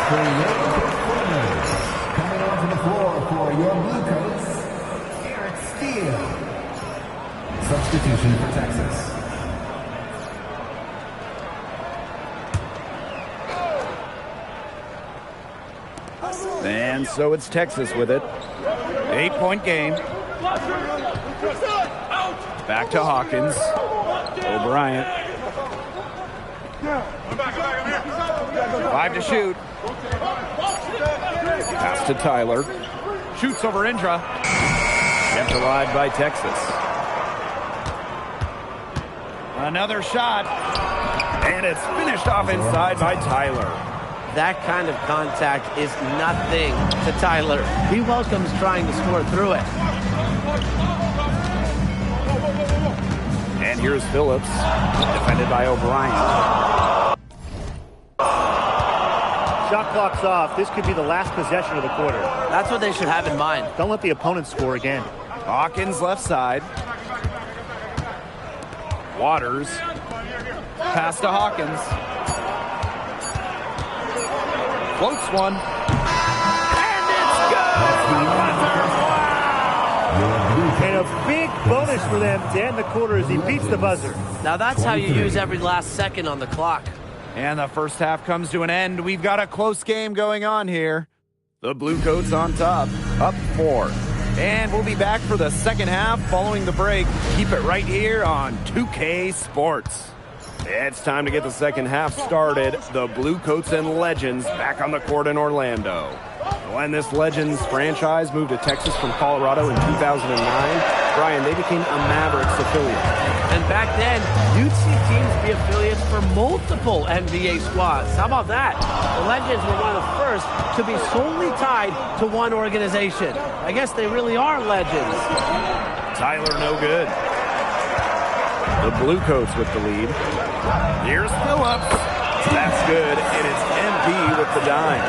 Coming onto the floor for your Blue Coats, Eric Steele. Substitution for Texas. And so it's Texas with it. 8-point game. Back to Hawkins. O'Brien. 5 to shoot. Pass to Tyler. Shoots over Indra. Kept alive by Texas. Another shot. And it's finished off inside by Tyler. That kind of contact is nothing to Tyler. He welcomes trying to score through it. And here's Phillips, defended by O'Brien. Shot clock's off. This could be the last possession of the quarter. That's what they should have in mind. Don't let the opponent score again. Hawkins left side. Waters. Pass to Hawkins. Floats one. And it's good! And a big bonus for them to end the quarter as he beats the buzzer. Now that's how you use every last second on the clock. And the first half comes to an end. We've got a close game going on here. The Blue Coats on top, up 4. And we'll be back for the second half following the break. Keep it right here on 2K Sports. It's time to get the second half started. The Blue Coats and Legends back on the court in Orlando. When this Legends franchise moved to Texas from Colorado in 2009, Brian, they became a Mavericks affiliate. And back then, you'd see teams be affiliates for multiple NBA squads. How about that? The Legends were one of the first to be solely tied to one organization. I guess they really are legends. Tyler, no good. The Blue Coats with the lead. Here's Phillips. That's good, and it's MP with the dime.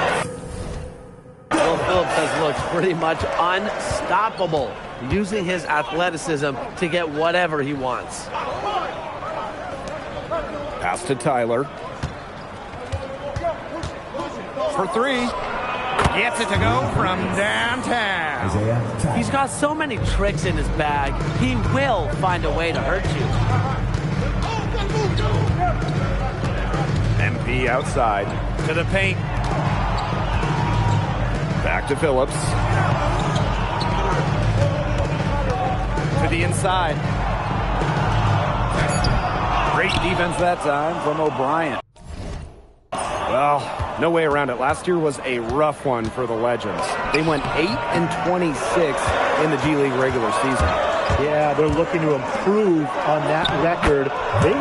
Well, Phillips has looked pretty much unstoppable, using his athleticism to get whatever he wants. Pass to Tyler. For 3. Gets it to go from downtown. He's got so many tricks in his bag, he will find a way to hurt you. MP outside to the paint. Back to Phillips. To the inside. Great defense that time from O'Brien. Well, no way around it. Last year was a rough one for the Legends. They went 8-26 in the G League regular season. Yeah, they're looking to improve on that record. They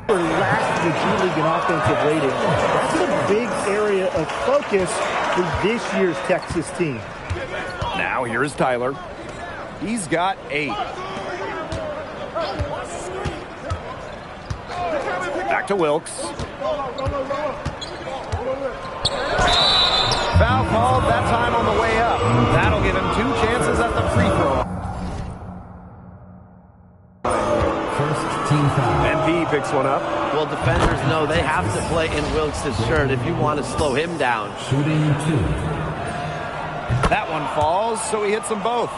were last in the G League in offensive rating. That's a big area of focus for this year's Texas team. Now here's Tyler. He's got 8. Back to Wilkes. Foul called that time on the way up. That'll give him 2 chances at the free throw. First team foul. MP picks one up. Well, defenders know they have to play in Wilkes' shirt if you want to slow him down. Shooting 2. That one falls, so he hits them both.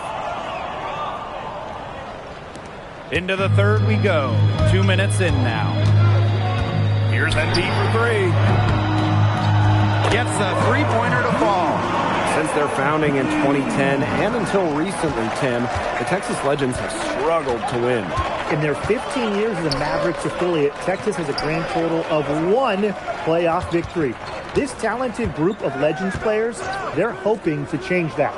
Into the third we go. 2 minutes in now. Here's MP for 3. Gets a three-pointer to fall. Since their founding in 2010 and until recently, Tim, the Texas Legends have struggled to win. In their 15 years as a Mavericks affiliate, Texas has a grand total of 1 playoff victory. This talented group of Legends players, they're hoping to change that.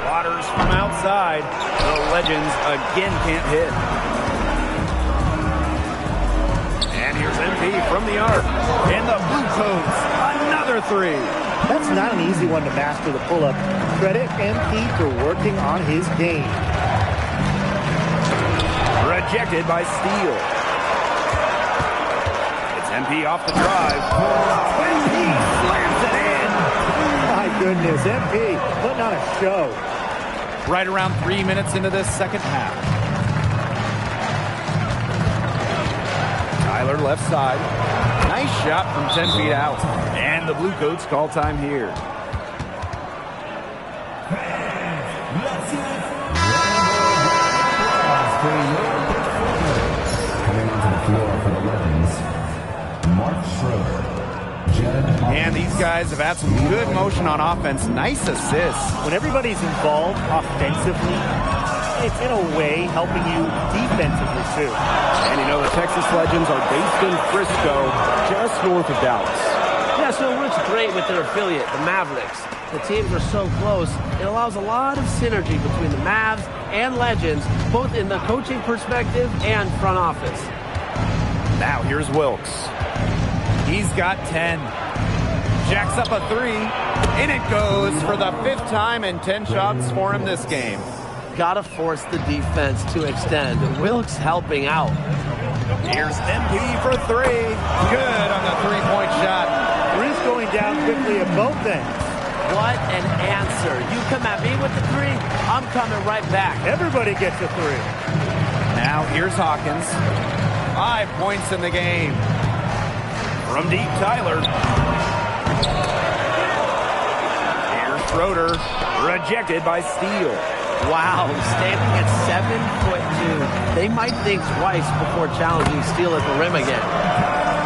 Waters from outside. The Legends again can't hit. And here's MP from the arc. And the Blue Coats, another 3. That's not an easy one to master, the pull-up. Credit MP for working on his game. Rejected by Steele. It's MP off the drive. And he slams it in. My goodness, MP putting on a show. Right around 3 minutes into this second half. Tyler left side. Nice shot from 10 feet out. And And the Bluecoats call time here. Coming onto the floor for the Legends, Mark Schroeder. And these guys have had some good motion on offense. Nice assists. When everybody's involved offensively, it's in a way helping you defensively too. And you know the Texas Legends are based in Frisco, just north of Dallas. Yeah, so it works great with their affiliate, the Mavericks. The teams are so close, it allows a lot of synergy between the Mavs and Legends, both in the coaching perspective and front office. Now here's Wilkes. He's got 10. Jacks up a 3. In it goes for the 5th time and 10 shots for him this game. Gotta force the defense to extend. Wilkes helping out. Here's MP for 3. Good on the 3-point shot. Three's going down quickly at both ends. What an answer. You come at me with the 3, I'm coming right back. Everybody gets a 3. Now here's Hawkins. 5 points in the game. From deep, Tyler. Here's Schroeder. Rejected by Steele. Wow, standing at 7'2". They might think twice before challenging Steele at the rim again.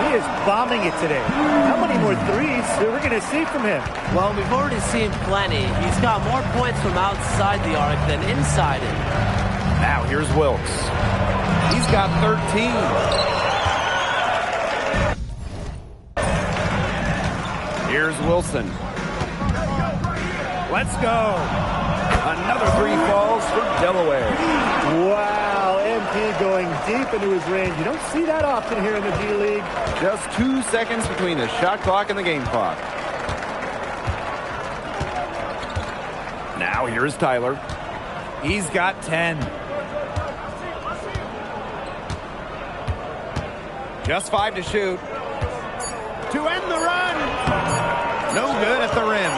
He is bombing it today. How many more threes are we going to see from him? Well, we've already seen plenty. He's got more points from outside the arc than inside it. Now here's Wilkes. He's got 13. Here's Wilson. Let's go. Another 3 falls for Delaware. Wow, MP going deep into his range. You don't see that often here in the G League. Just 2 seconds between the shot clock and the game clock. Now here's Tyler. He's got 10. Just 5 to shoot. To end the run. No good at the rim.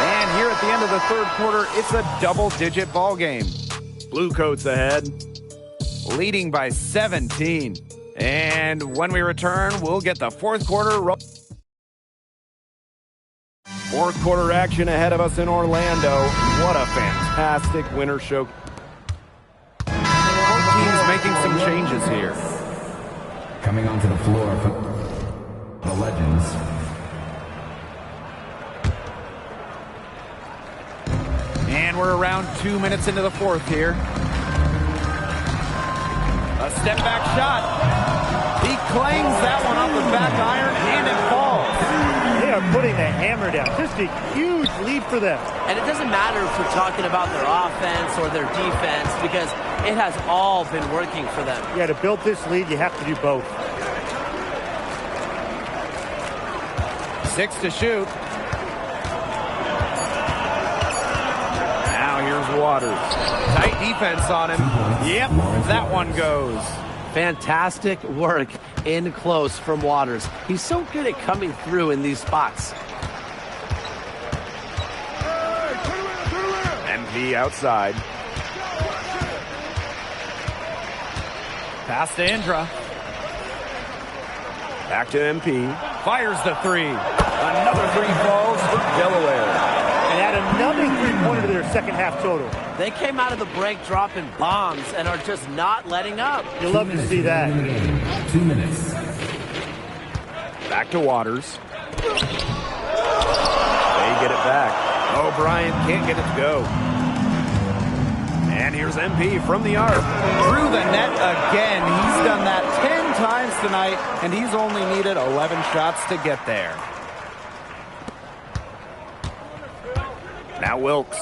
And here at the end of the 3rd quarter, it's a double-digit ball game. Bluecoats ahead, leading by 17. And when we return, we'll get the 4th quarter. 4th quarter action ahead of us in Orlando. What a fantastic winter show. Both teams making some changes here. Coming onto the floor for the Legends. And we're around 2 minutes into the 4th here. A step back shot. He clangs that one off the back iron and it falls. They are putting the hammer down. Just a huge lead for them. And it doesn't matter if we're talking about their offense or their defense because it has all been working for them. Yeah, to build this lead, you have to do both. 6 to shoot. Now here's Waters. Tight defense on him. Yep, that one goes. Fantastic work in close from Waters. He's so good at coming through in these spots. MP outside. Pass to Indra. Back to MP. Fires the 3. Another 3 falls for Delaware. And add another 3-pointer to their second half total. They came out of the break dropping bombs and are just not letting up. You'll love to see that. 2 minutes. Back to Waters. They get it back. O'Brien can't get it to go. And here's MP from the arc. Through the net again. He's done that 10 times tonight, and he's only needed 11 shots to get there. Now Wilkes.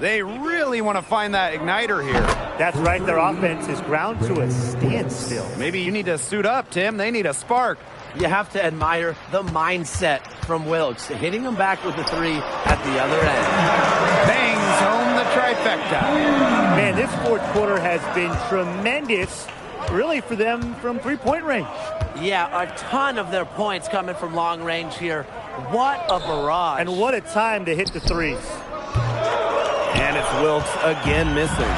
They really want to find that igniter here. That's right. Their offense is ground to a standstill. Maybe you need to suit up, Tim. They need a spark. You have to admire the mindset from Wilkes, hitting him back with the 3 at the other end. Bangs home the trifecta. Man, this 4th quarter has been tremendous, really, for them from 3-point range. Yeah, a ton of their points coming from long range here. What a barrage. And what a time to hit the 3s. And it's Wilkes again missing.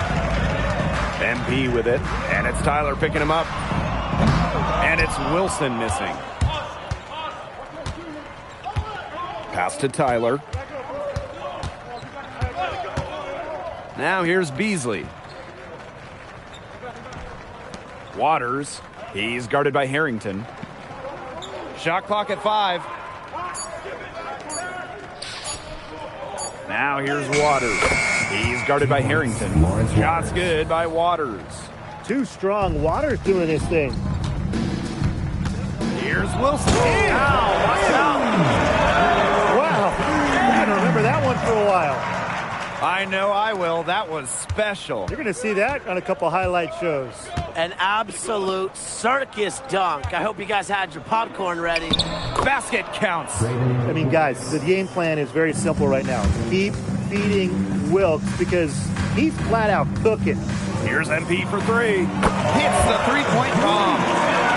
MP with it, and it's Tyler picking him up. And it's Wilson missing. Pass to Tyler. Now here's Beasley. Waters. He's guarded by Harrington. Shot clock at 5. Now here's Waters. He's guarded by Harrington. Shot's good by Waters. Too strong. Waters doing this thing. Here's Wilson. Wow, watch out. Wow. I don't remember that one for a while. I know I will. That was special. You're going to see that on a couple highlight shows. An absolute circus dunk. I hope you guys had your popcorn ready. Basket counts. I mean, guys, the game plan is very simple right now. Keep feeding Wilkes because he's flat out cooking. Here's MP for 3. Hits the three-point bomb.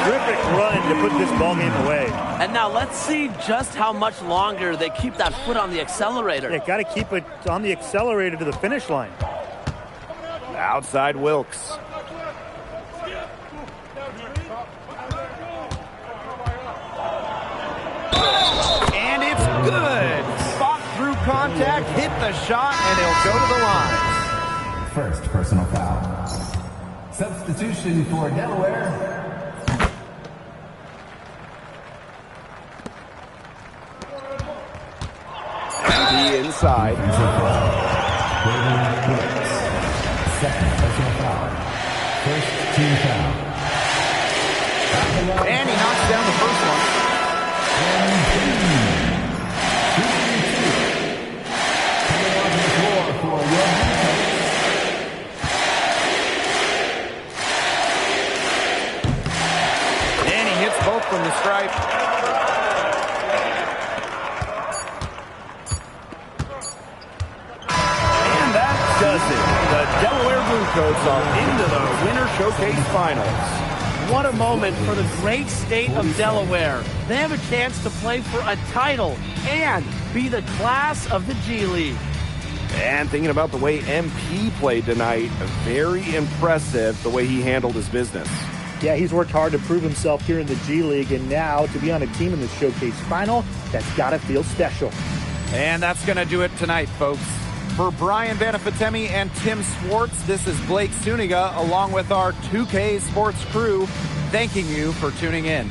Terrific run to put this ball game away. And now let's see just how much longer they keep that foot on the accelerator. They got to keep it on the accelerator to the finish line. Outside Wilkes. And it's good. Spot through contact, hit the shot, and he'll go to the line. First personal foul. Substitution for Delaware. MP inside. Second personal foul. First team foul. And he knocks down the first one. Coming onto the floor for your And he hits both from the stripe. And that does it. The Delaware Bluecoats are into the Winter Showcase Finals. What a moment for the great state of Delaware. They have a chance to play for a title and be the class of the G League. And thinking about the way MP played tonight, very impressive the way he handled his business. Yeah, he's worked hard to prove himself here in the G League, and now to be on a team in the Showcase Final, that's got to feel special. And that's going to do it tonight, folks. For Brian Banafitemi and Tim Swartz, this is Blake Suniga along with our 2K Sports crew, thanking you for tuning in.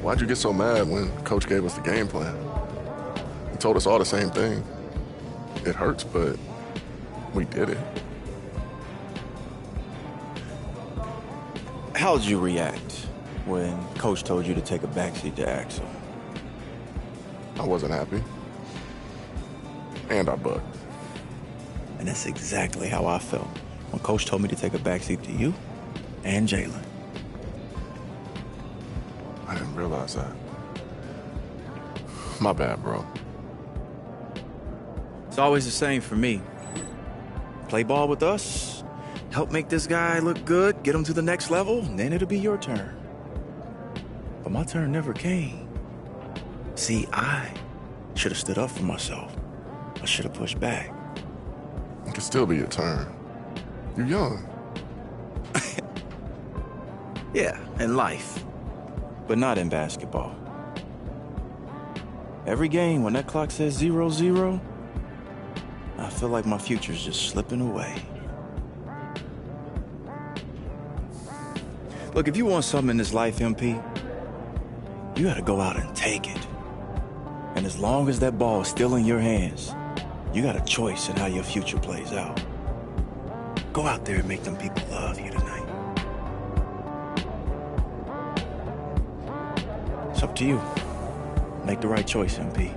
Why'd you get so mad when Coach gave us the game plan? He told us all the same thing. It hurts, but we did it. How did you react when Coach told you to take a backseat to Axel? I wasn't happy. And I bucked. And that's exactly how I felt when Coach told me to take a backseat to you and Jalen. I didn't realize that. My bad, bro. It's always the same for me. Play ball with us, help make this guy look good, get him to the next level, and then it'll be your turn. But my turn never came. See, I should have stood up for myself. I should have pushed back. It could still be your turn. You're young. Yeah, in life, but not in basketball. Every game, when that clock says 0-0, I feel like my future's just slipping away. Look, if you want something in this life, MP, you gotta go out and take it. And as long as that ball is still in your hands, you got a choice in how your future plays out. Go out there and make them people love you tonight. It's up to you. Make the right choice, MP.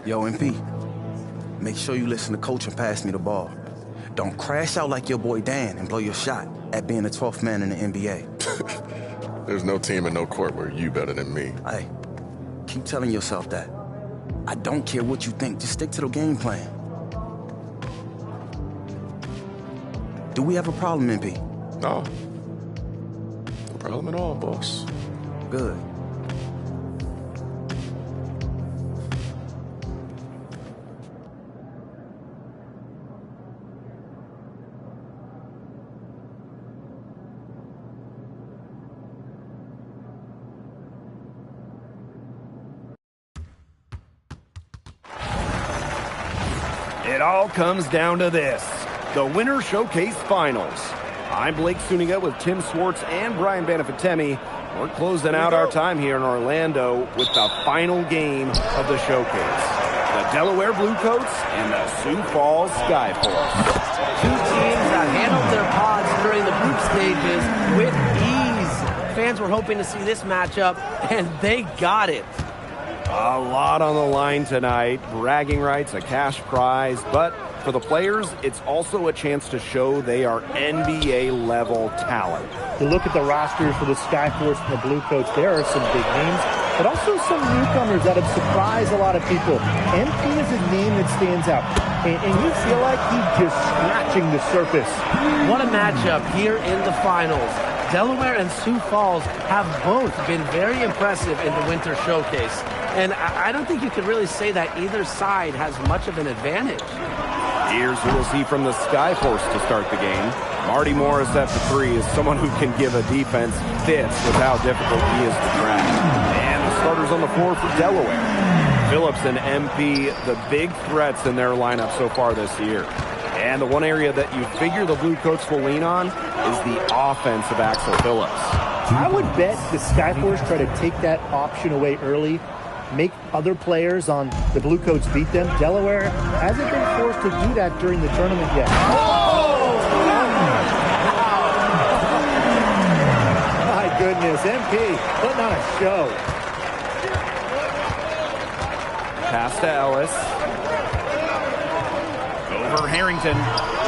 Yo, MP, make sure you listen to coach and pass me the ball. Don't crash out like your boy Dan and blow your shot at being the 12th man in the NBA. There's no team and no court where you better than me. Hey, keep telling yourself that. I don't care what you think, just stick to the game plan. Do we have a problem, MP? No. No problem at all, boss. Good. It all comes down to this, the Winter Showcase Finals. I'm Blake Suniga with Tim Swartz and Brian Banafitemi. We're closing out our time here in Orlando with the final game of the showcase. The Delaware Bluecoats and the Sioux Falls Skyforce. Two teams that handled their pods during the group stages with ease. Fans were hoping to see this matchup, and they got it. A lot on the line tonight. Bragging rights, a cash prize. But for the players, it's also a chance to show they are NBA-level talent. You look at the rosters for the Skyforce and the Bluecoats, there are some big names. but also some newcomers that have surprised a lot of people. MP is a name that stands out, and you feel like he's just scratching the surface. What a matchup here in the finals. Delaware and Sioux Falls have both been very impressive in the Winter Showcase. And I don't think you could really say that either side has much of an advantage. Here's who we'll see from the Skyforce to start the game. Marty Morris at the 3 is someone who can give a defense fits with how difficult he is to track. And the starters on the floor for Delaware. Phillips and MP, the big threats in their lineup so far this year. And the one area that you figure the Bluecoats will lean on is the offense of Axel Phillips. I would bet the Skyforce try to take that option away early, make other players on the Bluecoats beat them. Delaware hasn't been forced to do that during the tournament yet. Oh! My goodness, MP putting on a show. Pass to Ellis. Over Harrington.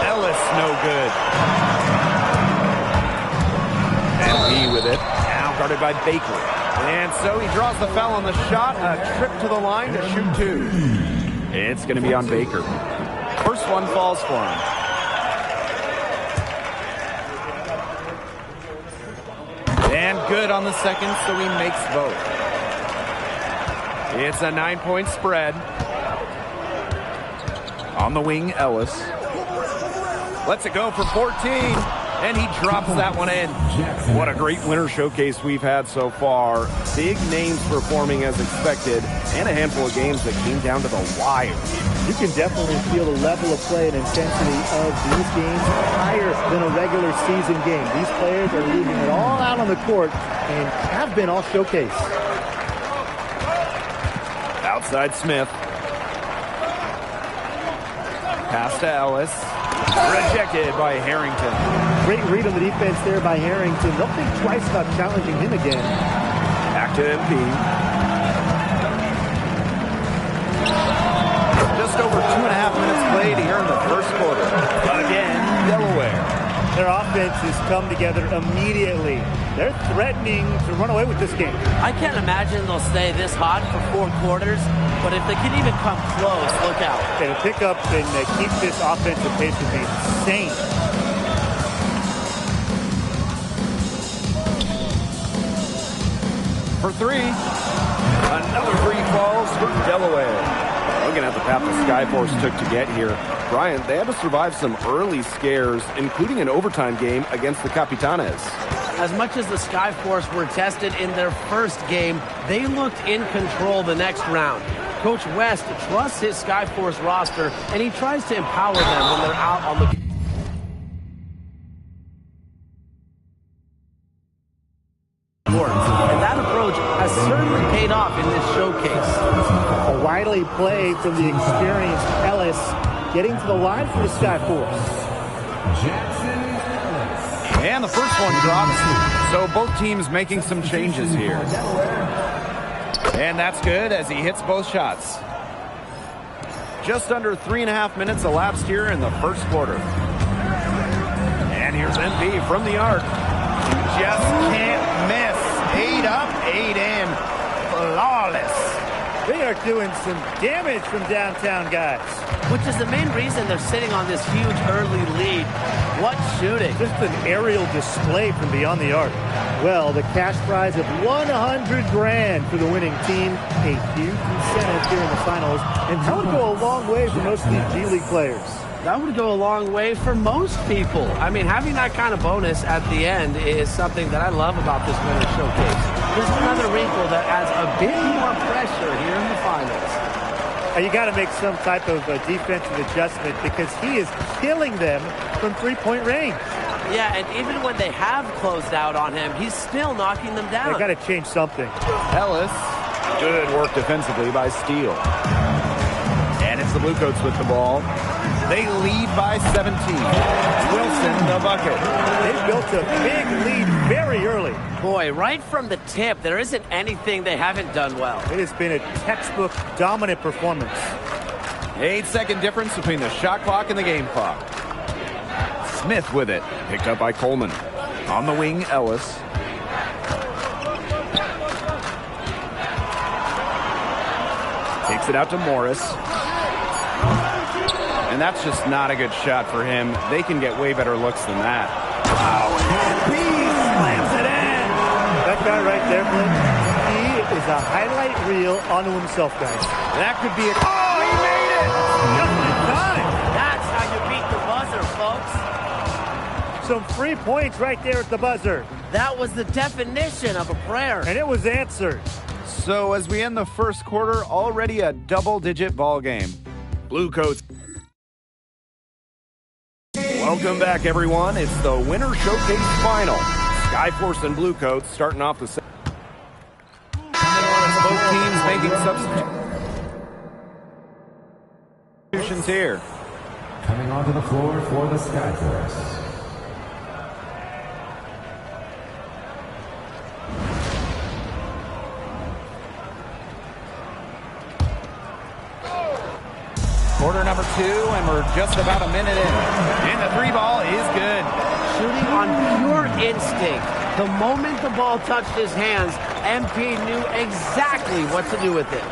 Ellis no good. MP with it. Now guarded by Baker. And so he draws the foul on the shot. A trip to the line to shoot 2. It's going to be on Baker. First one falls for him. And good on the second, so he makes both. It's a 9-point spread. On the wing, Ellis. Lets it go for 14. And he drops that one in. What a great winter showcase we've had so far. Big names performing as expected, and a handful of games that came down to the wire. You can definitely feel the level of play and intensity of these games higher than a regular season game. These players are leaving it all out on the court and have been all showcase. Outside Smith. Pass to Ellis. Rejected by Harrington. Great read on the defense there by Harrington. They'll think twice about challenging him again. Back to MP. Just over 2.5 minutes played here in the first quarter. Again, Delaware. Their offenses come together immediately. They're threatening to run away with this game. I can't imagine they'll stay this hot for 4 quarters, but if they can even come close, look out. And to pick up and keep this offensive pace would be insane. For 3. Another 3 falls for Delaware. Looking at the path the Skyforce took to get here, Brian, they had to survive some early scares, including an overtime game against the Capitanes. As much as the Skyforce were tested in their first game, they looked in control the next round. Coach West trusts his Skyforce roster, and he tries to empower them when they're out on the court. And that approach has certainly paid off in this showcase. A widely play from the experienced Ellis, getting to the line for the Skyforce. And the first one drops, so both teams making some changes here. And that's good as he hits both shots. Just under 3.5 minutes elapsed here in the first quarter. And here's MP from the arc. Just can't miss. 8 up, 8 in. Flawless. They are doing some damage from downtown, guys. Which is the main reason they're sitting on this huge early lead. What shooting. Just an aerial display from beyond the arc. Well, the cash prize of $100,000 for the winning team. A huge incentive here in the finals. And that would go a long way for most of these G League players. That would go a long way for most people. I mean, having that kind of bonus at the end is something that I love about this winter showcase. Just another wrinkle that adds a bit more pressure here in the finals. You got to make some type of defensive adjustment because he is killing them from three-point range. Yeah, and even when they have closed out on him, he's still knocking them down. They got to change something. Ellis, good work defensively by Steele. And it's the Bluecoats with the ball. They lead by 17. Wilson, the bucket. They built a big lead very early. Boy, right from the tip, there isn't anything they haven't done well. It has been a textbook dominant performance. 8-second difference between the shot clock and the game clock. Smith with it, picked up by Coleman. On the wing, Ellis. Takes it out to Morris. And that's just not a good shot for him. They can get way better looks than that. Oh, and he slams it in. That guy right there, Blake, he is a highlight reel onto himself, guys. That could be it. Oh, he made it! Just in time. That's how you beat the buzzer, folks. Some free points right there at the buzzer. That was the definition of a prayer. And it was answered. So as we end the first quarter, already a double-digit ball game. Blue Coats. Welcome back, everyone. It's the Winter Showcase Final. Skyforce and Blue Coats starting off the second. Both teams making substitutions here. Coming onto the floor for the Skyforce. Quarter number 2, and we're just about a minute in. And the 3 ball is good. Shooting on pure instinct. The moment the ball touched his hands, MP knew exactly what to do with it.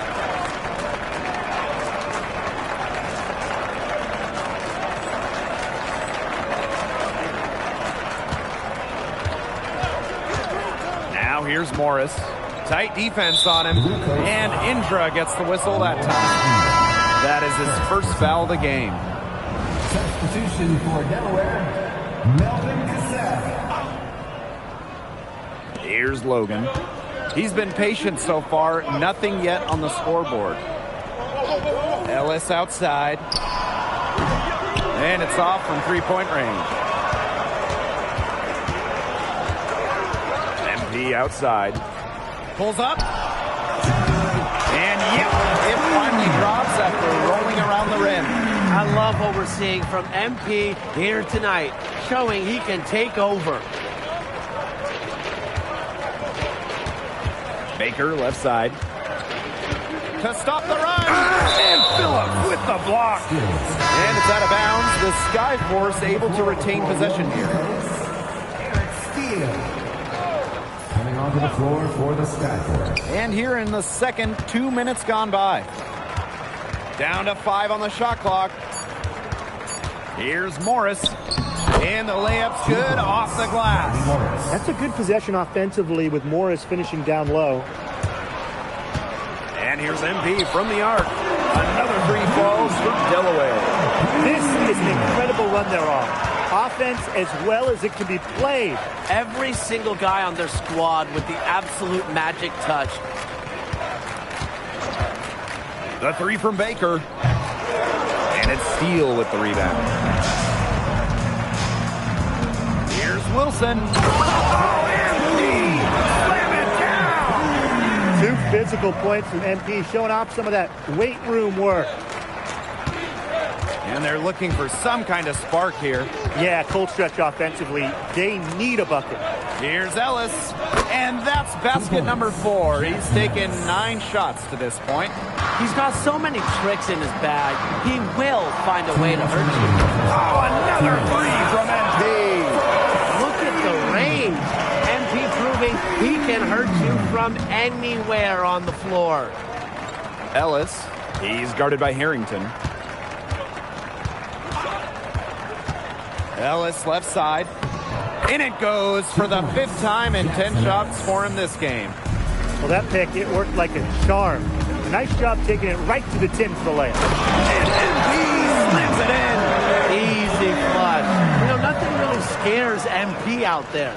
Now here's Morris. Tight defense on him, and Indra gets the whistle that time. That is his first foul of the game. Substitution for Delaware, Melvin Cassell. Here's Logan. He's been patient so far, nothing yet on the scoreboard. Ellis outside. And it's off from three-point range. MP outside. Pulls up. And yep, it finally drops after rolling around the rim. I love what we're seeing from MP here tonight, showing he can take over. Baker left side. To stop the run. And Phillips with the block. And it's out of bounds. The Skyforce able to retain possession here. Coming onto the floor for the Skyforce. And here in the second, 2 minutes gone by. Down to 5 on the shot clock. Here's Morris. And the layup's good off the glass. That's a good possession offensively with Morris finishing down low. And here's MP from the arc. Another 3 falls for Delaware. This is an incredible run they're on. Offense as well as it can be played. Every single guy on their squad with the absolute magic touch. The 3 from Baker. And it's Steele with the rebound. Here's Wilson. Oh, MP! Slam it down! 2 physical points from MP, showing off some of that weight room work. And they're looking for some kind of spark here. Yeah, cold stretch offensively. They need a bucket. Here's Ellis. And that's basket number 4. He's taken 9 shots to this point. He's got so many tricks in his bag. He will find a way to hurt you. Oh, another 3 from MP. Look at the range. MP proving he can hurt you from anywhere on the floor. Ellis, he's guarded by Harrington. Ellis left side. In it goes for the 5th time and 10 shots for him this game. Well, that pick, it worked like a charm. A nice job taking it right to the tin for the layup. And MP slams it in. Easy flush. You know, nothing really scares MP out there.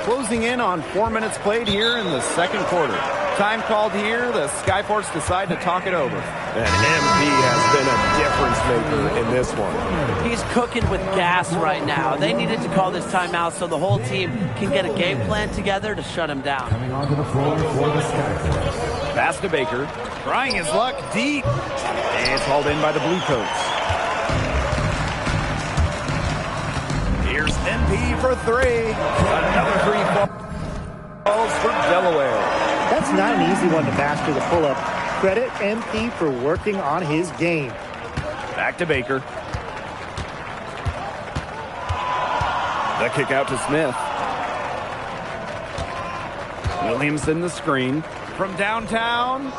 Closing in on 4 minutes played here in the second quarter. Time called here, the Skyforce decide to talk it over. And MP has been a difference maker in this one. He's cooking with gas right now. They needed to call this timeout so the whole team can get a game plan together to shut him down. Coming onto the floor for the Skyforce. Pass to Baker, trying his luck deep. And it's hauled in by the Blue Coats. Here's MP for 3. Another 3 balls for Delaware. That's not an easy one to master, the pull-up. Credit MP for working on his game. Back to Baker. The kick out to Smith. Williamson the screen. From downtown,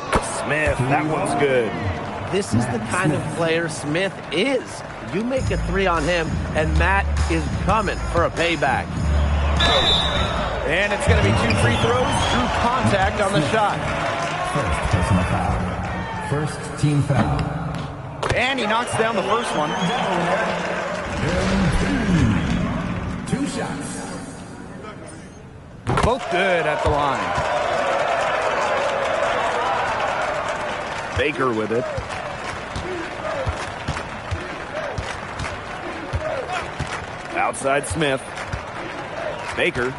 Smith, that one's good. This is the kind of player Smith is. You make a three on him, and Matt is coming for a payback. And it's going to be 2 free throws through contact on the shot. First personal foul. First team foul. And he knocks down the first one. 2 shots. Both good at the line. Baker with it. Outside Smith. Baker.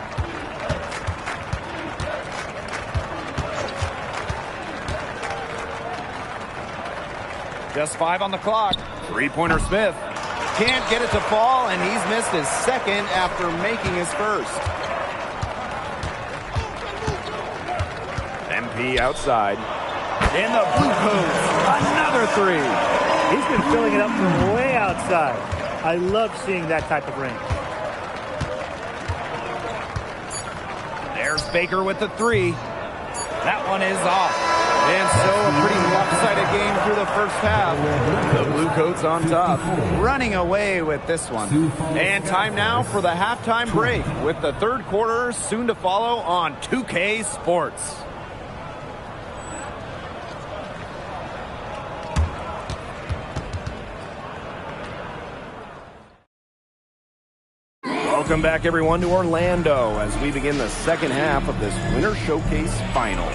Just 5 on the clock. Three-pointer Smith. Can't get it to fall, and he's missed his second after making his first. MP outside. In the blue coats, another three. He's been filling it up from way outside. I love seeing that type of range. There's Baker with the three. That one is off. And so a pretty lopsided game through the first half. The blue coats on top, running away with this one. And time now for the halftime break with the third quarter soon to follow on 2K Sports. Welcome back, everyone, to Orlando as we begin the second half of this Winter Showcase Final.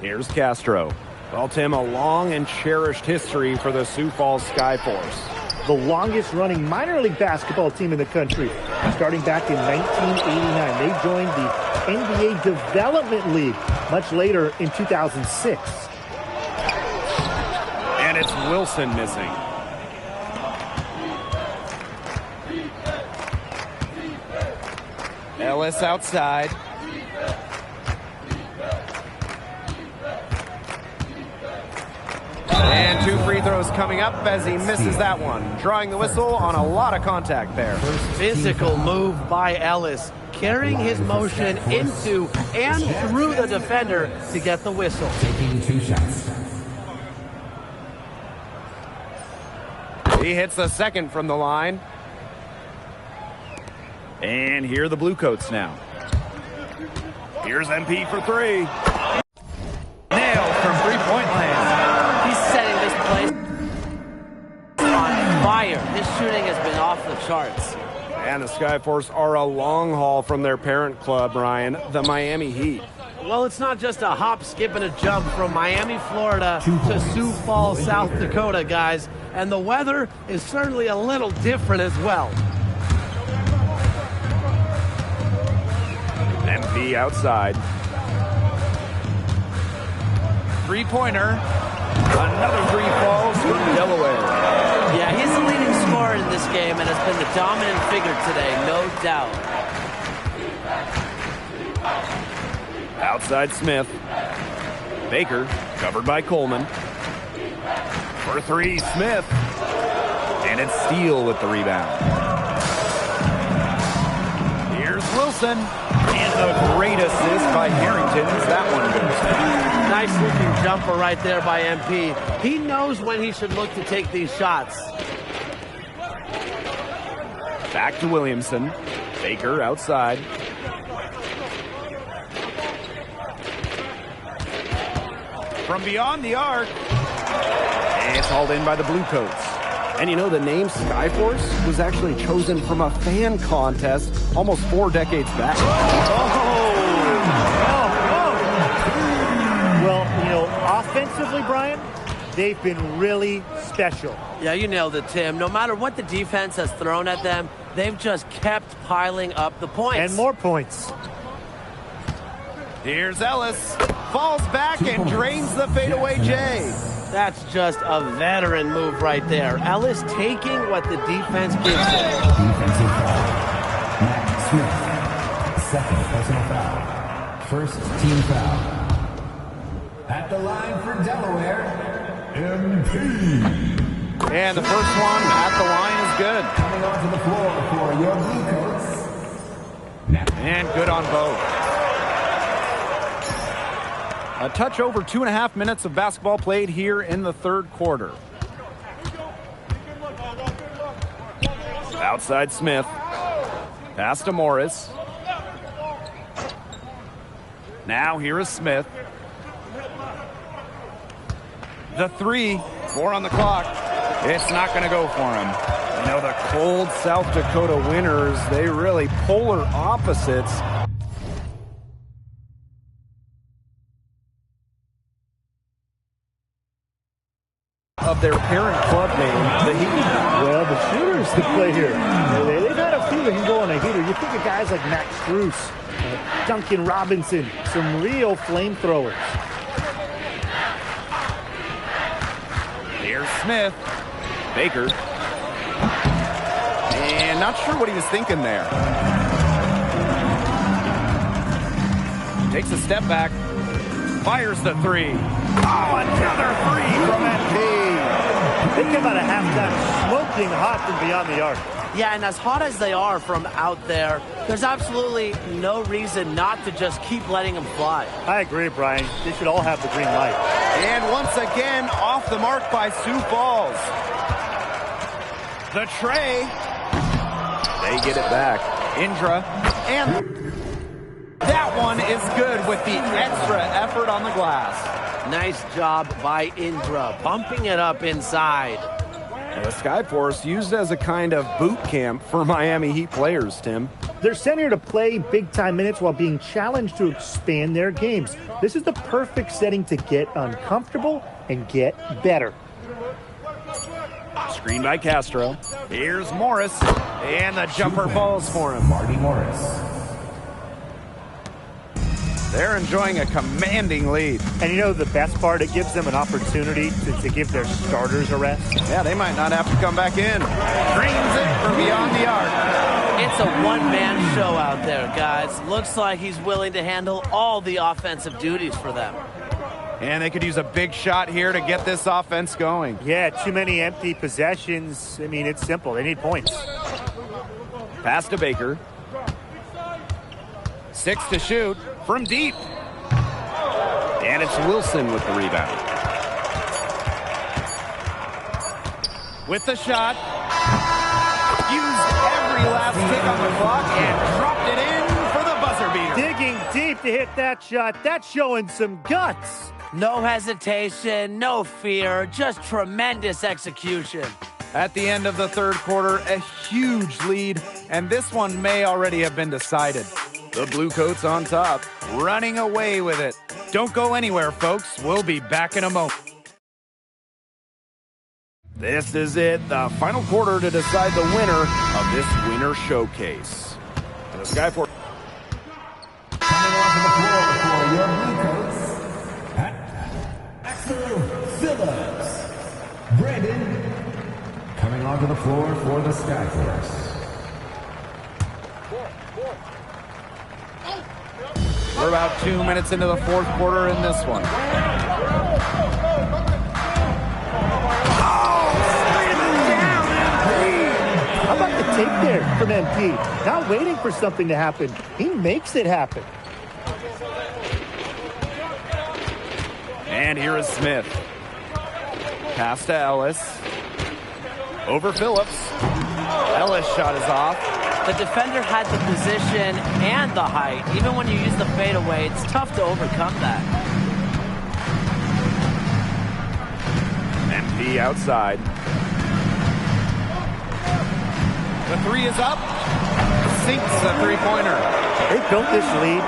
Here's Castro. Well, Tim, a long and cherished history for the Sioux Falls Skyforce. The longest-running minor league basketball team in the country. Starting back in 1989, they joined the NBA Development League much later in 2006. And it's Wilson missing. Ellis outside. And 2 free throws coming up as he misses that one. Drawing the whistle on a lot of contact there. Physical move by Ellis, carrying his motion into and through the defender to get the whistle. Taking 2 shots. He hits the second from the line. And here are the blue coats now. Here's MP for 3. Nailed from three-point land. He's setting this place on fire. His shooting has been off the charts. And the Skyforce are a long haul from their parent club, Ryan, the Miami Heat. Well, it's not just a hop, skip, and a jump from Miami, Florida to Sioux Falls, South Dakota, guys. And the weather is certainly a little different as well. MP outside. Three-pointer. Another 3 falls from Delaware. Yeah, he's the leading scorer in this game and has been the dominant figure today, no doubt. Outside Smith. Baker, covered by Coleman. For 3, Smith. And it's Steele with the rebound. Here's Wilson. And the great assist by Harrington as that one goes down. Nice looking jumper right there by MP. He knows when he should look to take these shots. Back to Williamson. Baker outside. From beyond the arc. And it's hauled in by the blue coats. And you know, the name Skyforce was actually chosen from a fan contest almost 4 decades back. Well, you know, offensively, Brian, they've been really special. Yeah, you nailed it, Tim. No matter what the defense has thrown at them, they've just kept piling up the points. And more points. Here's Ellis. Falls back and drains the fadeaway J. That's just a veteran move right there. Ellis taking what the defense gives him. Defensive foul. Matt Smith. Second personal foul. First team foul. At the line for Delaware, MP. And the first one at the line is good. Coming onto the floor for your blue coats. And good on both. A touch over 2.5 minutes of basketball played here in the third quarter. Outside Smith. Pass to Morris. Now here is Smith. The three, 4 on the clock. It's not going to go for him. You know, the cold South Dakota winters, they really polar opposites. Of their parent club name, the Heat. Well, the shooters that play here, they've had a few that can go on a heater. You think of guys like Max Strus, Duncan Robinson, some real flamethrowers. Here's Smith. Baker. And not sure what he was thinking there. Takes a step back. Fires the three. Oh, another three from MP. They come out of halftime smoking hot from beyond the arc. Yeah, and as hot as they are from out there, there's absolutely no reason not to just keep letting them fly. I agree, Brian. They should all have the green light. And once again, off the mark by Sioux Falls. The tray. They get it back. Indra. And that one is good with the extra effort on the glass. Nice job by Indra, bumping it up inside. The Skyforce used as a kind of boot camp for Miami Heat players, Tim. They're sent here to play big-time minutes while being challenged to expand their games. This is the perfect setting to get uncomfortable and get better. Screen by Castro. Here's Morris. And the jumper falls for him. Marty Morris. They're enjoying a commanding lead. And you know the best part? It gives them an opportunity to give their starters a rest. Yeah, they might not have to come back in. Drains it from beyond the arc. It's a one-man show out there, guys. Looks like he's willing to handle all the offensive duties for them. And they could use a big shot here to get this offense going. Yeah, too many empty possessions. I mean, it's simple. They need points. Pass to Baker. 6 to shoot from deep. And it's Wilson with the rebound. With the shot. Used every last tick on the clock and dropped it in for the buzzer beater. Digging deep to hit that shot. That's showing some guts. No hesitation, no fear, just tremendous execution. At the end of the third quarter, a huge lead, and this one may already have been decided. The Bluecoats on top, running away with it. Don't go anywhere, folks. We'll be back in a moment. This is it, the final quarter to decide the winner of this winter showcase. And the Skyforce. Coming onto the floor for your Bluecoats, Axel Phillips. Brandon, coming onto the floor for the Skyforce. We're about 2 minutes into the fourth quarter in this one. How about the take there from MP? Not waiting for something to happen. He makes it happen. And here is Smith. Pass to Ellis. Over Phillips. Ellis shot is off. The defender had the position and the height. Even when you use the fadeaway, it's tough to overcome that. MP outside. The three is up. Sinks a three-pointer. They built this lead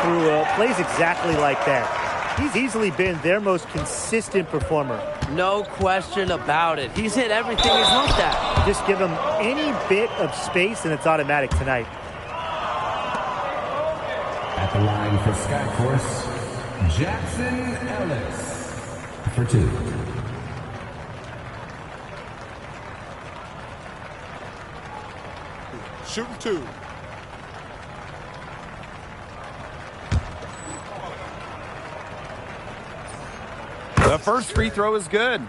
through plays exactly like that. He's easily been their most consistent performer. No question about it. He's hit everything he's looked at. Just give him any bit of space and it's automatic tonight. At the line for Skyforce, Jackson Ellis for 2. Shooting 2. The first free throw is good.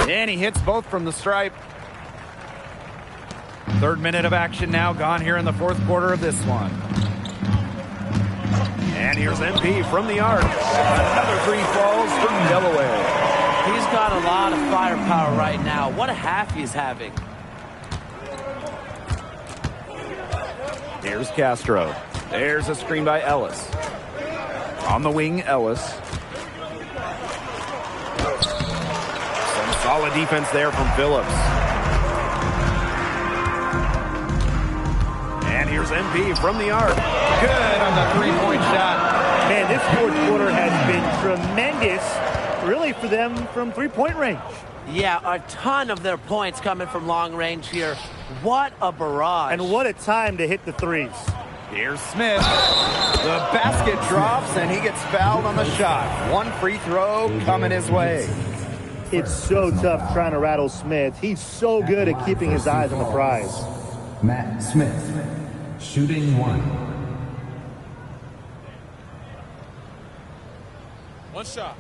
And he hits both from the stripe. Third minute of action now gone here in the fourth quarter of this one. And here's MP from the arc. Another three falls from Delaware. He's got a lot of firepower right now. What a half he's having. Here's Castro. There's a screen by Ellis. On the wing, Ellis. Some solid defense there from Phillips. And here's MP from the arc. Good on the three-point shot. Man, this fourth quarter has been tremendous, really, for them from three-point range. Yeah, a ton of their points coming from long range here. What a barrage. And what a time to hit the threes. Here's Smith. The basket drops, and he gets fouled on the shot. One free throw coming his way. It's so tough trying to rattle Smith. He's so good at keeping his eyes on the prize. Matt Smith, shooting one. One shot.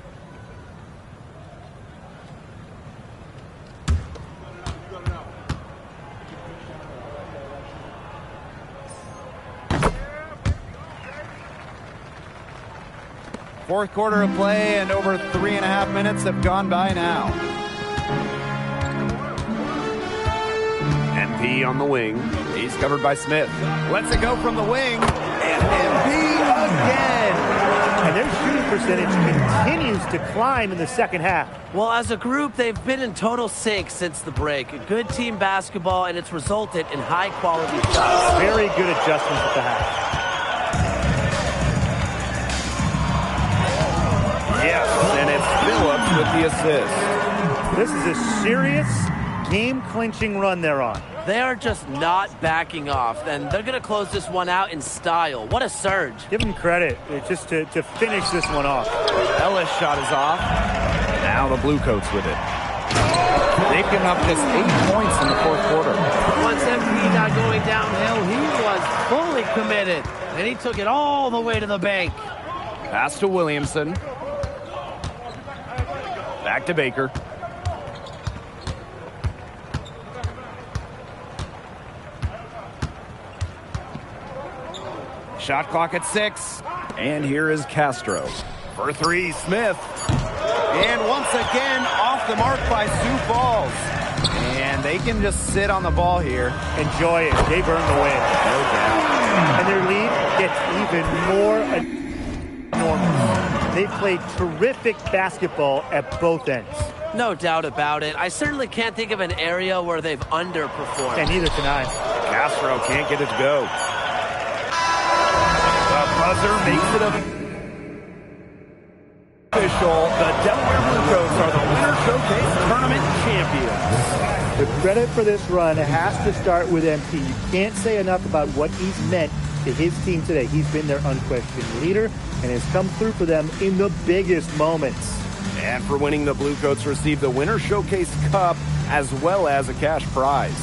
Fourth quarter of play, and over 3.5 minutes have gone by now. MP on the wing. He's covered by Smith. Lets it go from the wing. And MP again. And their shooting percentage continues to climb in the second half. Well, as a group, they've been in total sync since the break. Good team basketball, and it's resulted in high-quality shots. Very good adjustments at the half. Yes, and it's Phillips with the assist. This is a serious game-clinching run they're on. They are just not backing off, and they're going to close this one out in style. What a surge. Give them credit just to finish this one off. Ellis' shot is off. Now the Bluecoats with it. They've given up just 8 points in the fourth quarter. Once MP got going downhill, he was fully committed, and he took it all the way to the bank. Pass to Williamson. Back to Baker. Shot clock at 6. And here is Castro. For 3, Smith. And once again, off the mark by Sioux Falls. And they can just sit on the ball here. Enjoy it. They've earned the win. No doubt. And their lead gets even more enormous. They played terrific basketball at both ends. No doubt about it. I certainly can't think of an area where they've underperformed. And neither can I. Castro can't get it to go. The buzzer makes it official. The Delaware Bluecoats are the Winter Showcase Tournament champions. The credit for this run has to start with MP. You can't say enough about what he's meant to his team today. He's been their unquestioned leader and has come through for them in the biggest moments. And for winning, the Bluecoats receive the Winter Showcase Cup as well as a cash prize.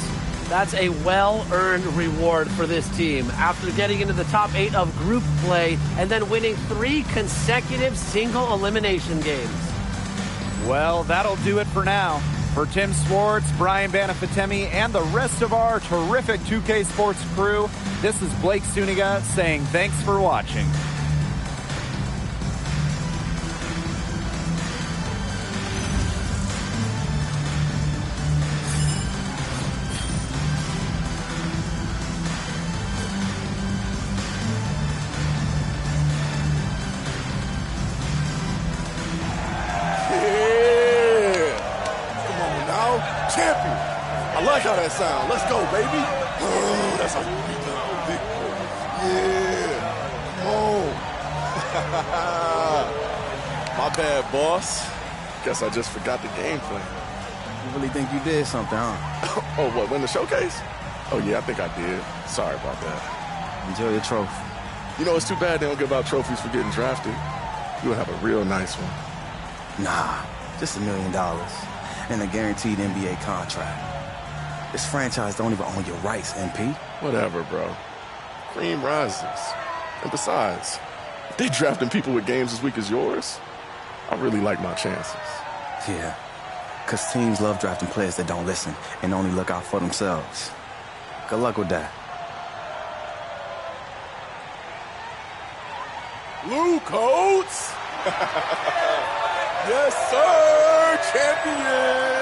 That's a well-earned reward for this team after getting into the top 8 of group play and then winning 3 consecutive single elimination games. Well, that'll do it for now. For Tim Swartz, Brian Banafitemi, and the rest of our terrific 2K Sports crew, this is Blake Suniga saying thanks for watching. Champion. I like how that sounds. Let's go, baby. Oh, that's how you beat the big boy. Yeah. Oh. My bad, boss. Guess I just forgot the game plan. You really think you did something, huh? Oh, what, win the showcase? Oh, yeah, I think I did. Sorry about that. Enjoy your trophy. You know, it's too bad they don't give out trophies for getting drafted. You would have a real nice one. Nah, just $1 million. And a guaranteed NBA contract. This franchise don't even own your rights, MP. Whatever, bro. Cream rises. And besides, if they drafting people with games as weak as yours, I really like my chances. Yeah, because teams love drafting players that don't listen and only look out for themselves. Good luck with that. Blue coats. Yes, sir. Champion.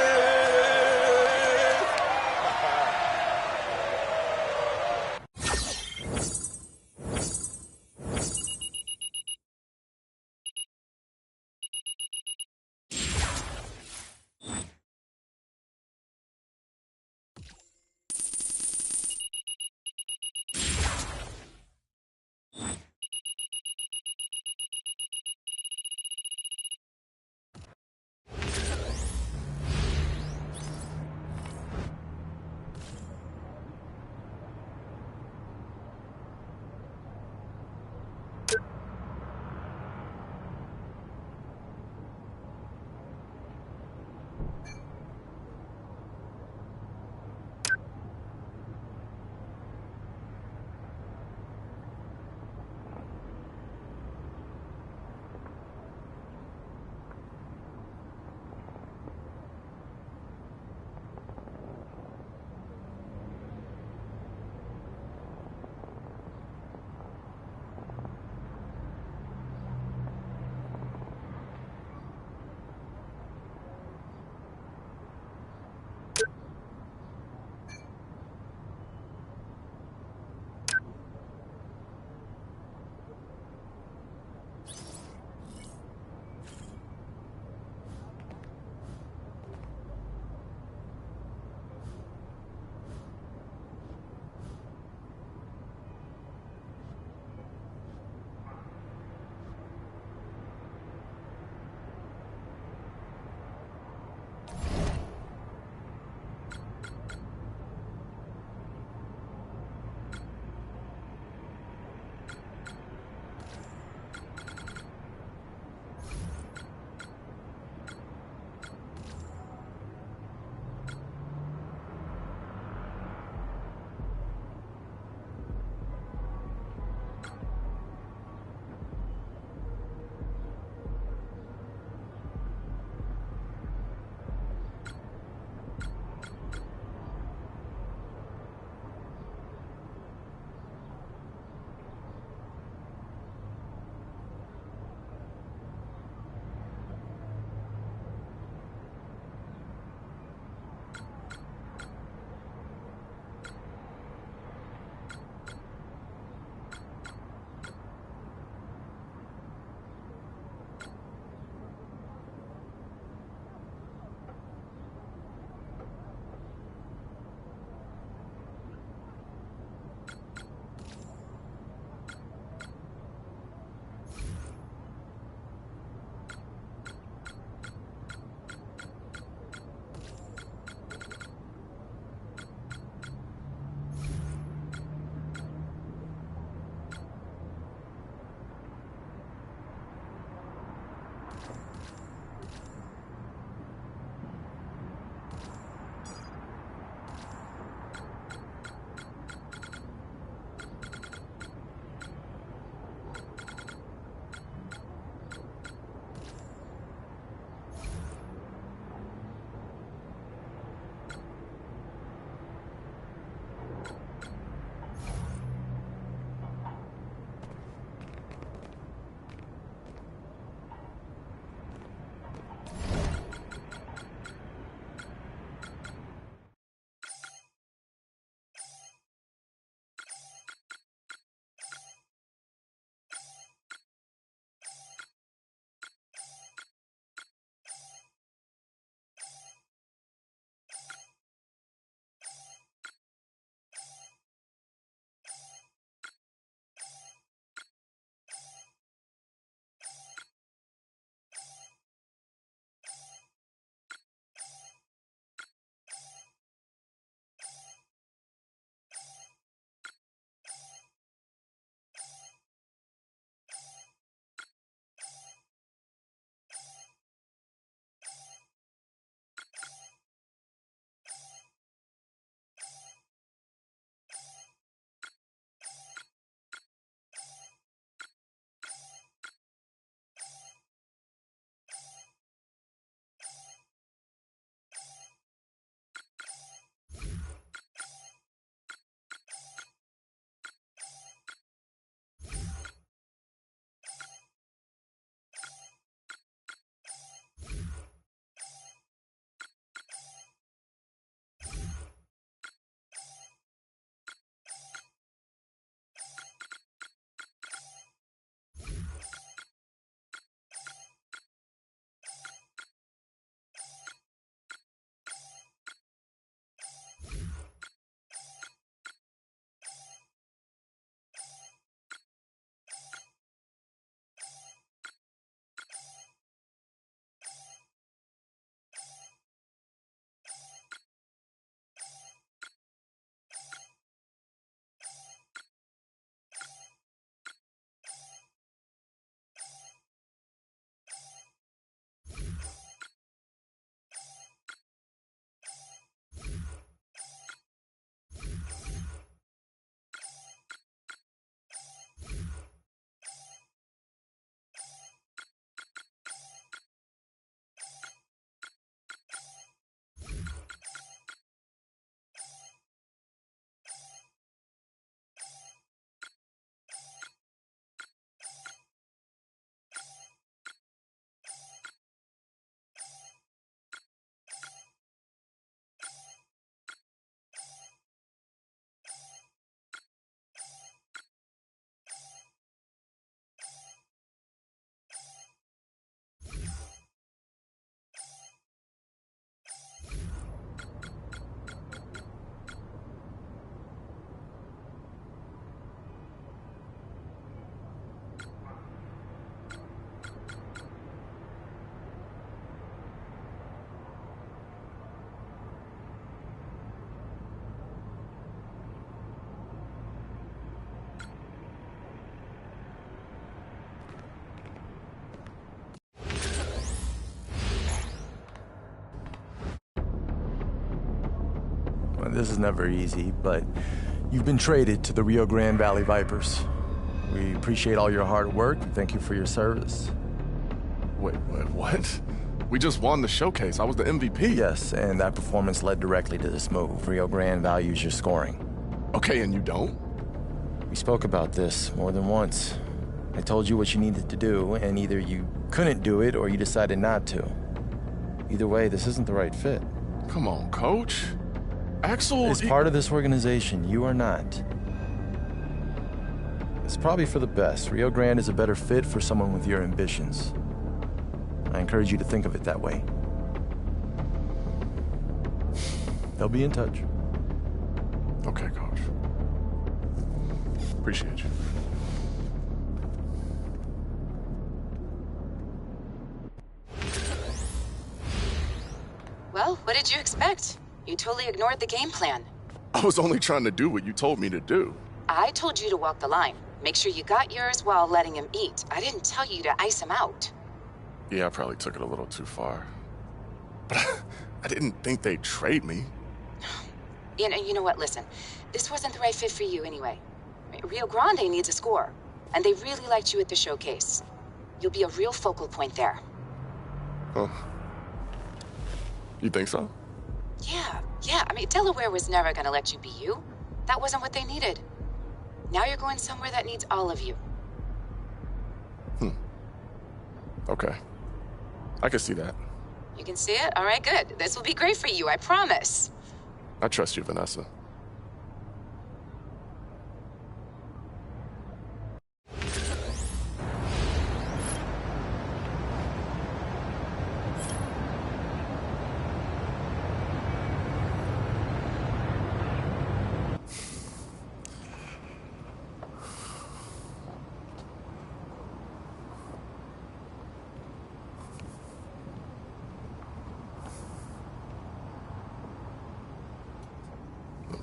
this is never easy, but you've been traded to the Rio Grande Valley Vipers. We appreciate all your hard work and thank you for your service. Wait, what? We just won the showcase. I was the MVP. Yes, and that performance led directly to this move. Rio Grande values your scoring. Okay, and you don't? We spoke about this more than once. I told you what you needed to do, and either you couldn't do it or you decided not to. Either way, this isn't the right fit. Come on, coach. Axel is part of this organization. You are not. It's probably for the best. Rio Grande is a better fit for someone with your ambitions. I encourage you to think of it that way. They'll be in touch. Okay, coach. Appreciate you. Well, what did you expect? You totally ignored the game plan. I was only trying to do what you told me to do. I told you to walk the line. Make sure you got yours while letting him eat. I didn't tell you to ice him out. Yeah, I probably took it a little too far. But I didn't think they'd trade me. You know what? Listen, this wasn't the right fit for you anyway. Rio Grande needs a score, and they really liked you at the showcase. You'll be a real focal point there. Huh. You think so? Yeah. I mean, Delaware was never gonna let you be you. That wasn't what they needed. Now you're going somewhere that needs all of you. Okay. I can see that. You can see it? All right, good. This will be great for you, I promise. I trust you, Vanessa.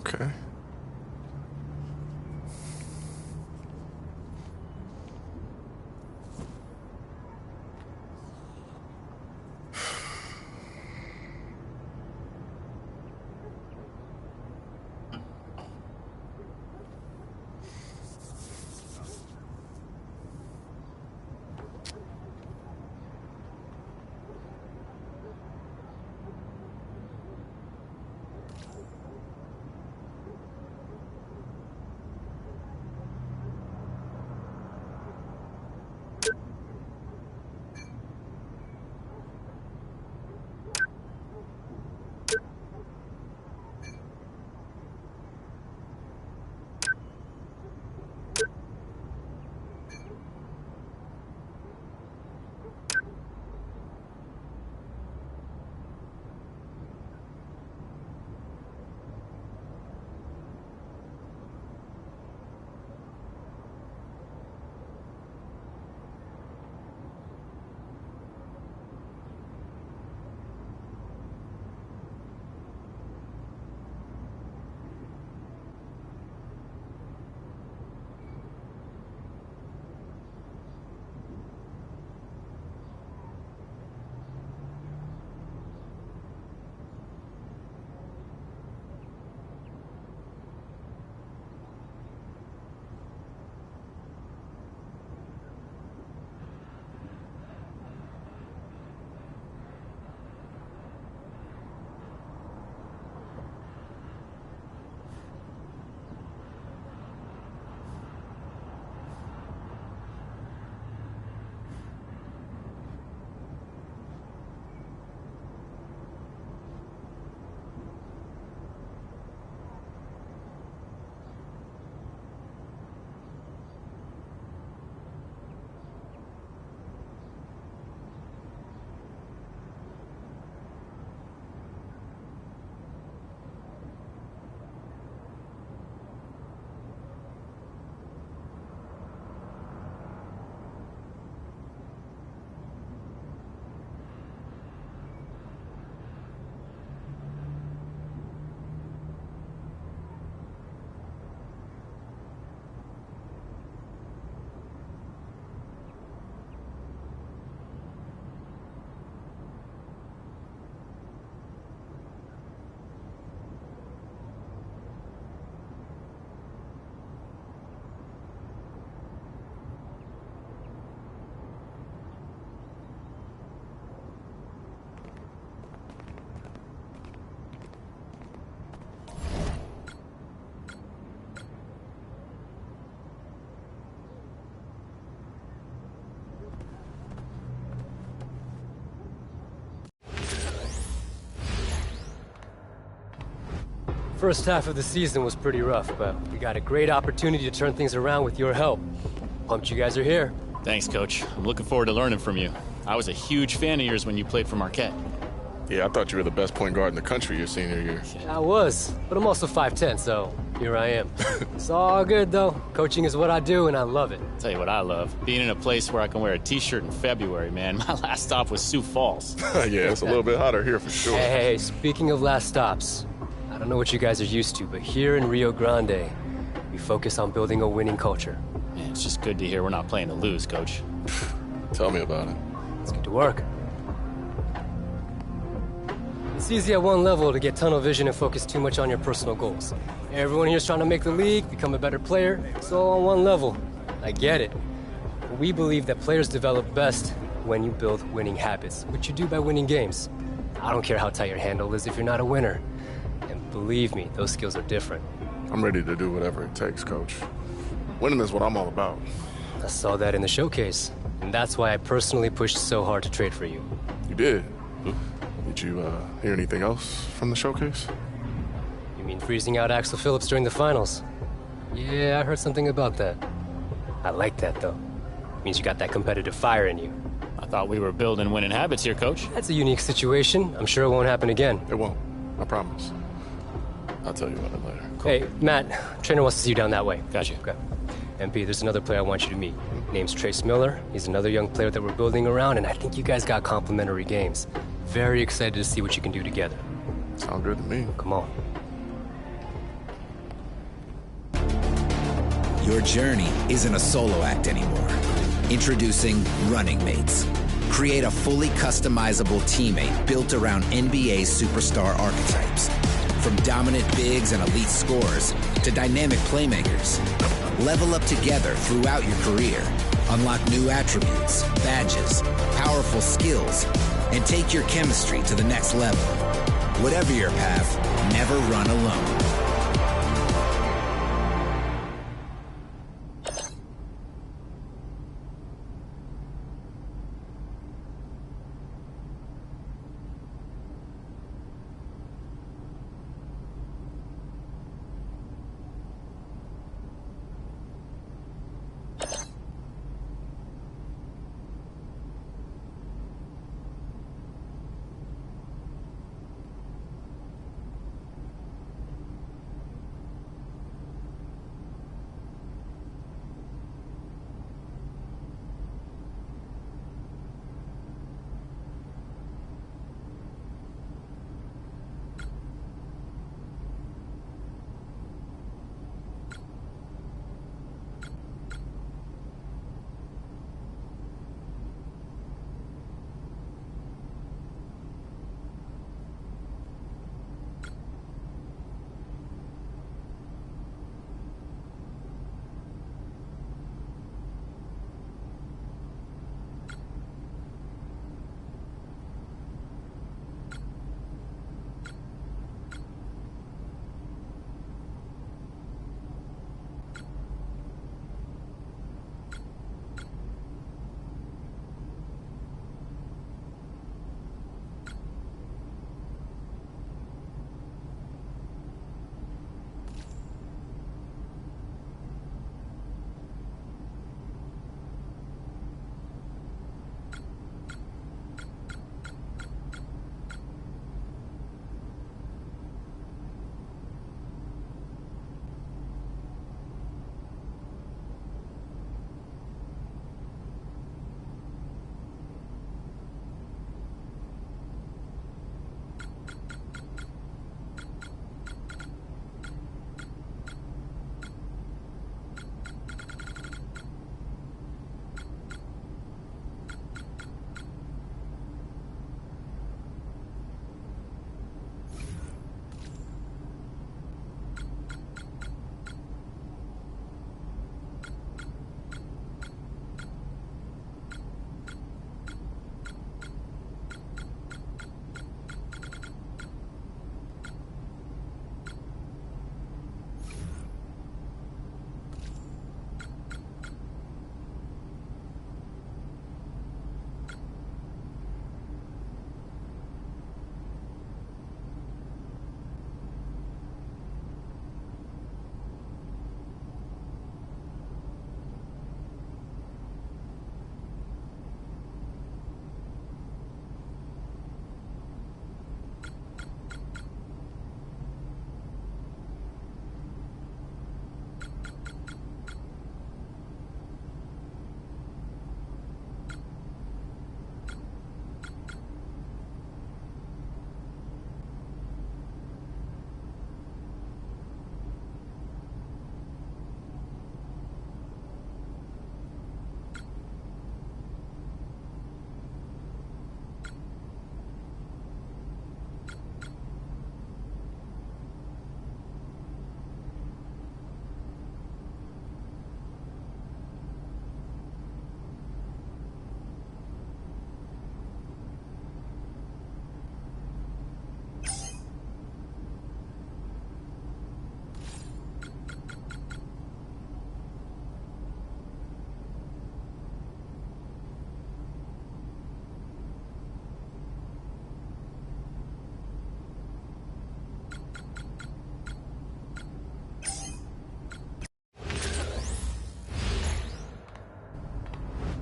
Okay. First half of the season was pretty rough, but we got a great opportunity to turn things around with your help. Pumped you guys are here. Thanks, Coach. I'm looking forward to learning from you. I was a huge fan of yours when you played for Marquette. Yeah, I thought you were the best point guard in the country your senior year. I was, but I'm also 5'10", so here I am. It's all good, though. Coaching is what I do, and I love it. Tell you what I love. Being in a place where I can wear a T-shirt in February, man. My last stop was Sioux Falls. Yeah, it's a little bit hotter here for sure. Hey, speaking of last stops, I don't know what you guys are used to, but here in Rio Grande, we focus on building a winning culture. Man, it's just good to hear we're not playing to lose, Coach. Tell me about it. Let's get to work. It's easy at one level to get tunnel vision and focus too much on your personal goals. Everyone here's trying to make the league, become a better player. It's all on one level. I get it. But we believe that players develop best when you build winning habits, which you do by winning games. I don't care how tight your handle is if you're not a winner. And believe me, those skills are different. I'm ready to do whatever it takes, Coach. Winning is what I'm all about. I saw that in the showcase, and that's why I personally pushed so hard to trade for you. You did? Did you hear anything else from the showcase? You mean freezing out Axel Phillips during the finals? Yeah, I heard something about that. I like that, though. Means you got that competitive fire in you. I thought we were building winning habits here, Coach. That's a unique situation. I'm sure it won't happen again. It won't. I promise. I'll tell you about it later. Cool. Hey, Matt, trainer wants to see you down that way. Gotcha. Okay. MP, there's another player I want you to meet. Name's Trace Miller. He's another young player that we're building around, and I think you guys got complementary games. Very excited to see what you can do together. Sound good to me. Come on. Your journey isn't a solo act anymore. Introducing Running Mates. Create a fully customizable teammate built around NBA superstar archetypes. From dominant bigs and elite scorers to dynamic playmakers. Level up together throughout your career. Unlock new attributes, badges, powerful skills, and take your chemistry to the next level. Whatever your path, never run alone.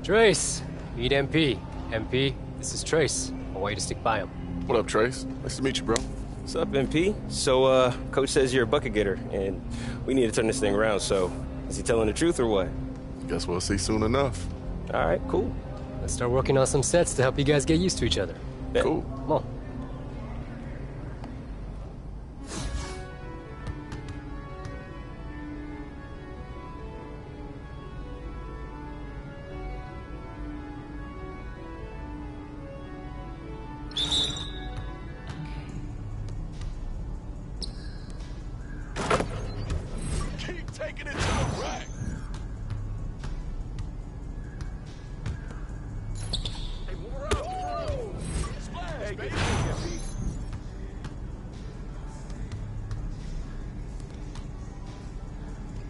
Trace, meet MP. MP, this is Trace. I want you to stick by him. What up, Trace? Nice to meet you, bro. What's up, MP? So, Coach says you're a bucket getter, and we need to turn this thing around, so is he telling the truth or what? Guess we'll see soon enough. All right, cool. Let's start working on some sets to help you guys get used to each other. Yeah. Cool. Come on. Keep taking it to the rack. Hey, move around. Splash, baby.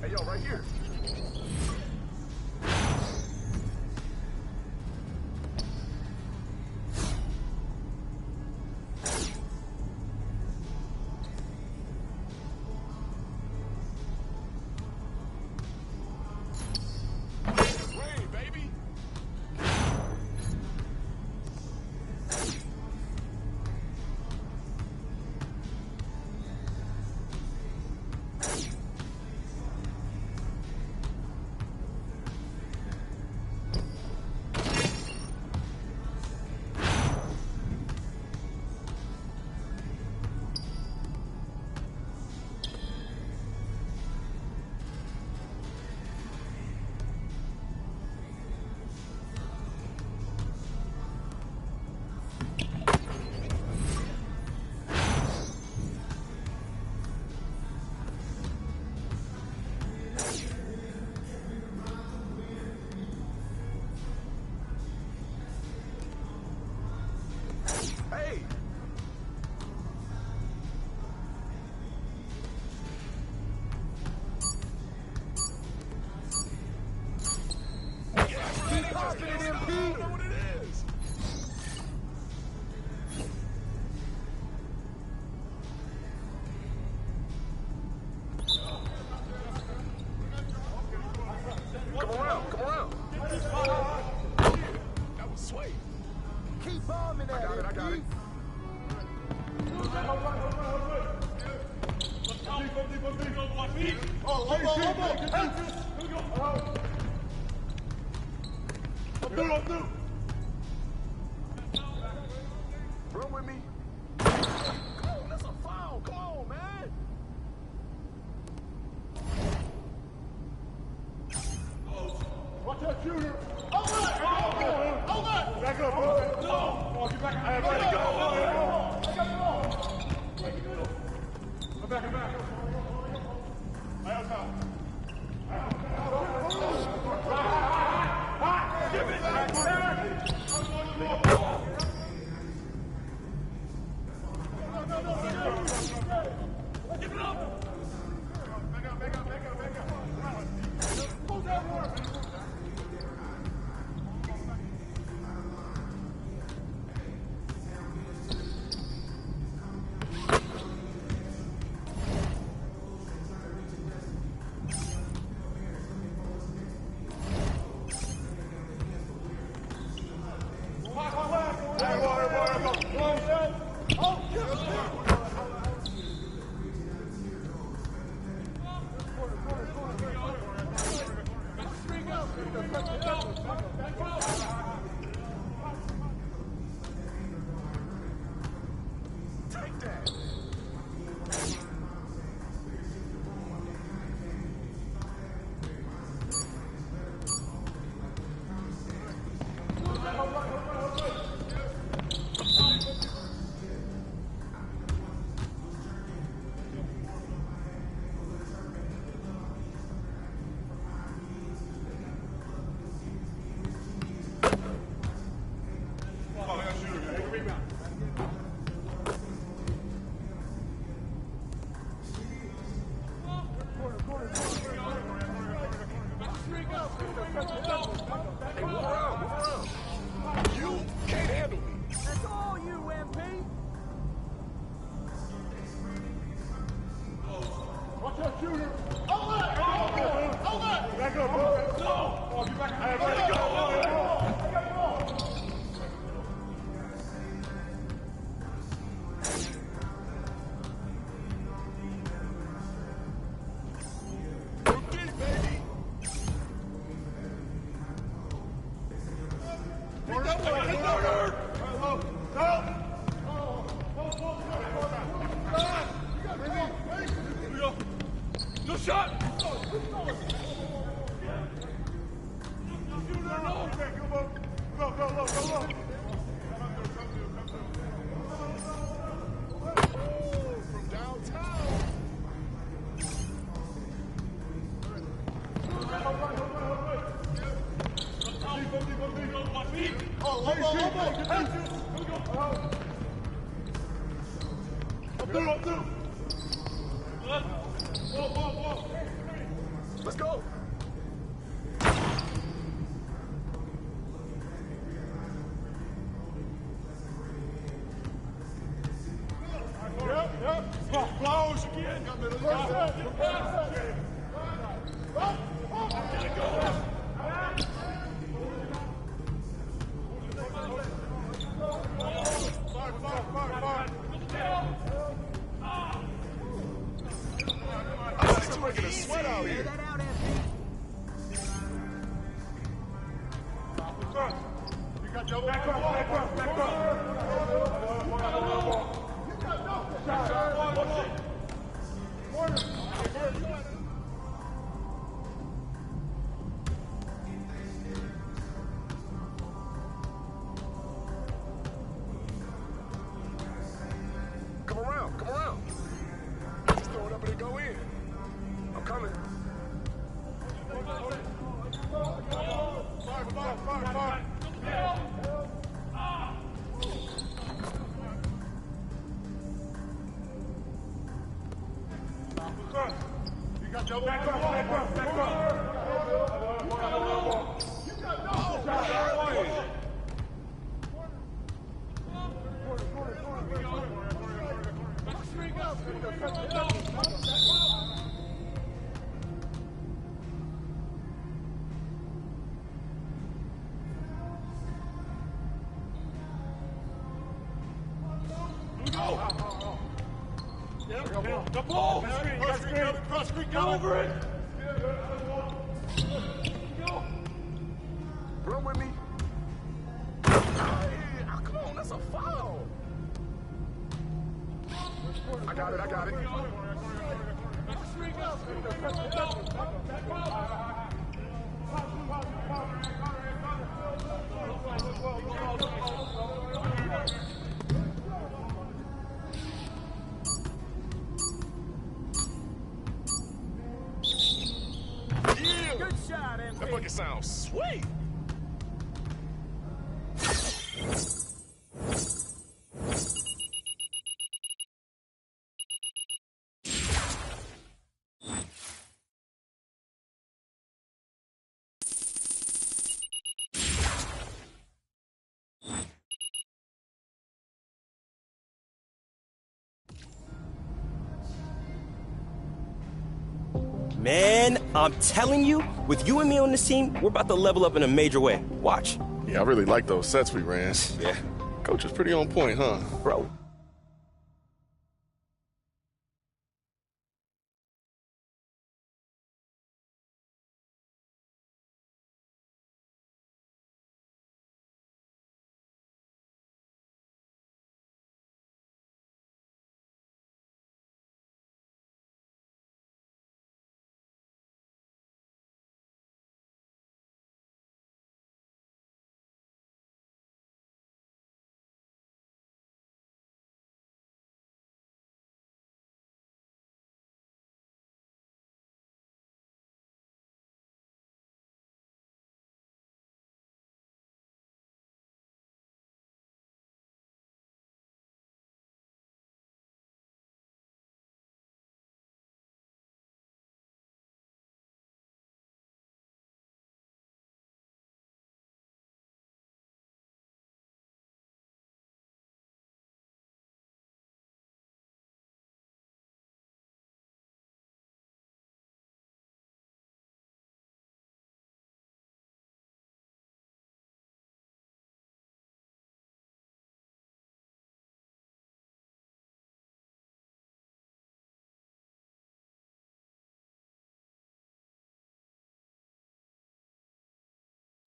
Hey, yo, right here. Rain, baby. Hey. Keep popping it, MP. I know what it is. Come around, come around. That was sweet. Keep bombing that. I got it. Run with me. Come on, that's a foul. Come on, man. Watch that shooter. Back up, bro. No. Get back. I am ready to go. Back. Give it. Give it up. Back up. Who's that work? Let's go. Close again. Making a sweat out here. You got double back Come around. Just throw it up and it go in. I'm coming. Fire. You got double back up. The ball! Cross screen, go over it! Run with me. Hey, come on, that's a foul. I got it. Good shot, MB. That fucking sounds sweet. Man, I'm telling you, with you and me on this team, we're about to level up in a major way. Watch. Yeah, I really like those sets we ran. Yeah. Coach is pretty on point, huh? Bro.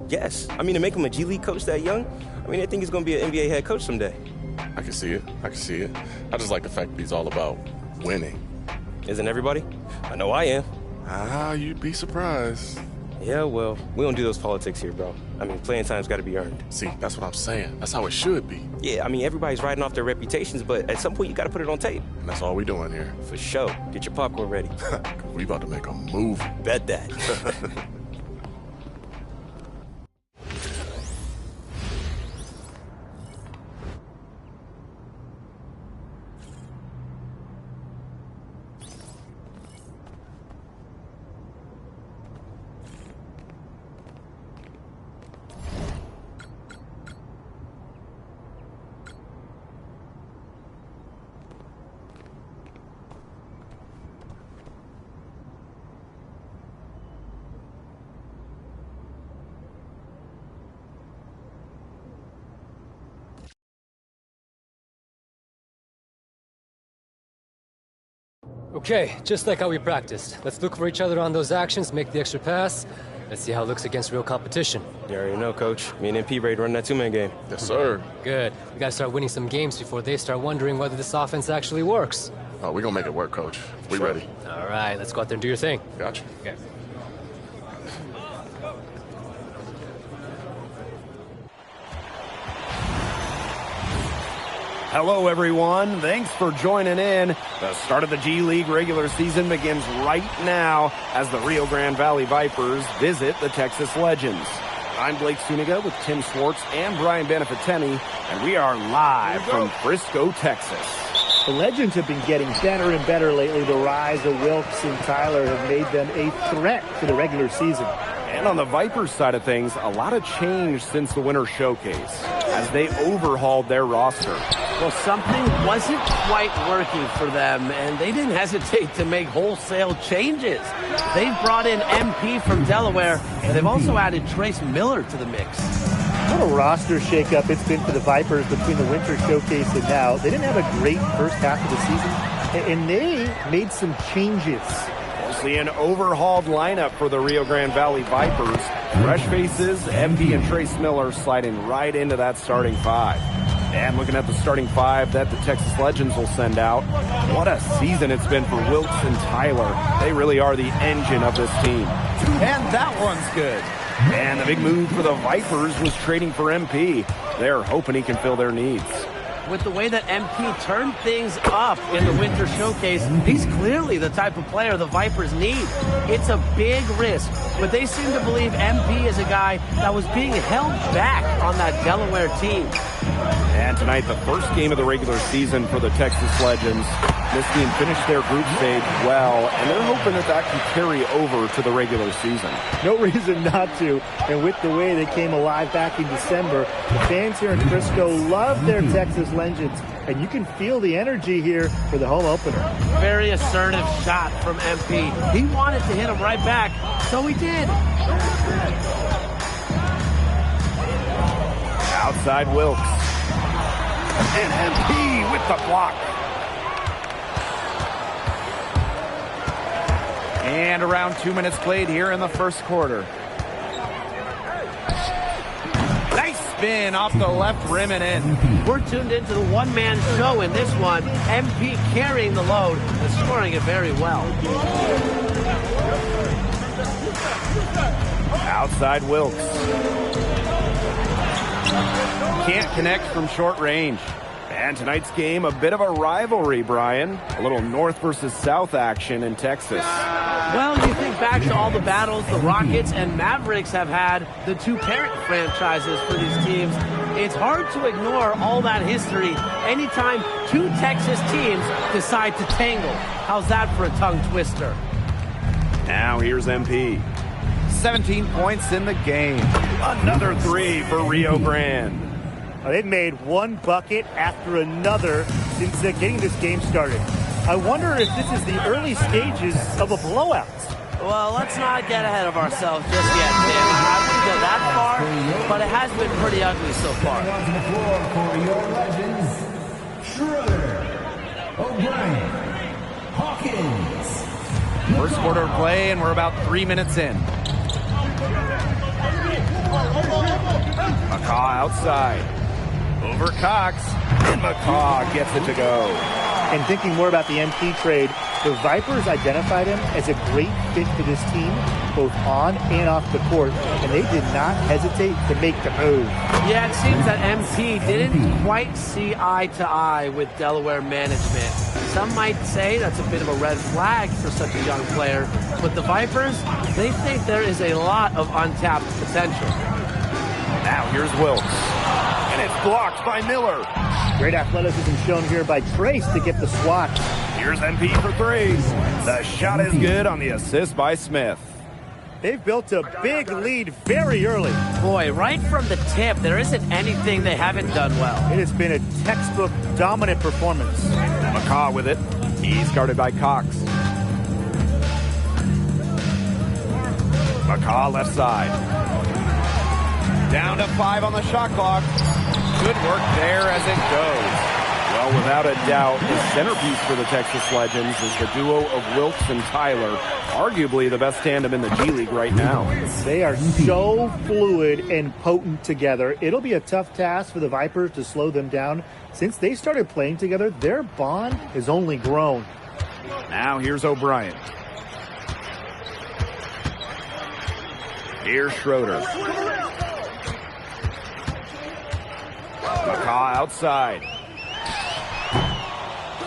Yes. I mean, to make him a G League coach that young, I mean, I think he's going to be an NBA head coach someday. I can see it. I just like the fact that he's all about winning. Isn't everybody? I know I am. You'd be surprised. Yeah, well, we don't do those politics here, bro. I mean, playing time's got to be earned. See, that's what I'm saying. That's how it should be. Yeah, I mean, everybody's riding off their reputations, but at some point, you got to put it on tape. And that's all we doing here. For sure. Get your popcorn ready. We about to make a movie. Bet that. Okay, just like how we practiced. Let's look for each other on those actions, make the extra pass. Let's see how it looks against real competition. You already know, Coach. Me and MP ready to run that two-man game. Yes, sir. Good. We gotta start winning some games before they start wondering whether this offense actually works. Oh, we're going to make it work, Coach. We ready. All right, let's go out there and do your thing. Gotcha. Okay. Hello, everyone. Thanks for joining in. The start of the G League regular season begins right now as the Rio Grande Valley Vipers visit the Texas Legends. I'm Blake Suniga with Tim Schwartz and Brian Benefiteni, and we are live from Frisco, Texas. The Legends have been getting better and better lately. The rise of Wilkes and Tyler have made them a threat to the regular season. And on the Vipers side of things, a lot of change since the Winter Showcase as they overhauled their roster. Well, something wasn't quite working for them, and they didn't hesitate to make wholesale changes. They've brought in MP from Delaware, and they've also added Trace Miller to the mix. What a roster shakeup it's been for the Vipers between the Winter Showcase and now. They didn't have a great first half of the season, and they made some changes. We'll see an overhauled lineup for the Rio Grande Valley Vipers. Fresh faces, MP and Trace Miller sliding right into that starting five. And looking at the starting five that the Texas Legends will send out, what a season it's been for Wilkes and Tyler. They really are the engine of this team. And that one's good. And the big move for the Vipers was trading for MP. They're hoping he can fill their needs. With the way that MP turned things up in the Winter Showcase, he's clearly the type of player the Vipers need. It's a big risk, but they seem to believe MP is a guy that was being held back on that Delaware team. And tonight, the first game of the regular season for the Texas Legends. This team finished their group stage well, and they're hoping that that can carry over to the regular season. No reason not to. And with the way they came alive back in December, the fans here in Frisco love their Texas Legends. And you can feel the energy here for the home opener. Very assertive shot from MP. He wanted to hit him right back, so he did. Outside Wilkes. And MP with the block. And around 2 minutes played here in the first quarter. Nice spin off the left rim and in. We're tuned into the one-man show in this one. MP carrying the load and scoring it very well. Outside Wilkes. Can't connect from short range. And tonight's game, a bit of a rivalry, Brian. A little north versus south action in Texas. Well, you think back to all the battles the Rockets and Mavericks have had, the two parent franchises for these teams. It's hard to ignore all that history anytime two Texas teams decide to tangle. How's that for a tongue twister? Now here's MP. 17 points in the game. Another three for Rio Grande. They've made one bucket after another since getting this game started. I wonder if this is the early stages of a blowout. Well, let's not get ahead of ourselves just yet, Tim. I wouldn't go that far, but it has been pretty ugly so far. On the floor for your Legends, Schroeder, O'Brien, Hawkins. First quarter of play, and we're about 3 minutes in. McCaw outside. Over Cox, and McCaw gets it to go. And thinking more about the MP trade, the Vipers identified him as a great fit for this team, both on and off the court, and they did not hesitate to make the move. Yeah, it seems that MP didn't quite see eye to eye with Delaware management. Some might say that's a bit of a red flag for such a young player, but the Vipers, they think there is a lot of untapped potential. Now here's Wilkes. And it's blocked by Miller. Great athleticism shown here by Trace to get the swat. Here's MP for three. The shot is good on the assist by Smith. They've built a big lead very early. Boy, right from the tip, there isn't anything they haven't done well. It has been a textbook dominant performance. McCaw with it. He's guarded by Cox. McCaw left side. Down to 5 on the shot clock. Good work there as it goes. Well, without a doubt, the centerpiece for the Texas Legends is the duo of Wilkes and Tyler, arguably the best tandem in the G League right now. They are so fluid and potent together. It'll be a tough task for the Vipers to slow them down. Since they started playing together, their bond has only grown. Now here's O'Brien. Here's Schroeder. McCaw outside.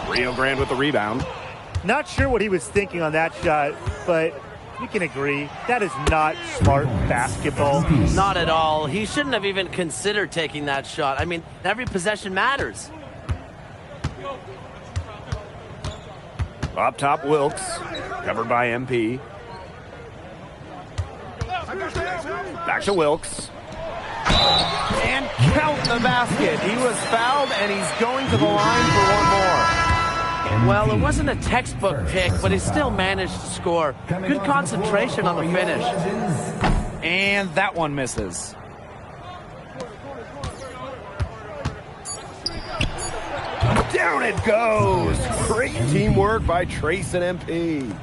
Rio Grande with the rebound. Not sure what he was thinking on that shot, but you can agree that is not smart basketball. Not at all. He shouldn't have even considered taking that shot. I mean, every possession matters. Up top, Wilkes, covered by MP. Back to Wilkes. And count the basket. He was fouled, and he's going to the line for one more. Well, it wasn't a textbook pick, but he still managed to score. Good concentration on the finish. And that one misses. Down it goes. Great teamwork by Trace and MP.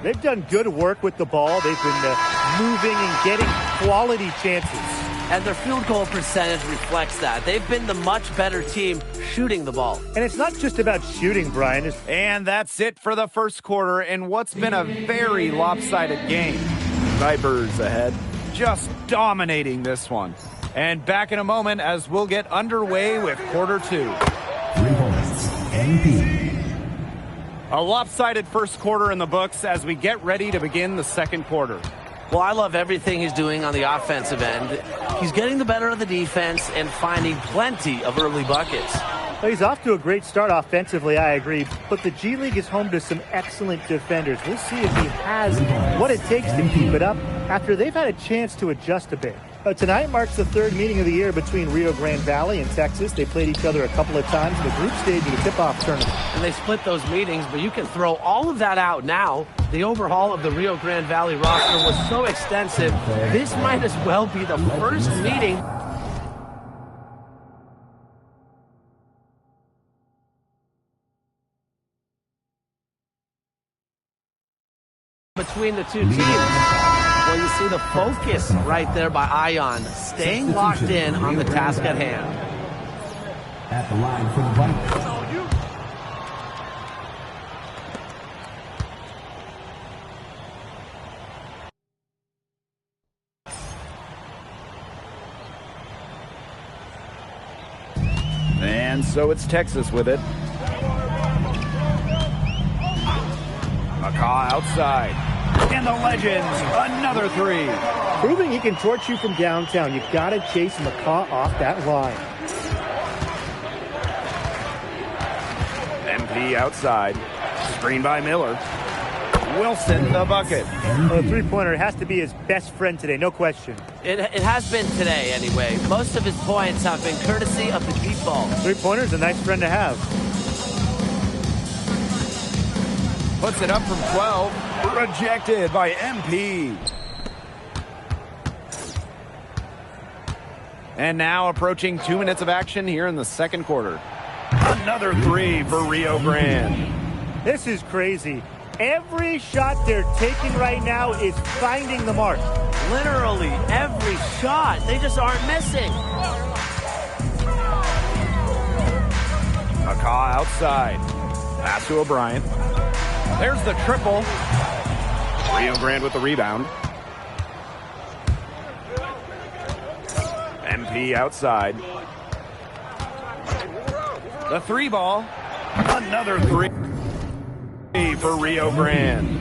They've done good work with the ball. They've been moving and getting quality chances. And their field goal percentage reflects that. They've been the much better team shooting the ball. And it's not just about shooting, Brian. And that's it for the first quarter in what's been a very lopsided game. Vipers ahead, just dominating this one. And back in a moment as we'll get underway with quarter two. 3 points, MP. A lopsided first quarter in the books as we get ready to begin the second quarter. Well, I love everything he's doing on the offensive end. He's getting the better of the defense and finding plenty of early buckets. Well, he's off to a great start offensively, I agree. But the G League is home to some excellent defenders. We'll see if he has what it takes to keep it up after they've had a chance to adjust a bit. Tonight marks the third meeting of the year between Rio Grande Valley and Texas. They played each other a couple of times in the group stage of the tip-off tournament. And they split those meetings, but you can throw all of that out now. The overhaul of the Rio Grande Valley roster was so extensive, this might as well be the first meeting between the two teams. Well, you see the focus right there by Ion, staying locked in on the task at hand. At the line for the Vipers. And so it's Texas with it. McCaw outside. And the Legends, another three. Proving he can torch you from downtown. You've got to chase McCaw off that line. MP outside. Screen by Miller. Wilson, the bucket. Well, the three-pointer has to be his best friend today, no question. It has been today, anyway. Most of his points have been courtesy of the deep ball. Three-pointer's a nice friend to have. Puts it up from 12. Rejected by MP. And now approaching 2 minutes of action here in the second quarter. Another three for Rio Grande. This is crazy. Every shot they're taking right now is finding the mark. Literally every shot. They just aren't missing. McCaw outside. Pass to O'Brien. There's the triple. Rio Grande with the rebound. MP outside. The three ball. Another three for Rio Grande.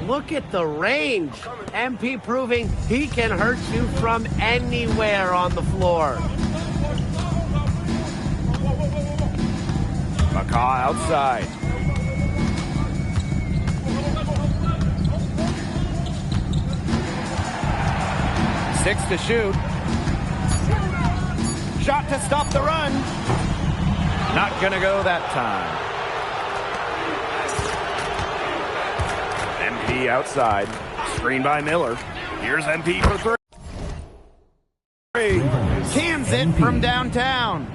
Look at the range. MP proving he can hurt you from anywhere on the floor. McCaw outside. Six to shoot. Shot to stop the run. Not gonna go that time. MP outside. Screen by Miller. Here's MP for three. Cans it from downtown.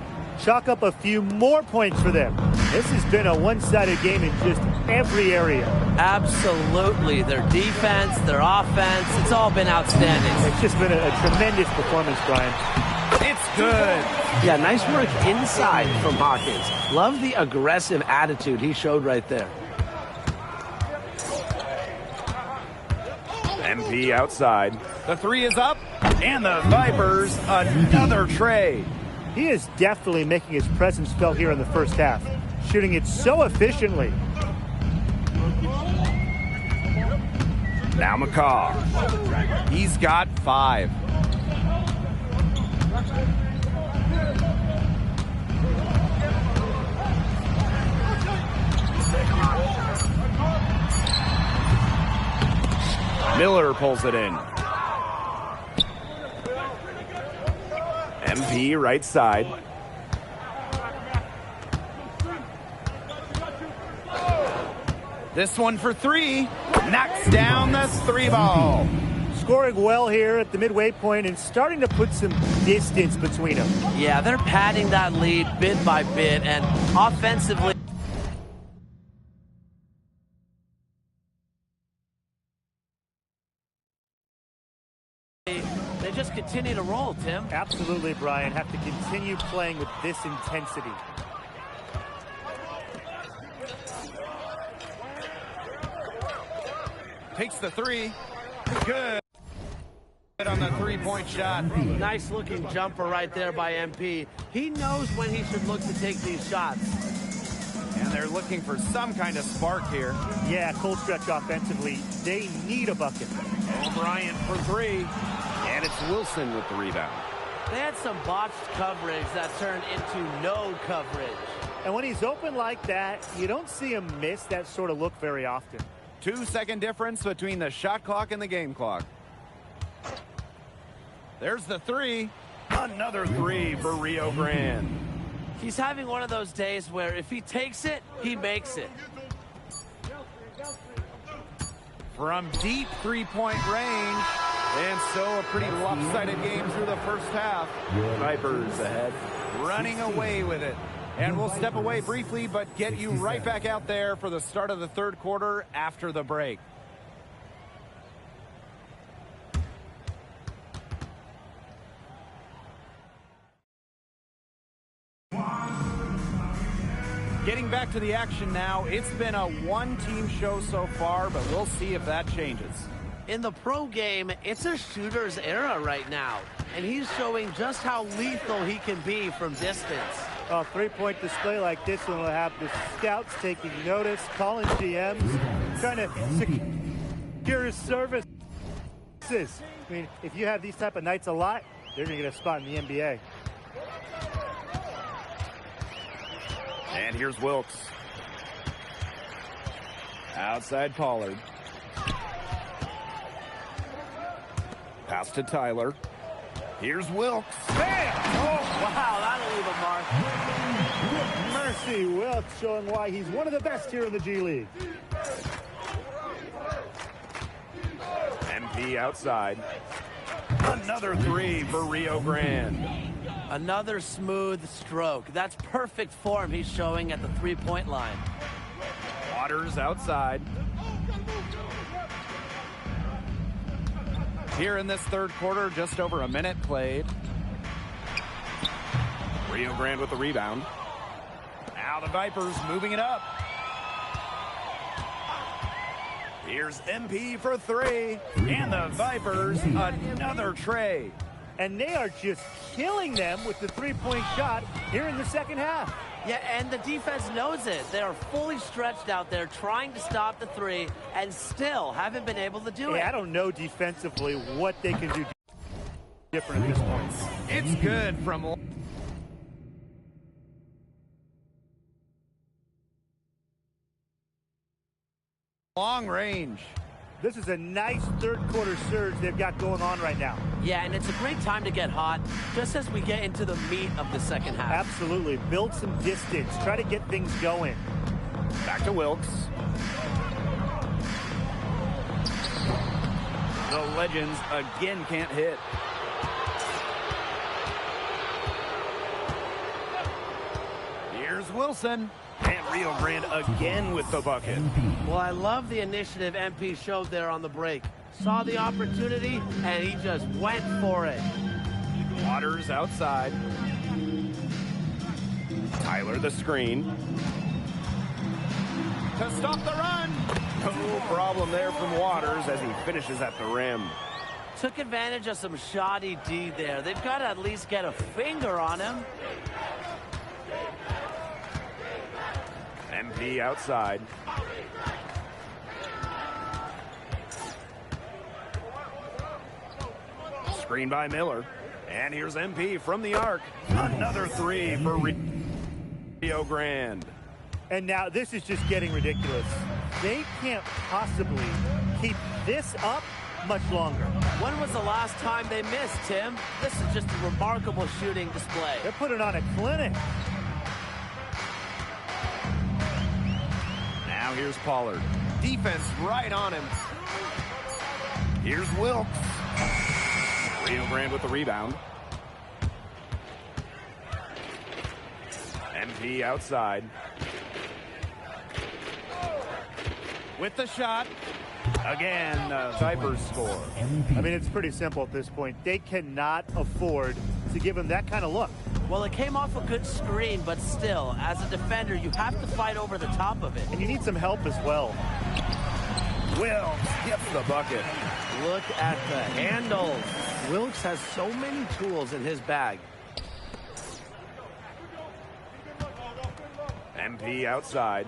chalk up a few more points for them. This has been a one-sided game in just every area. Absolutely. Their defense, their offense, it's all been outstanding. It's just been a tremendous performance, Brian. It's good. Yeah, nice work inside from Hawkins. Love the aggressive attitude he showed right there. MP outside. The three is up, and the Vipers another tray. He is definitely making his presence felt here in the first half, shooting it so efficiently. Now McCaw. He's got 5. Miller pulls it in. MP right side. This one for 3. Knocks down the 3 ball. Scoring well here at the midway point and starting to put some distance between them. Yeah, they're padding that lead bit by bit, and offensively, they just continue to roll, Tim. Absolutely, Brian. Have to continue playing with this intensity. Takes the 3. Good on the 3-point shot. Nice looking jumper right there by MP. He knows when he should look to take these shots. And they're looking for some kind of spark here. Yeah, cold stretch offensively. They need a bucket. O'Brien for 3. And it's Wilson with the rebound. They had some botched coverage that turned into no coverage. And when he's open like that, you don't see him miss that sort of look very often. 2-second difference between the shot clock and the game clock. There's the 3. Another 3 for Rio Grande. He's having one of those days where if he takes it, he makes it. From deep 3-point range. And so a pretty lopsided game through the first half. Vipers ahead, running away with it. And we'll step away briefly, but get you right back out there for the start of the third quarter after the break. Getting back to the action now. It's been a one-team show so far, but we'll see if that changes. In the pro game, it's a shooter's era right now, and he's showing just how lethal he can be from distance. A 3-point display like this one will have the scouts taking notice, calling GMs, trying to secure his services. I mean, if you have these type of nights a lot, they're going to get a spot in the NBA. And here's Wilkes. Outside Pollard. Pass to Tyler. Here's Wilkes. Bam! Oh, wow, that'll leave a mark. Mercy Wilkes showing why he's one of the best here in the G League. MP outside. Another 3 for Rio Grande. Another smooth stroke. That's perfect form he's showing at the 3-point line. Waters outside. Here in this third quarter, just over a minute played. Rio Grande with the rebound. Now the Vipers moving it up. Here's MP for 3. And the Vipers, another tray. And they are just killing them with the 3-point shot here in the second half. Yeah, and the defense knows it. They are fully stretched out there trying to stop the 3 and still haven't been able to do it. I don't know defensively what they can do different at this point. It's good from long range. This is a nice third quarter surge they've got going on right now. Yeah, and it's a great time to get hot just as we get into the meat of the second half. Absolutely. Build some distance. Try to get things going. Back to Wilkes. The Legends again can't hit. Wilson. And Rio Grande again with the bucket. Well, I love the initiative MP showed there on the break. Saw the opportunity, and he just went for it. Waters outside. Tyler the screen. To stop the run. No problem there from Waters as he finishes at the rim. Took advantage of some shoddy D there. They've got to at least get a finger on him. MP outside. Screen by Miller. And here's MP from the arc. Another three for Rio Grande. And now this is just getting ridiculous. They can't possibly keep this up much longer. When was the last time they missed, Tim? This is just a remarkable shooting display. They're putting on a clinic. Now here's Pollard. Defense right on him. Here's Wilkes. Rio Grande with the rebound. MP outside. With the shot. Again, Vipers score. I mean, it's pretty simple at this point. They cannot afford to give him that kind of look. Well, it came off a good screen, but still, as a defender, you have to fight over the top of it. And you need some help as well. Wilkes gets the bucket. Look at the handles. Wilkes has so many tools in his bag. MP outside.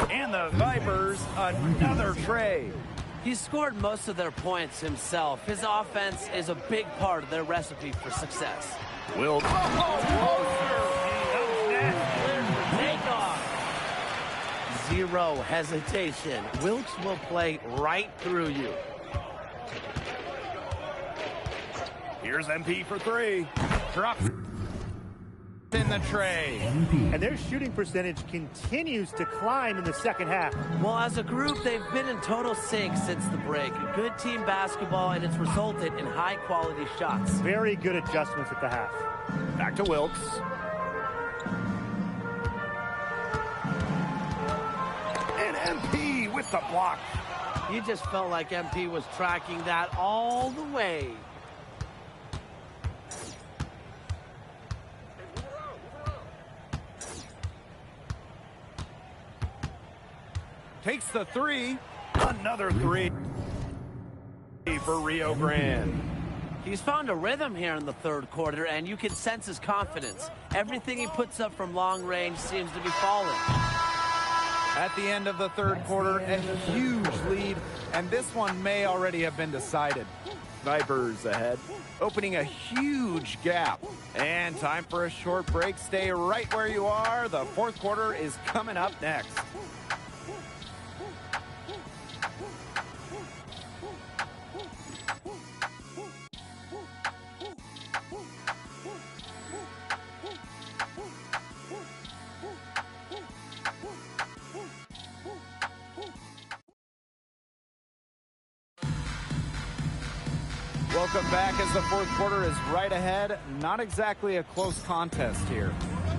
And the Vipers, another tray. He scored most of their points himself. His offense is a big part of their recipe for success. Wilkes. Takeoff. Zero hesitation. Wilkes will play right through you. Here's MP for three. Drops in the tray. And their shooting percentage continues to climb in the second half. Well, as a group, they've been in total sync since the break. Good team basketball, and it's resulted in high-quality shots. Very good adjustments at the half. Back to Wilkes. And MP with the block. You just felt like MP was tracking that all the way. Takes the three. Another three for Rio Grande. He's found a rhythm here in the third quarter, and you can sense his confidence. Everything he puts up from long range seems to be falling. At the end of the third quarter, a huge lead, and this one may already have been decided. Vipers ahead, opening a huge gap. And time for a short break. Stay right where you are. The fourth quarter is coming up next. Welcome back as the fourth quarter is right ahead. Not exactly a close contest here.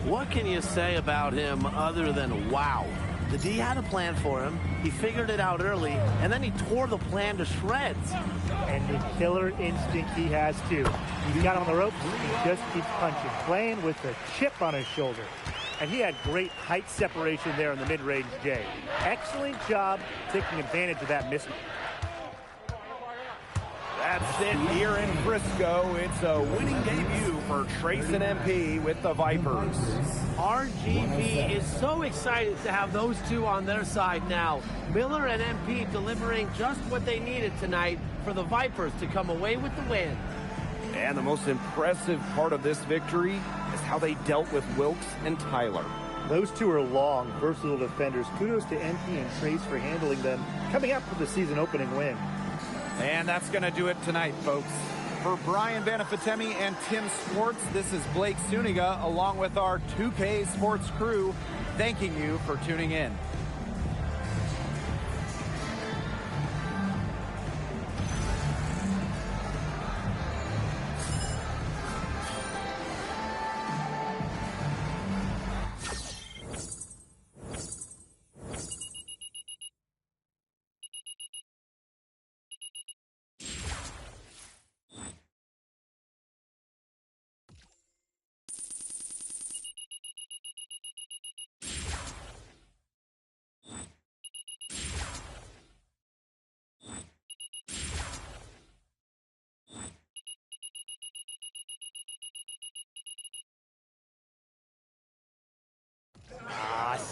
What can you say about him other than wow? The D had a plan for him. He figured it out early, and then he tore the plan to shreds. And the killer instinct he has, too. He's got him on the ropes, he just keeps punching, playing with a chip on his shoulder. And he had great height separation there in the mid-range J. Excellent job taking advantage of that mismatch. That's it here in Frisco. It's a winning debut for Trace and MP with the Vipers. RGV is so excited to have those two on their side now. Miller and MP delivering just what they needed tonight for the Vipers to come away with the win. And the most impressive part of this victory is how they dealt with Wilkes and Tyler. Those two are long, versatile defenders. Kudos to MP and Trace for handling them, coming up with the season opening win. And that's going to do it tonight, folks. For Brian Banafatemi and Tim Swartz, this is Blake Suniga, along with our 2K Sports crew, thanking you for tuning in.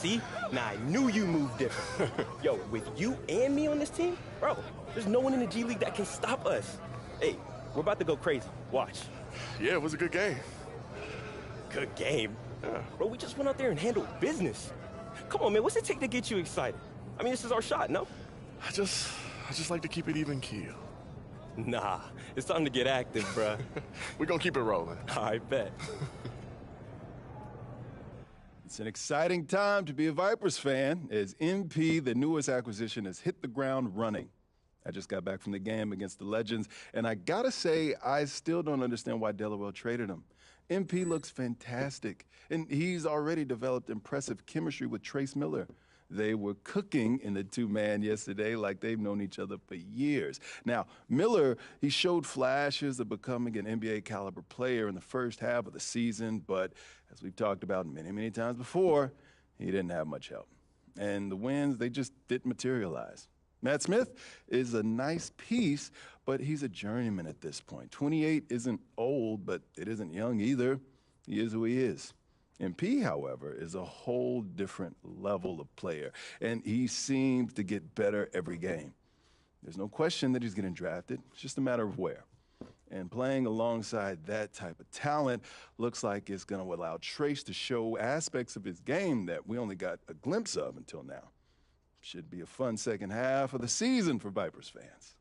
See? Now I knew you moved different. Yo, with you and me on this team, bro, there's no one in the G League that can stop us. Hey, we're about to go crazy. Watch. Yeah, it was a good game. Good game? Bro, we just went out there and handled business. Come on, man, what's it take to get you excited? I mean, this is our shot, no? I just like to keep it even keel. Nah, it's time to get active, bruh. We're gonna keep it rolling. I bet. It's an exciting time to be a Vipers fan as MP, the newest acquisition, has hit the ground running. I just got back from the game against the Legends, and I gotta say, I still don't understand why Delaware traded him. MP looks fantastic, and he's already developed impressive chemistry with Trace Miller. They were cooking in the two-man yesterday like they've known each other for years. Now, Miller, he showed flashes of becoming an NBA-caliber player in the first half of the season, but as we've talked about many times before, he didn't have much help. And the wins, they just didn't materialize. Matt Smith is a nice piece, but he's a journeyman at this point. 28 isn't old, but it isn't young either. He is who he is. MP, however, is a whole different level of player, and he seems to get better every game. There's no question that he's getting drafted. It's just a matter of where. And playing alongside that type of talent looks like it's going to allow Trace to show aspects of his game that we only got a glimpse of until now. Should be a fun second half of the season for Vipers fans.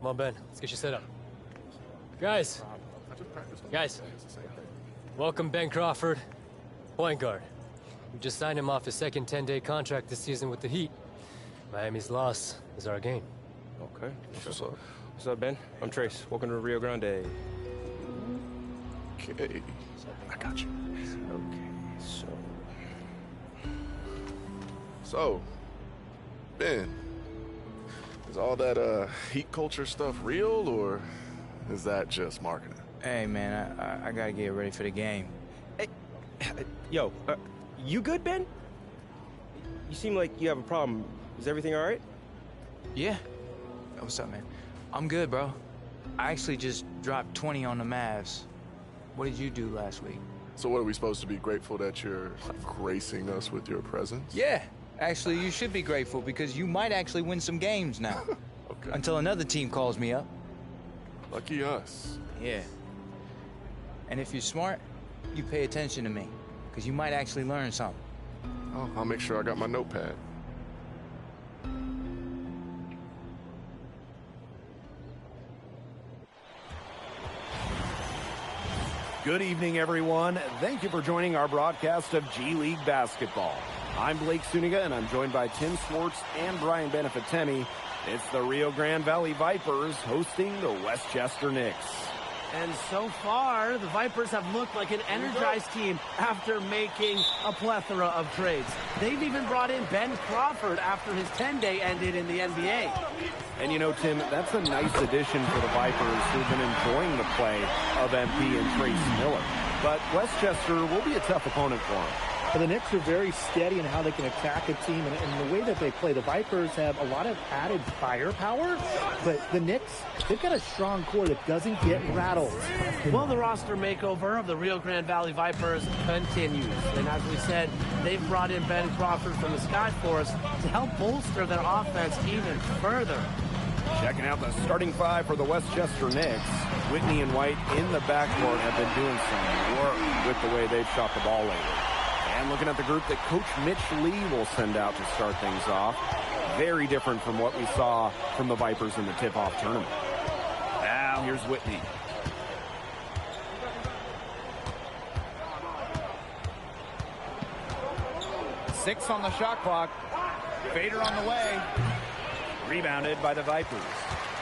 Come on, Ben. Let's get you set up. Guys. Welcome Ben Crawford, point guard. We just signed him off his second 10-day contract this season with the Heat. Miami's loss is our gain. Okay. What's up, Ben? I'm Trace. Welcome to Rio Grande. Okay. I got you. Okay, So, Ben, is all that heat culture stuff real, or is that just marketing? Hey, man, I gotta get ready for the game. Hey, yo, you good, Ben? You seem like you have a problem. Is everything all right? Yeah. What's up, man? I'm good, bro. I actually just dropped 20 on the Mavs. What did you do last week? So what, are we supposed to be grateful that you're gracing us with your presence? Yeah. Actually, you should be grateful because you might actually win some games now. Okay. Until another team calls me up. Lucky us. Yeah. And if you're smart, you pay attention to me, because you might actually learn something. Oh, I'll make sure I got my notepad. Good evening, everyone. Thank you for joining our broadcast of G League basketball. I'm Blake Suniga, and I'm joined by Tim Swartz and Brian Benefitemi. It's the Rio Grande Valley Vipers hosting the Westchester Knicks. And so far, the Vipers have looked like an energized team after making a plethora of trades. They've even brought in Ben Crawford after his 10-day ended in the NBA. And you know, Tim, that's a nice addition for the Vipers who've been enjoying the play of MP and Trace Miller. But Westchester will be a tough opponent for them. But the Knicks are very steady in how they can attack a team and the way that they play. The Vipers have a lot of added firepower, but the Knicks, they've got a strong core that doesn't get rattled. Well, the roster makeover of the Rio Grande Valley Vipers continues. And as we said, they've brought in Ben Crawford from the Skyforce to help bolster their offense even further. Checking out the starting five for the Westchester Knicks. Whitney and White in the backcourt have been doing some work with the way they've shot the ball lately. And looking at the group that Coach Mitch Lee will send out to start things off. Very different from what we saw from the Vipers in the tip-off tournament. Now here's Whitney. Six on the shot clock. Fader on the way. Rebounded by the Vipers.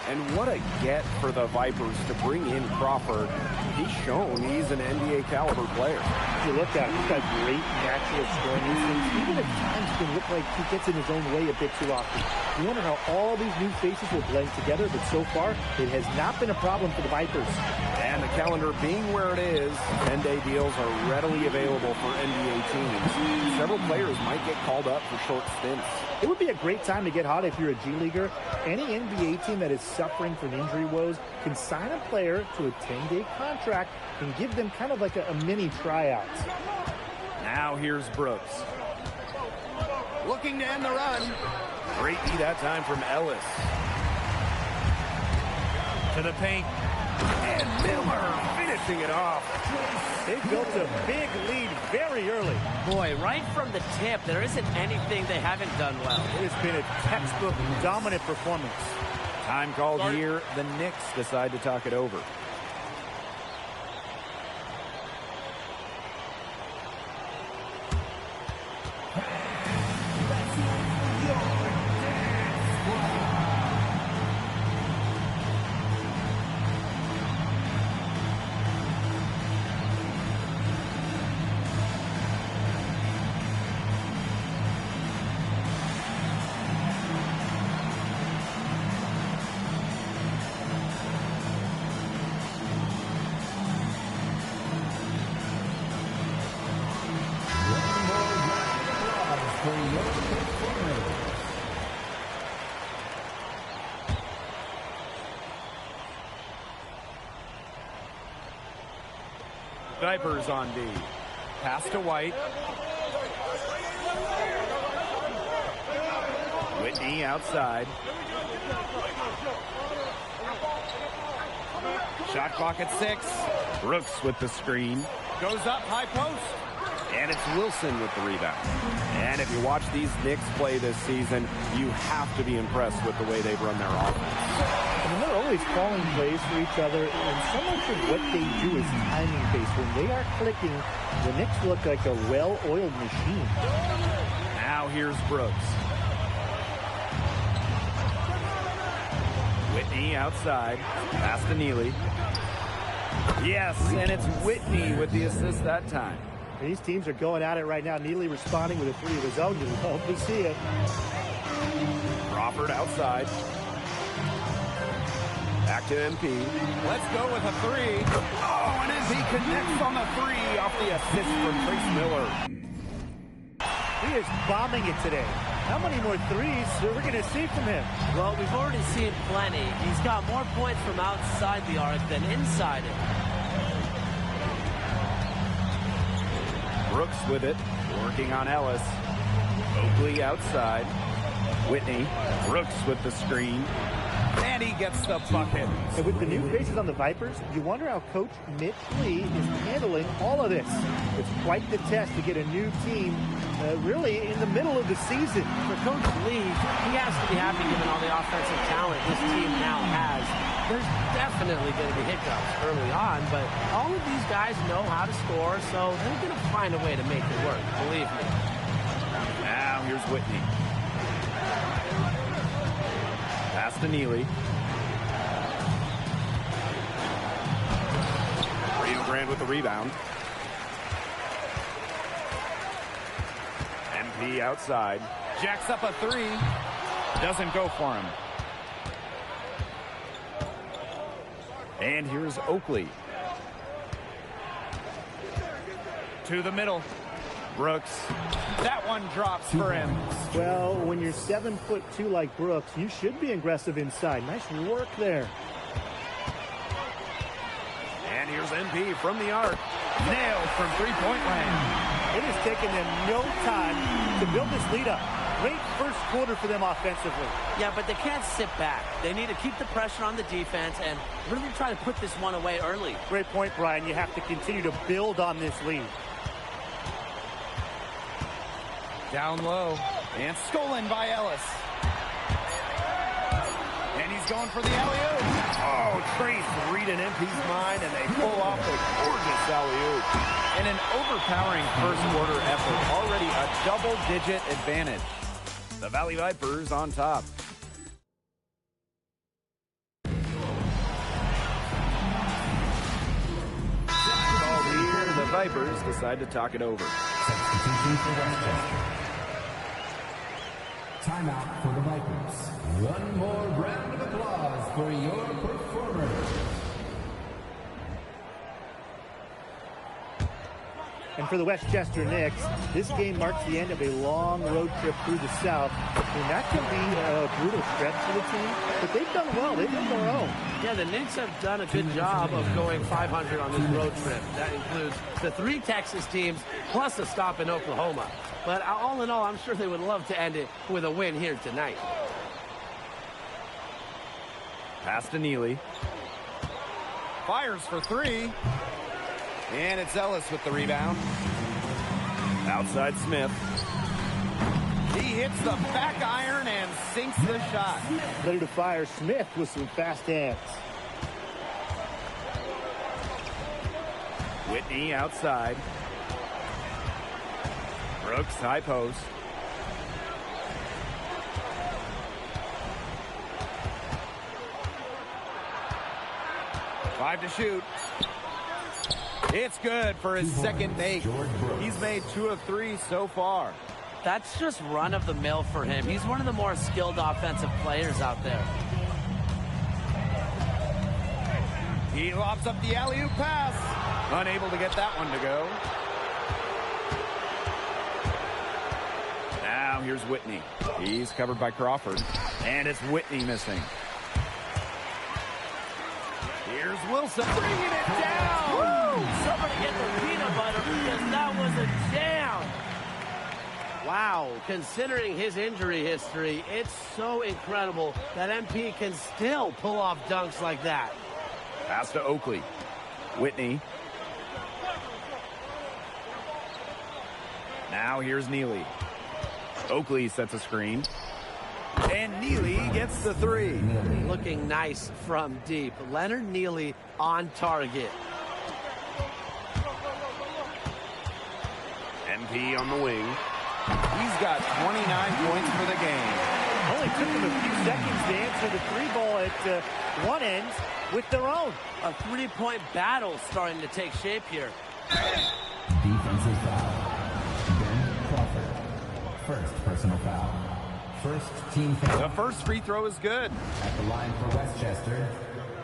And what a get for the Vipers to bring in Crawford. He's shown he's an NBA caliber player. If you look at him, he's got great natural scoring instincts. Even at times it can look like he gets in his own way a bit too often. You wonder how all these new faces will blend together, but so far it has not been a problem for the Vipers. And the calendar being where it is, 10-day deals are readily available for NBA teams. Several players might get called up for short stints. It would be a great time to get hot if you're a G Leaguer. Any NBA team that is suffering from injury woes can sign a player to a 10-day contract and give them kind of like a mini tryout. Now here's Brooks. Looking to end the run. Great D that time from Ellis. To the paint. And Miller finishing it off. They built a big lead very early. Boy, right from the tip, there isn't anything they haven't done well. It has been a textbook dominant performance. Time called here. The Knicks decide to talk it over. Vipers on D. Pass to White. Whitney outside. Shot clock at 6. Brooks with the screen. Goes up, high post. And it's Wilson with the rebound. And if you watch these Knicks play this season, you have to be impressed with the way they've run their offense. I mean, they're always calling plays for each other, and so much of what they do is timing-based. When they are clicking, the Knicks look like a well-oiled machine. Now here's Brooks. Whitney outside. Pass to Neely. Yes, and it's Whitney with the assist that time. These teams are going at it right now. Neely responding with a three of his own. You'd love to see it. Crawford outside. Back to MP. Let's go with a three. Oh, and MP connects on the three off the assist from Trace Miller. He is bombing it today. How many more threes are we going to see from him? Well, we've already seen plenty. He's got more points from outside the arc than inside it. Brooks with it, working on Ellis. Oakley outside. Whitney. Brooks with the screen. And he gets the bucket. And with the new faces on the Vipers, you wonder how Coach Mitch Lee is handling all of this. It's quite the test to get a new team really in the middle of the season. For Coach Lee, he has to be happy given all the offensive talent this team now has. There's definitely going to be hiccups early on, but all of these guys know how to score, so they're going to find a way to make it work, believe me. Now here's Whitney. Pass to Neely. Rio Grande with the rebound. MP outside. Jacks up a three. Doesn't go for him. And here's Oakley. To the middle. Brooks. That one drops for him. Well, when you're 7'2" like Brooks, you should be aggressive inside. Nice work there. And here's MP from the arc. Nailed from three-point land. It has taken them no time to build this lead up. Great first quarter for them offensively. Yeah, but they can't sit back. They need to keep the pressure on the defense and really try to put this one away early. Great point, Brian. You have to continue to build on this lead. Down low. And stolen by Ellis. And he's going for the alley-oop. Oh, Trace reading MP's mind, and they pull off a gorgeous alley-oop. And an overpowering first quarter effort. Already a double-digit advantage. The Valley Vipers on top. Ball here, the Vipers decide to talk it over. Substitution for Westchester. Timeout for the Vipers. One more round of applause for your performers. And for the Westchester Knicks, this game marks the end of a long road trip through the South. And that can be a brutal stretch for the team, but they've done well. They've done their own. Yeah, the Knicks have done a good job of going 500 on this road trip. That includes the 3 Texas teams, plus a stop in Oklahoma. But all in all, I'm sure they would love to end it with a win here tonight. Pass to Neely. Fires for 3. And it's Ellis with the rebound. Outside Smith. He hits the back iron and sinks the shot. Ready to fire Smith with some fast hands. Whitney outside. Brooks high post. Five to shoot. It's good for his second make. He's made 2 of 3 so far. That's just run-of-the-mill for him. He's one of the more skilled offensive players out there. He lobs up the alley-oop pass. Unable to get that one to go. Now here's Whitney. He's covered by Crawford. And it's Whitney missing. Here's Wilson bringing it down. Woo! Somebody get the peanut butter because that was a jam. Wow, considering his injury history, it's so incredible that MP can still pull off dunks like that. Pass to Oakley. Whitney. Now here's Neely. Oakley sets a screen. And Neely gets the three. Looking nice from deep. Leonard Neely on target. MP on the wing. He's got 29 points for the game. Only took him a few seconds to answer the three ball at one end with their own. A three-point battle starting to take shape here. Defensive foul. Ben Crawford. First personal foul. First team foul. The first free throw is good. At the line for Westchester,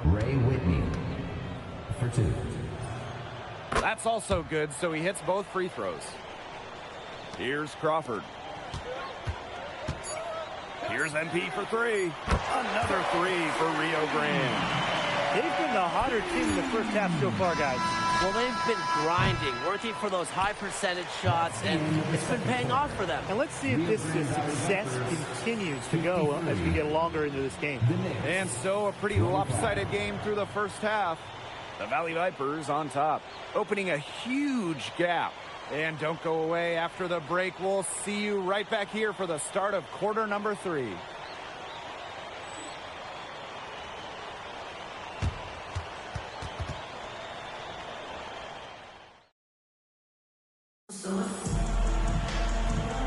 Ray Whitney for 2. That's also good, so he hits both free throws. Here's Crawford. Here's MP for 3. Another 3 for Rio Grande. They've been the hotter team in the first half so far, guys. Well, they've been grinding, working for those high percentage shots, and it's been paying off for them. And let's see if this success continues to go as we get longer into this game. And so a pretty lopsided game through the first half. The Valley Vipers on top, opening a huge gap. And don't go away after the break. We'll see you right back here for the start of quarter number 3.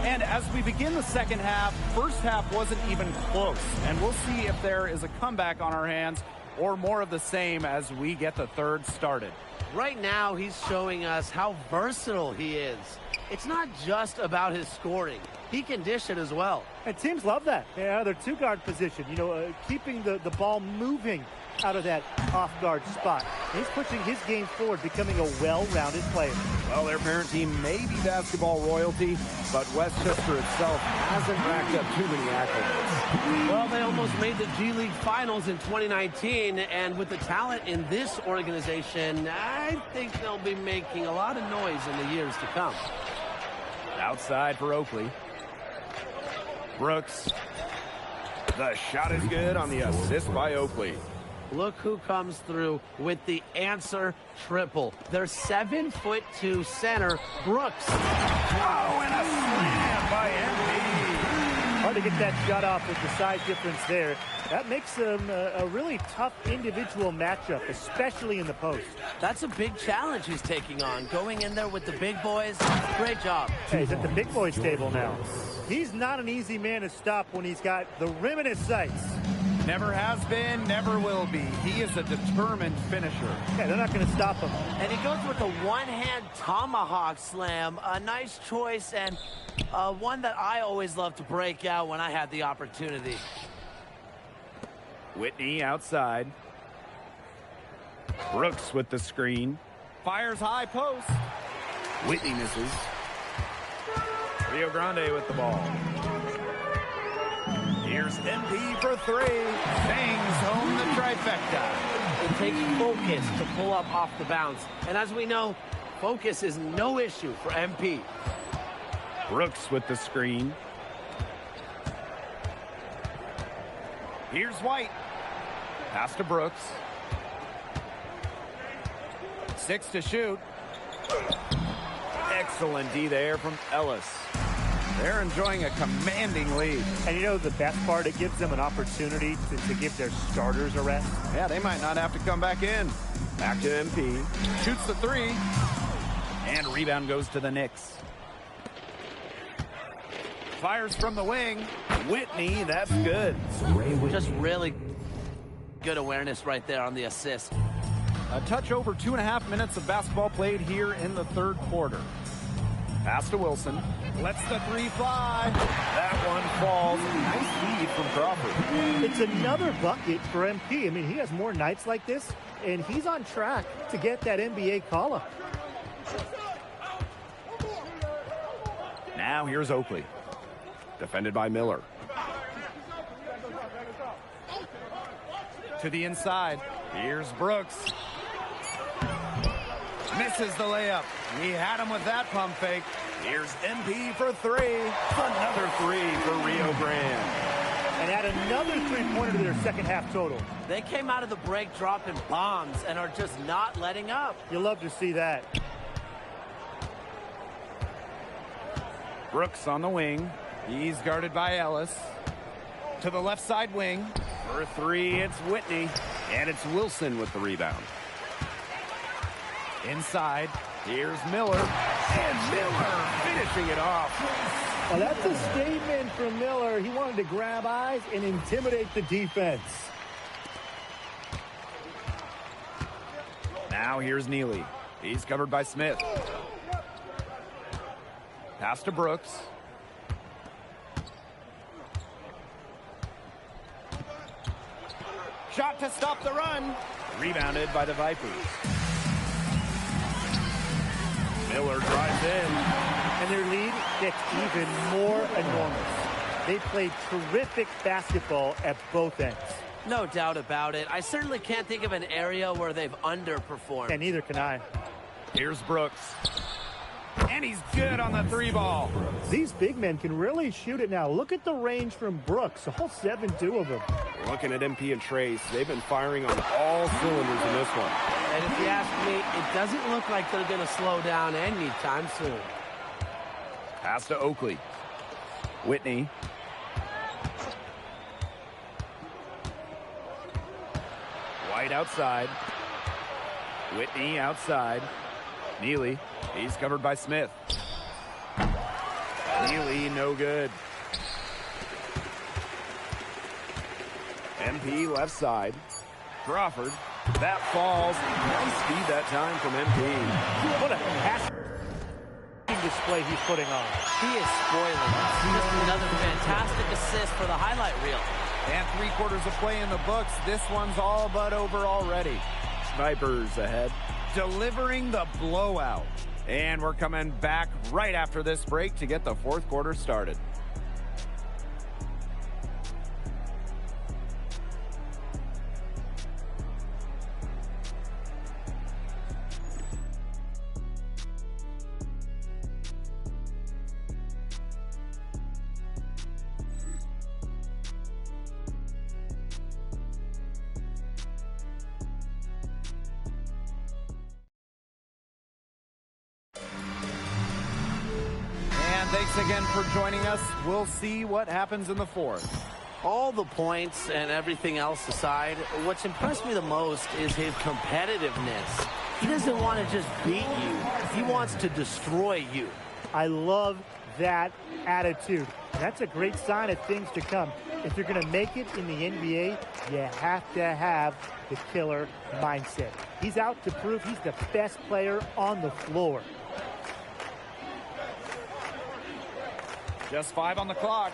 And as we begin the second half, first half wasn't even close. And we'll see if there is a comeback on our hands or more of the same as we get the third started. Right now, he's showing us how versatile he is. It's not just about his scoring. He can dish it as well. And teams love that. Yeah, their two-guard position, keeping the ball moving out of that off-guard spot. And he's pushing his game forward, becoming a well-rounded player. Well, their parent team may be basketball royalty, but Westchester itself hasn't racked up too many accolades. Well, they almost made the G League Finals in 2019, and with the talent in this organization, I think they'll be making a lot of noise in the years to come. Outside for Oakley. Brooks. The shot is good on the assist by Oakley. Look who comes through with the answer triple. Their 7'2" center, Brooks. Oh, and a slam by MP. Hard to get that shot off with the size difference there. That makes them a really tough individual matchup, especially in the post. That's a big challenge he's taking on, going in there with the big boys. Great job. Hey, he's at the big boys table now. He's not an easy man to stop when he's got the rim in his sights. Never has been, never will be. He is a determined finisher. Yeah, they're not going to stop him. And he goes with a one-hand tomahawk slam. A nice choice, and one that I always love to break out when I had the opportunity. Whitney outside. Brooks with the screen. Fires high post. Whitney misses. Rio Grande with the ball. Here's MP for 3. Bangs home the trifecta. It takes focus to pull up off the bounce. And as we know, focus is no issue for MP. Brooks with the screen. Here's White. Pass to Brooks. 6 to shoot. Excellent D there from Ellis. They're enjoying a commanding lead. And the best part, it gives them an opportunity to give their starters a rest. Yeah, they might not have to come back in. Back to MP. Shoots the 3. And rebound goes to the Knicks. Fires from the wing. Whitney, that's good. Just really good awareness right there on the assist. A touch over 2.5 minutes of basketball played here in the third quarter. Pass to Wilson. Lets the 3 fly. That one falls. Nice lead from Crawford. It's another bucket for MP. I mean, he has more nights like this, and he's on track to get that NBA call-up. Now here's Oakley. Defended by Miller. To the inside. Here's Brooks. Misses the layup. He had him with that pump fake. Here's MP for 3. Another 3 for Rio Grande. And add another three-pointer to their second half total. They came out of the break dropping bombs and are just not letting up. You love to see that. Brooks on the wing. He's guarded by Ellis. To the left side wing. For three, it's Whitney. And it's Wilson with the rebound. Inside, here's Miller. And Miller finishing it off. Well, that's a statement from Miller. He wanted to grab eyes and intimidate the defense. Now here's Neely. He's covered by Smith. Pass to Brooks. Shot to stop the run. Rebounded by the Vipers. Miller drives in. And their lead gets even more enormous. They played terrific basketball at both ends. No doubt about it. I certainly can't think of an area where they've underperformed. And neither can I. Here's Brooks. And he's good on the three ball. These big men can really shoot it now. Look at the range from Brooks. All 7-2 of them. Looking at MP and Trace, they've been firing on all cylinders in this one. And if you ask me, it doesn't look like they're going to slow down anytime soon. Pass to Oakley. Whitney. White outside. Whitney outside. Neely. He's covered by Smith. Neely, no good. MP left side. Crawford. That falls. Nice speed that time from MP. What a passing display he's putting on. He is spoiling. Just another fantastic assist for the highlight reel. And 3/4 of play in the books. This one's all but over already. Vipers ahead. Delivering the blowout. And we're coming back right after this break to get the 4th quarter started. Thanks again for joining us. We'll see what happens in the 4th. All the points and everything else aside, what's impressed me the most is his competitiveness. He doesn't want to just beat you. He wants to destroy you. I love that attitude. That's a great sign of things to come. If you're going to make it in the NBA, you have to have the killer mindset. He's out to prove he's the best player on the floor. Just 5 on the clock.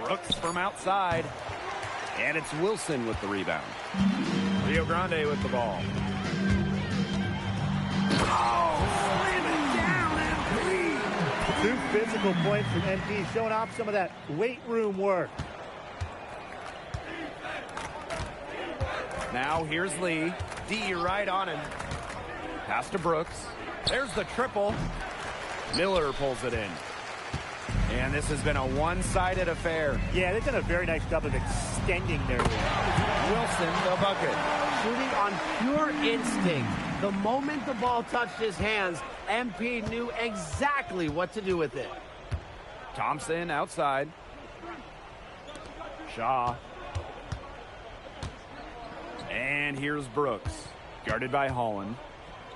Brooks from outside. And it's Wilson with the rebound. Rio Grande with the ball. Oh, slam it down, MP. 2 physical points from MP, showing off some of that weight room work. Now here's Lee. D right on him. Pass to Brooks. There's the triple. Miller pulls it in. And this has been a one-sided affair. Yeah, they've done a very nice job of extending their lead. Wilson, the bucket. Shooting on pure instinct. The moment the ball touched his hands, MP knew exactly what to do with it. Thompson outside. Shaw. And here's Brooks, guarded by Holland.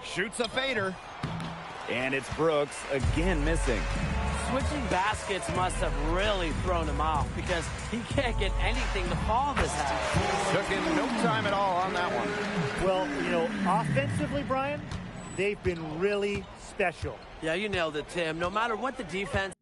Shoots a fader. And it's Brooks again missing. Switching baskets must have really thrown him off because he can't get anything to fall this half. Took him no time at all on that one. Well, you know, offensively, Brian, they've been really special. Yeah, you nailed it, Tim. No matter what the defense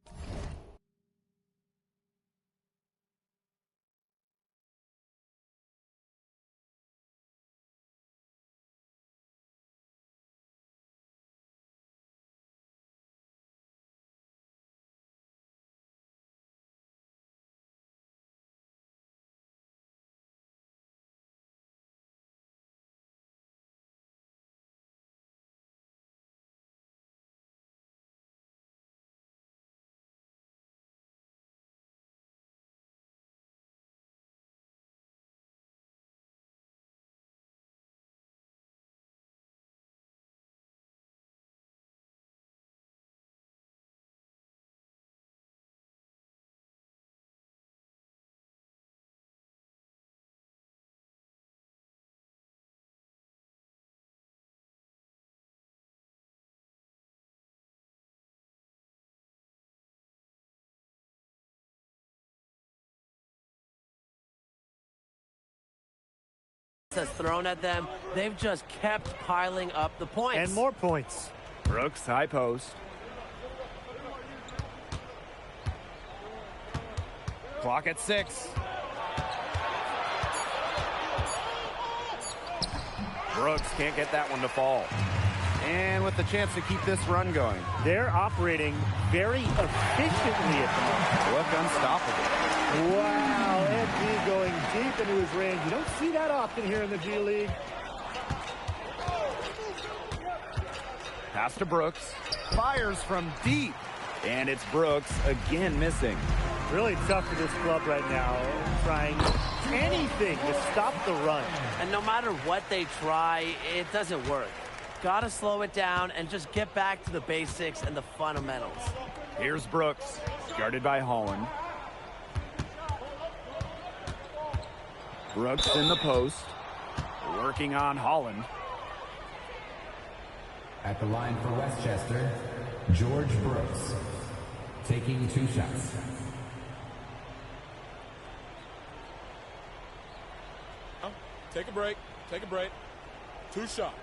has thrown at them, they've just kept piling up the points. And more points. Brooks, high post. Clock at 6. Brooks can't get that one to fall. And with the chance to keep this run going. They're operating very efficiently at the moment. Look unstoppable. Wow, MP going deep into his range. You don't see that often here in the G League. Pass to Brooks. Fires from deep. And it's Brooks again missing. Really tough for this club right now, trying anything to stop the run. And no matter what they try, it doesn't work. Gotta slow it down and just get back to the basics and the fundamentals. Here's Brooks, guarded by Holland. Brooks in the post, working on Holland. At the line for Westchester, George Brooks, taking 2 shots. Take a break. Take a break. 2 shots.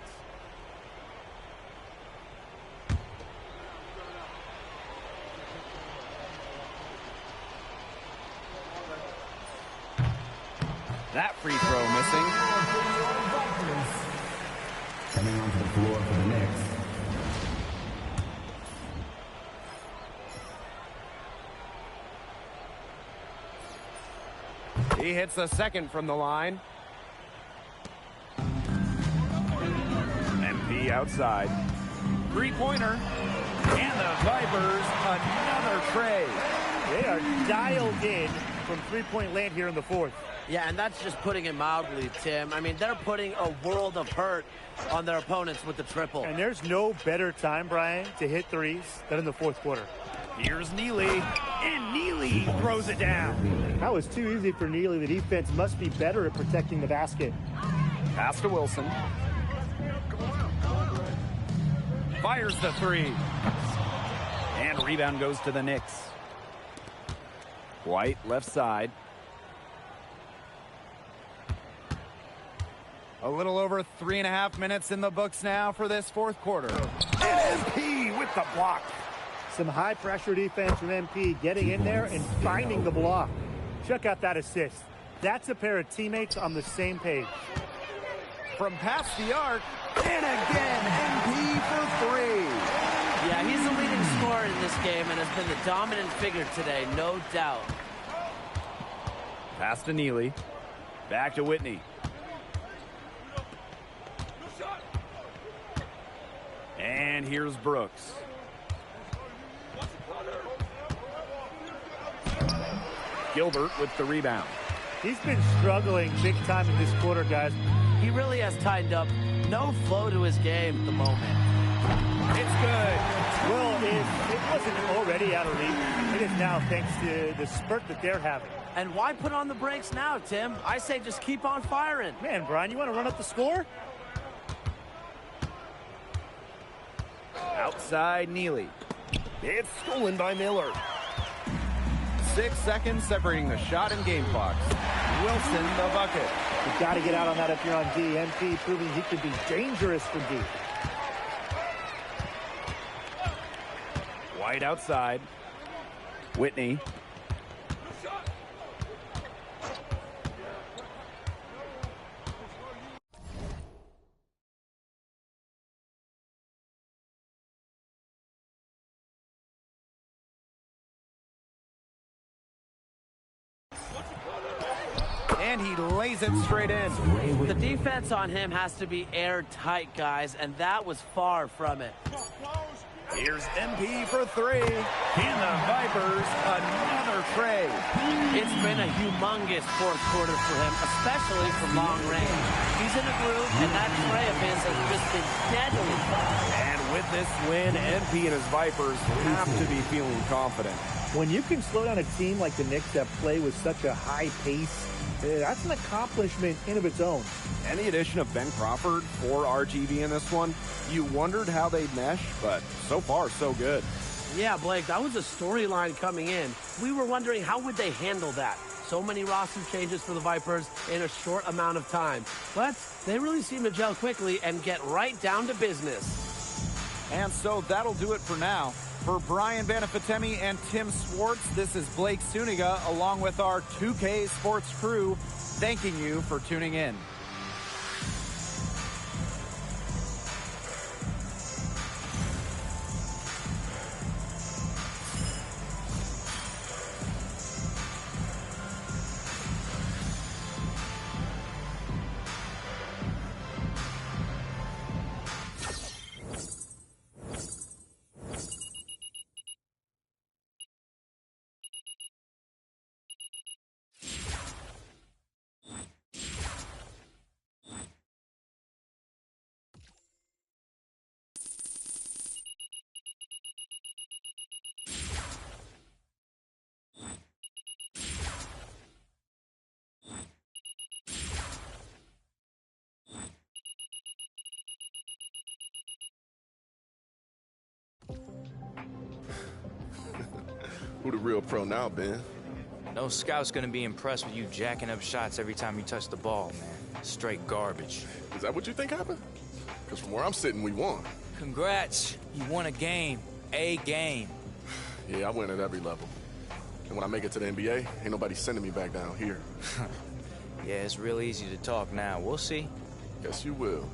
That free throw missing. Coming onto the floor for the Knicks. He hits a second from the line. MP outside. Three-pointer. And the Vipers, another tray. They are dialed in from three-point land here in the fourth. Yeah, and that's just putting it mildly, Tim. I mean, they're putting a world of hurt on their opponents with the triple. And there's no better time, Brian, to hit threes than in the fourth quarter. Here's Neely, and Neely throws it down. That was too easy for Neely. The defense must be better at protecting the basket. Pass to Wilson. Fires the three. And rebound goes to the Knicks. White, left side. A little over 3.5 minutes in the books now for this fourth quarter. And MP with the block. Some high-pressure defense from MP, getting in there and finding the block. Check out that assist. That's a pair of teammates on the same page. From past the arc, and again, MP for three. Yeah, he's the leading scorer in this game and has been the dominant figure today, no doubt. Pass to Neely. Back to Whitney. And here's Brooks. Gilbert with the rebound. He's been struggling big time in this quarter, guys. He really has tightened up. No flow to his game at the moment. It's good. Well, if it wasn't already out of reach, it is now thanks to the spurt that they're having. And why put on the brakes now, Tim? I say just keep on firing. Man, Brian, you want to run up the score? Outside Neely. It's stolen by Miller. 6 seconds separating the shot and game clocks. Wilson, the bucket. You've got to get out on that if you're on D. MP proving he could be dangerous from D. White outside. Whitney. And he lays it straight in. The defense on him has to be airtight, guys, and that was far from it. Here's MP for three. And the Vipers, another tray. It's been a humongous fourth quarter for him, especially from long range. He's in a groove, and that tray of his has just been deadly. And with this win, MP and his Vipers have to be feeling confident. When you can slow down a team like the Knicks that play with such a high pace, that's an accomplishment in of its own. And the addition of Ben Crawford for RGV in this one, you wondered how they'd mesh, but so far, so good. Yeah, Blake, that was a storyline coming in. We were wondering how would they handle that. So many roster changes for the Vipers in a short amount of time. But they really seem to gel quickly and get right down to business. And so that'll do it for now. For Brian Vanafitemi and Tim Swartz, this is Blake Suniga along with our 2K Sports crew, thanking you for tuning in. Who the real pro now, Ben? No scout's gonna be impressed with you jacking up shots every time you touch the ball, man. Straight garbage. Is that what you think happened? Because from where I'm sitting, we won. Congrats. You won a game. A game. Yeah, I win at every level. And when I make it to the NBA, ain't nobody sending me back down here. Yeah, it's real easy to talk now. We'll see. Guess you will.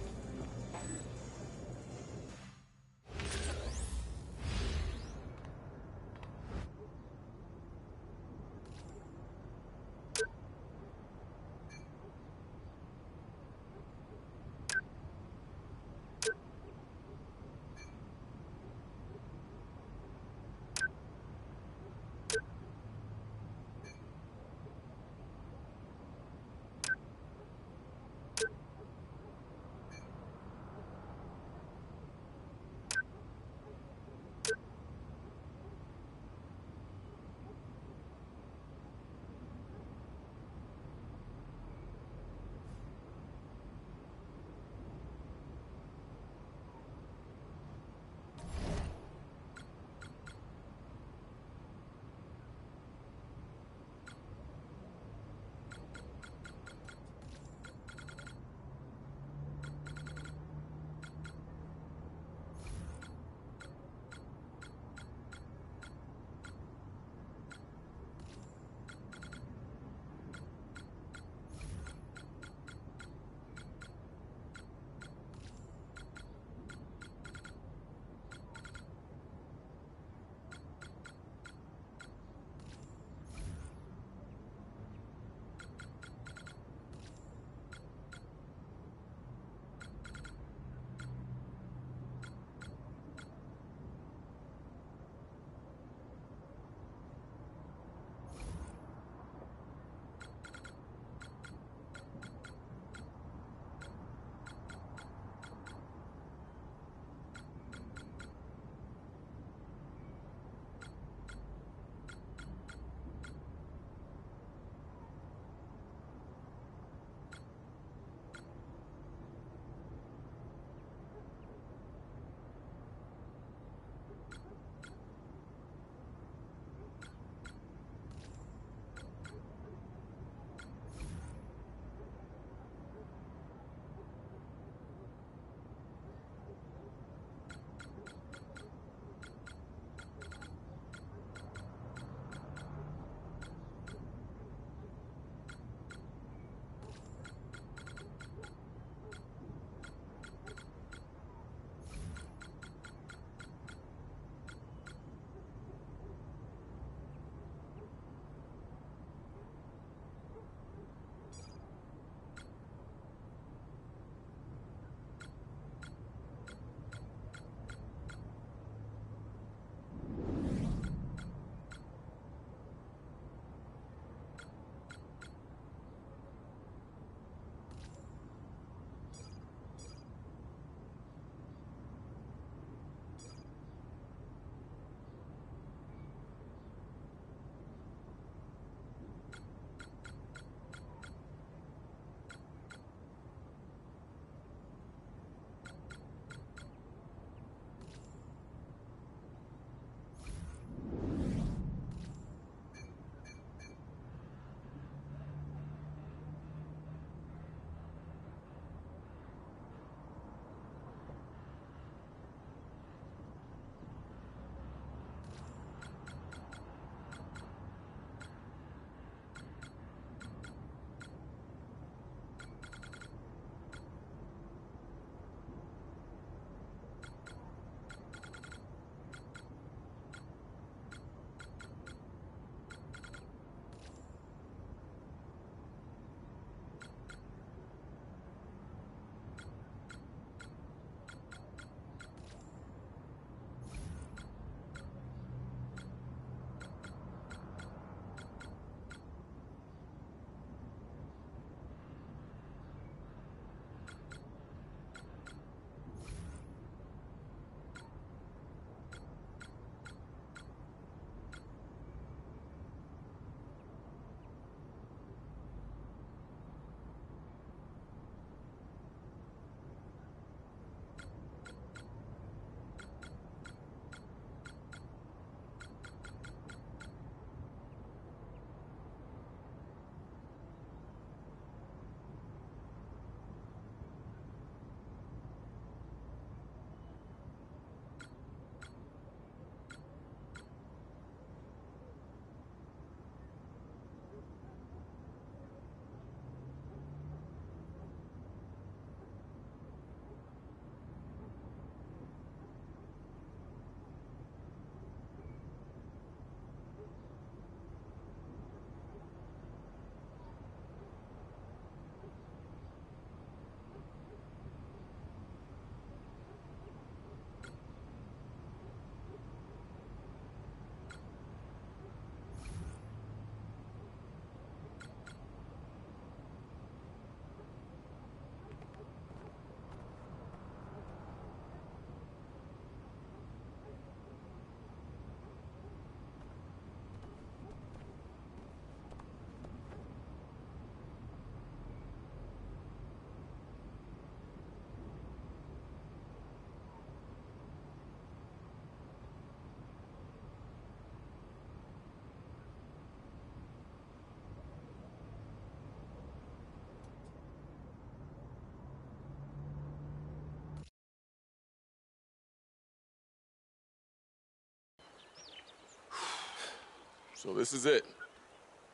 So this is it.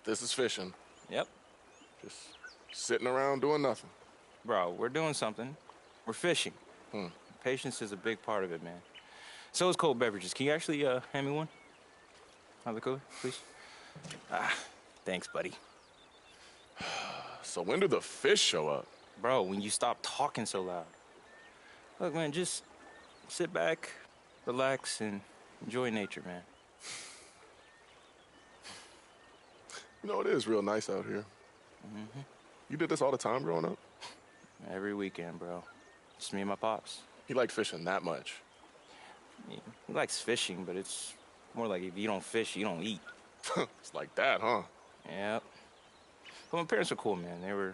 This is fishing. Yep. Just sitting around doing nothing. Bro, we're doing something. We're fishing. Patience is a big part of it, man. So is cold beverages. Can you actually hand me one? Out of the cooler, please? Thanks, buddy. So when do the fish show up? Bro, when you stop talking so loud. Look, man, just sit back, relax, and enjoy nature, man. You know, it is real nice out here. You did this all the time growing up? Every weekend, bro. Just me and my pops. He liked fishing that much? He likes fishing, but it's more like if you don't fish, you don't eat. It's like that, huh? Yep. But my parents were cool, man. They were,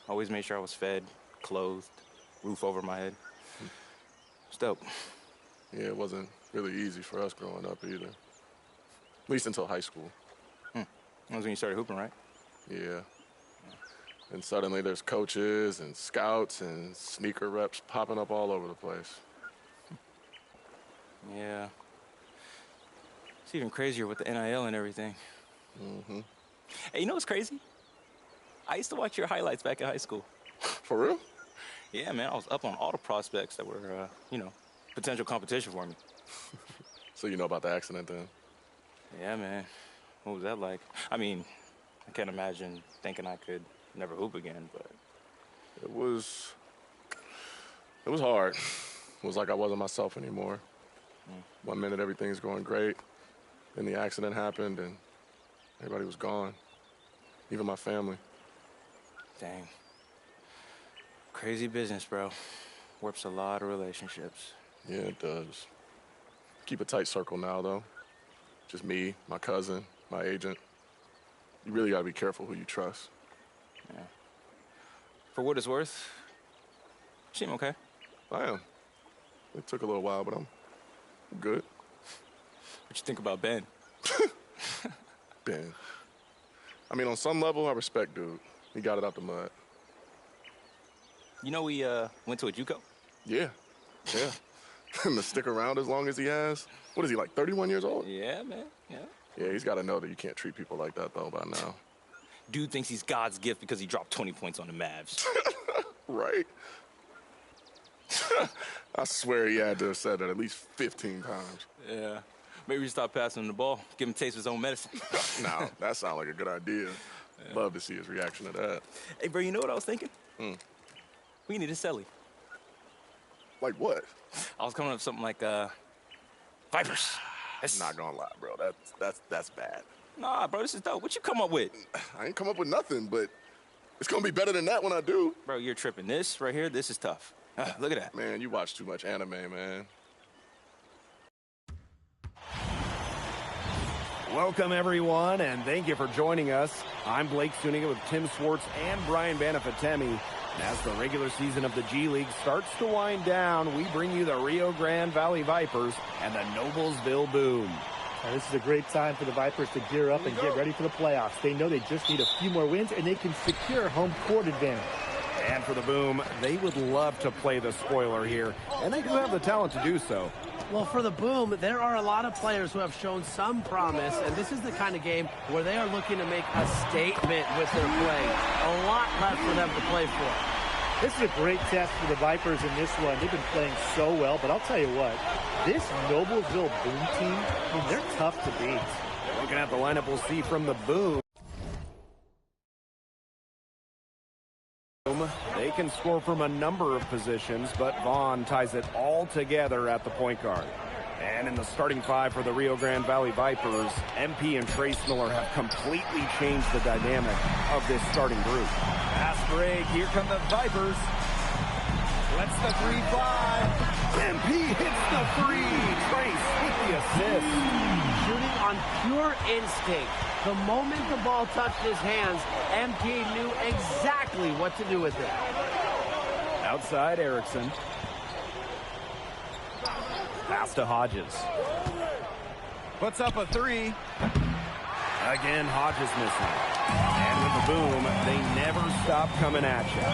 always made sure I was fed, clothed, roof over my head. It's dope. Yeah, it wasn't really easy for us growing up either. At least until high school. That was when you started hooping, right? Yeah. And suddenly there's coaches and scouts and sneaker reps popping up all over the place. Yeah. It's even crazier with the NIL and everything. Hey, you know what's crazy? I used to watch your highlights back in high school. For real? Yeah, man. I was up on all the prospects that were, potential competition for me. So you know about the accident then? Yeah, man. What was that like? I mean, I can't imagine thinking I could never hoop again, but... It was hard. It was like I wasn't myself anymore. One minute everything's going great, then the accident happened and everybody was gone. Even my family. Dang. Crazy business, bro. Warps a lot of relationships. Yeah, it does. Keep a tight circle now, though. Just me, my cousin, my agent. You really gotta be careful who you trust. Yeah. For what it's worth, you seem okay. I am. It took a little while, but I'm good. What you think about Ben? Ben. I mean, on some level, I respect dude. He got it out the mud. You know we went to a JUCO? Yeah. And to stick around as long as he has. What is he, like 31 years old? Yeah, man. Yeah. Yeah, he's got to know that you can't treat people like that, though, by now. Dude thinks he's God's gift because he dropped 20 points on the Mavs. Right? I swear he had to have said that at least 15 times. Yeah. Maybe we stop passing him the ball, give him a taste of his own medicine. No, that sounds like a good idea. Yeah. Love to see his reaction to that. Hey, bro, you know what I was thinking? We need a celly. Like what? I was coming up with something like, Vipers. That's not gonna lie, bro. That's bad. Nah, bro, this is dope. What you come up with? I ain't come up with nothing, but it's gonna be better than that when I do. Bro, you're tripping. This right here, this is tough. Look at that. Man, you watch too much anime, man. Welcome, everyone, and thank you for joining us. I'm Blake Suniga with Tim Swartz and Brian Banafitemi. And as the regular season of the G League starts to wind down, we bring you the Rio Grande Valley Vipers and the Noblesville Boom. Now, this is a great time for the Vipers to gear up and get ready for the playoffs. They know they just need a few more wins, and they can secure home court advantage. And for the Boom, they would love to play the spoiler here, and they do have the talent to do so. Well, for the Boom, there are a lot of players who have shown some promise, and this is the kind of game where they are looking to make a statement with their play. A lot left for them to play for. This is a great test for the Vipers in this one. They've been playing so well, but I'll tell you what, this Noblesville Boom team, I mean, they're tough to beat. Looking at the lineup, we'll see from the Boom. They can score from a number of positions, but Vaughn ties it all together at the point guard. And in the starting five for the Rio Grande Valley Vipers, MP and Trace Miller have completely changed the dynamic of this starting group. Fast break, here come the Vipers. Lets the 3-5. MP hits the three. Trace with the assist. Shooting on pure instinct. The moment the ball touched his hands, MP knew exactly what to do with it. Outside Erickson. Pass to Hodges. Puts up a three. Again, Hodges missing. And with the boom, they never stop coming at you.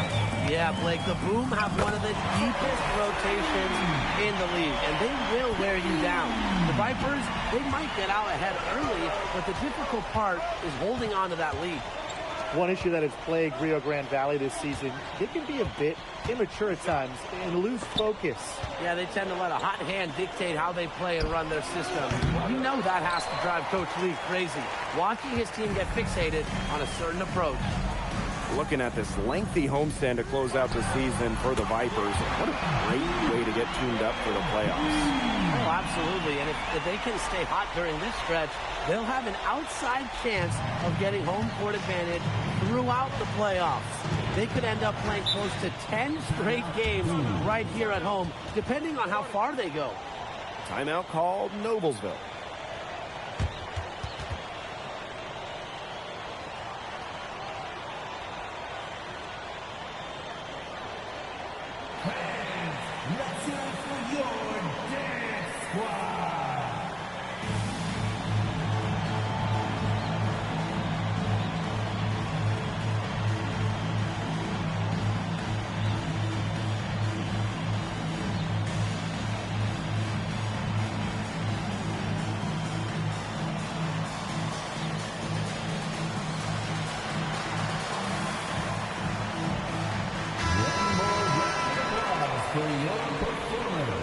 Yeah, Blake, the Boom have one of the deepest rotations in the league, and they will wear you down. The Vipers, they might get out ahead early, but the difficult part is holding on to that lead. One issue that has plagued Rio Grande Valley this season, they can be a bit immature at times and lose focus. Yeah, they tend to let a hot hand dictate how they play and run their system. You know that has to drive Coach Lee crazy, watching his team get fixated on a certain approach. Looking at this lengthy homestand to close out the season for the Vipers, what a great way to get tuned up for the playoffs. Oh, absolutely. And if they can stay hot during this stretch, they'll have an outside chance of getting home court advantage throughout the playoffs. They could end up playing close to 10 straight games right here at home, depending on how far they go. Timeout called Noblesville. Let's hear it for your dance squad. One more round of applause for your performers.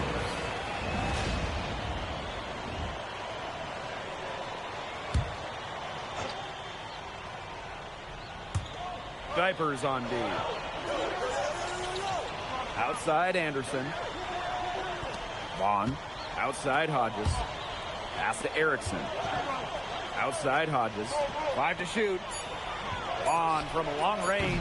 Vipers on D. Outside Anderson. Vaughn. Outside Hodges. Pass to Erickson. Outside Hodges. 5 to shoot. Vaughn from a long range.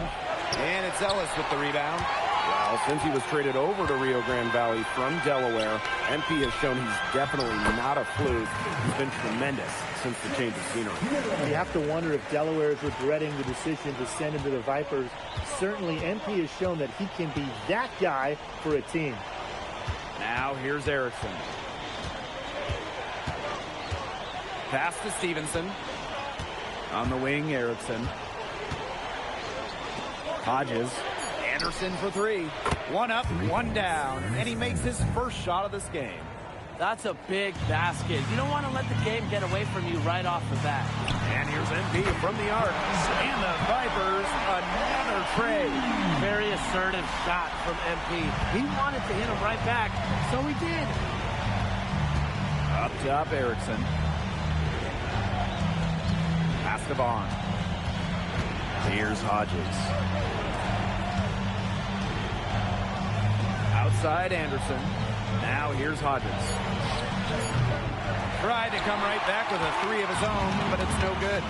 And it's Ellis with the rebound. Well, since he was traded over to Rio Grande Valley from Delaware, MP has shown he's definitely not a fluke. He's been tremendous since the change of scenery. You have to wonder if Delaware is regretting the decision to send him to the Vipers. Certainly, MP has shown that he can be that guy for a team. Now here's Erickson. Pass to Stevenson. On the wing, Erickson. Hodges. Anderson for 3. 1 up, 1 down. And he makes his first shot of this game. That's a big basket. You don't want to let the game get away from you right off the bat. And here's MP from the arc. And the Vipers, another trade. Very assertive shot from MP. He wanted to hit him right back, so he did. Up top, Erickson. Pass to Vaughn. Here's Hodges. Outside Anderson. Now here's Hodges. Tried to come right back with a 3 of his own, but it's no good.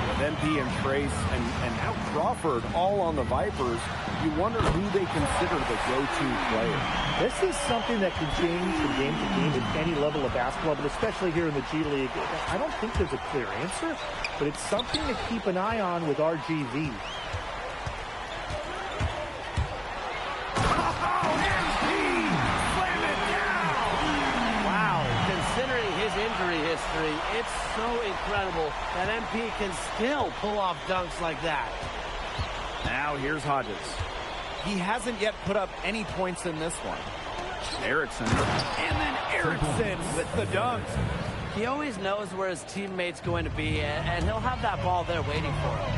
With MP and Trace and now Crawford all on the Vipers, you wonder who they consider the go-to player. This is something that can change from game to game at any level of basketball, but especially here in the G League. I don't think there's a clear answer, but it's something to keep an eye on with RGV. Injury history, it's so incredible that MP can still pull off dunks like that. Now here's Hodges. He hasn't yet put up any points in this one. Erickson. And then Erickson with the dunk. He always knows where his teammate's going to be, and he'll have that ball there waiting for him.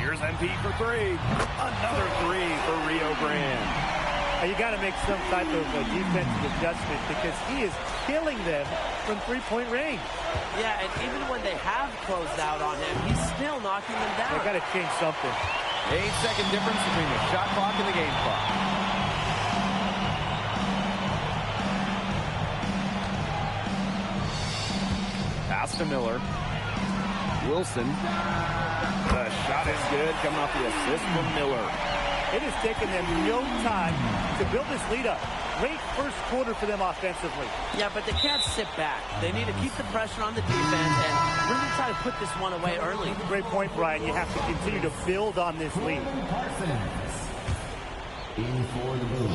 Here's MP for 3. Another 3 for Rio Grande. You got to make some type of defensive adjustment because he is killing them from three-point range. Yeah, and even when they have closed out on him, he's still knocking them down. They got to change something. 8-second difference between the shot clock and the game clock. Pass to Miller. Wilson. The shot is good, coming off the assist from Miller. It has taken them no time to build this lead up. Great first quarter for them offensively. Yeah, but they can't sit back. They need to keep the pressure on the defense and really try to put this one away early. Great point, Brian. You have to continue to build on this lead. In for the Blue.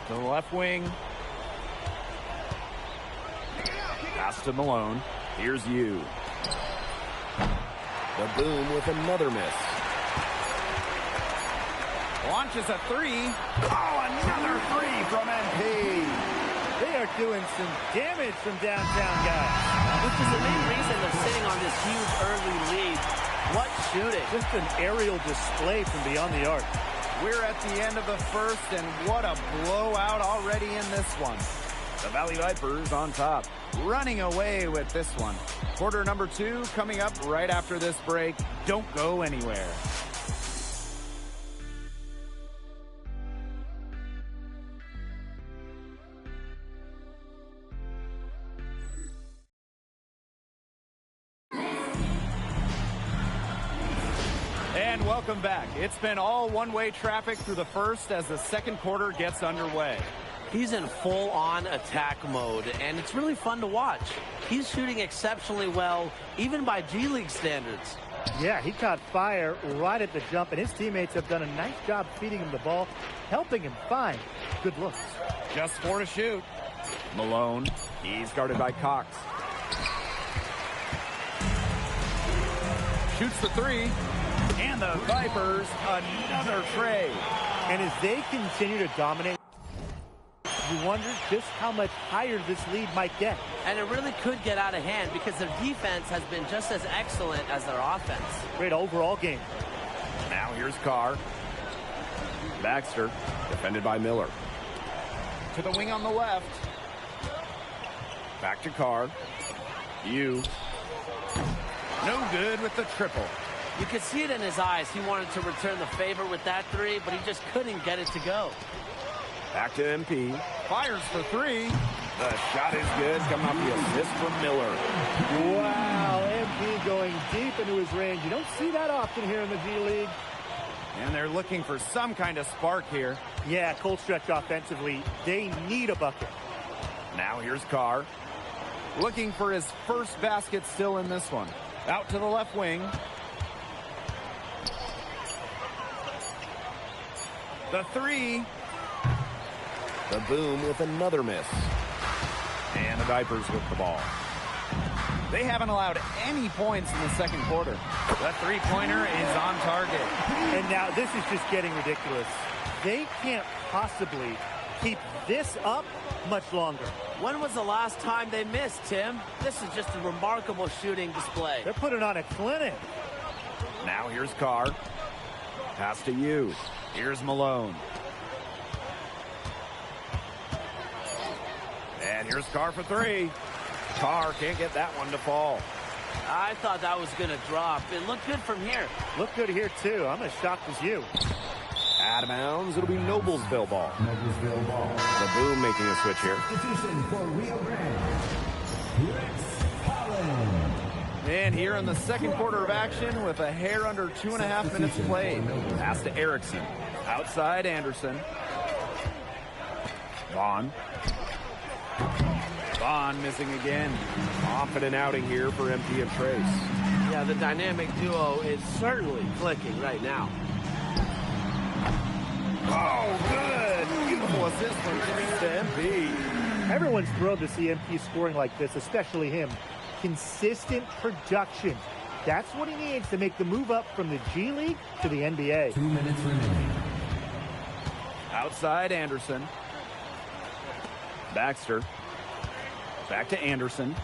To the left wing. Pass to Malone. Here's you. The boom with another miss. Launches a three. Oh, another three from MP. They are doing some damage from downtown, guys. Which is the main reason they're sitting on this huge early lead. What shooting. Just an aerial display from beyond the arc. We're at the end of the first, and what a blowout already in this one. The Valley Vipers on top, running away with this one. Quarter number 2 coming up right after this break. Don't go anywhere. And welcome back. It's been all one-way traffic through the first as the second quarter gets underway. He's in full-on attack mode, and it's really fun to watch. He's shooting exceptionally well, even by G League standards. Yeah, he caught fire right at the jump, and his teammates have done a nice job feeding him the ball, helping him find good looks. Just 4 to shoot. Malone, he's guarded by Cox. Shoots the 3, and the Vipers another tray. And as they continue to dominate, you wonder just how much higher this lead might get. And it really could get out of hand because their defense has been just as excellent as their offense. Great overall game. Now here's Carr. Baxter, defended by Miller. To the wing on the left. Back to Carr. You. No good with the triple. You could see it in his eyes. He wanted to return the favor with that 3, but he just couldn't get it to go. Back to MP. Fires for 3. The shot is good. Coming off the assist from Miller. Wow, MP going deep into his range. You don't see that often here in the G League. And they're looking for some kind of spark here. Yeah, cold stretch offensively. They need a bucket. Now here's Carr. Looking for his first basket still in this one. Out to the left wing. The 3. The boom with another miss. And the Vipers with the ball. They haven't allowed any points in the second quarter. The three-pointer is on target. And now this is just getting ridiculous. They can't possibly keep this up much longer. When was the last time they missed, Tim? This is just a remarkable shooting display. They're putting on a clinic. Now here's Carr. Pass to you. Here's Malone. And here's Carr for 3. Carr can't get that one to fall. I thought that was going to drop. It looked good from here. Looked good here, too. I'm as shocked as you. Out of bounds, it'll be Noblesville ball. Noblesville ball. The boom making a switch here. Substitution for Rio Grande. Rex Holland. And here in the second quarter of action with a hair under 2.5 minutes played. Pass to Erickson. Outside Anderson. Vaughn. Vaughn missing again. Confident outing here for MP and Trace. Yeah, the dynamic duo is certainly clicking right now. Oh, good. Beautiful assist from Trace to MP. Everyone's thrilled to see MP scoring like this, especially him. Consistent production. That's what he needs to make the move up from the G League to the NBA. 2 minutes remaining. Outside Anderson. Baxter. Back to Anderson.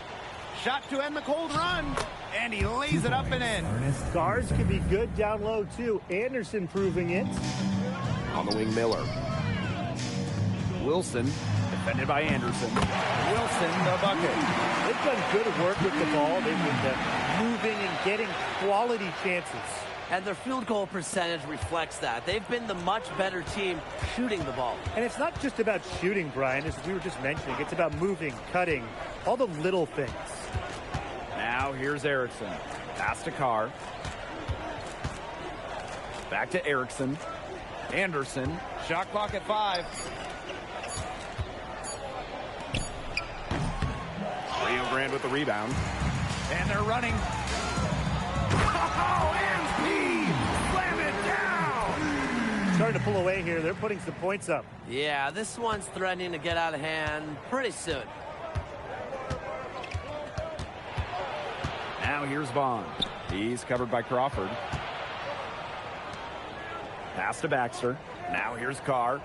Shot to end the cold run. And he lays it up and in. Guards can be good down low, too. Anderson proving it. On the wing, Miller. Wilson, defended by Anderson. Wilson, the bucket. They've done good work with the ball. They've been moving and getting quality chances. And their field goal percentage reflects that. They've been the much better team shooting the ball. And it's not just about shooting, Brian, as we were just mentioning. It's about moving, cutting, all the little things. Now here's Erickson. Pass to Carr. Back to Erickson. Anderson. Shot clock at 5. Rio Grande with the rebound. And they're running. Oh, and speed! Slam it down! Starting to pull away here. They're putting some points up. Yeah, this one's threatening to get out of hand pretty soon. Now here's Vaughn. He's covered by Crawford. Pass to Baxter. Now here's Carr.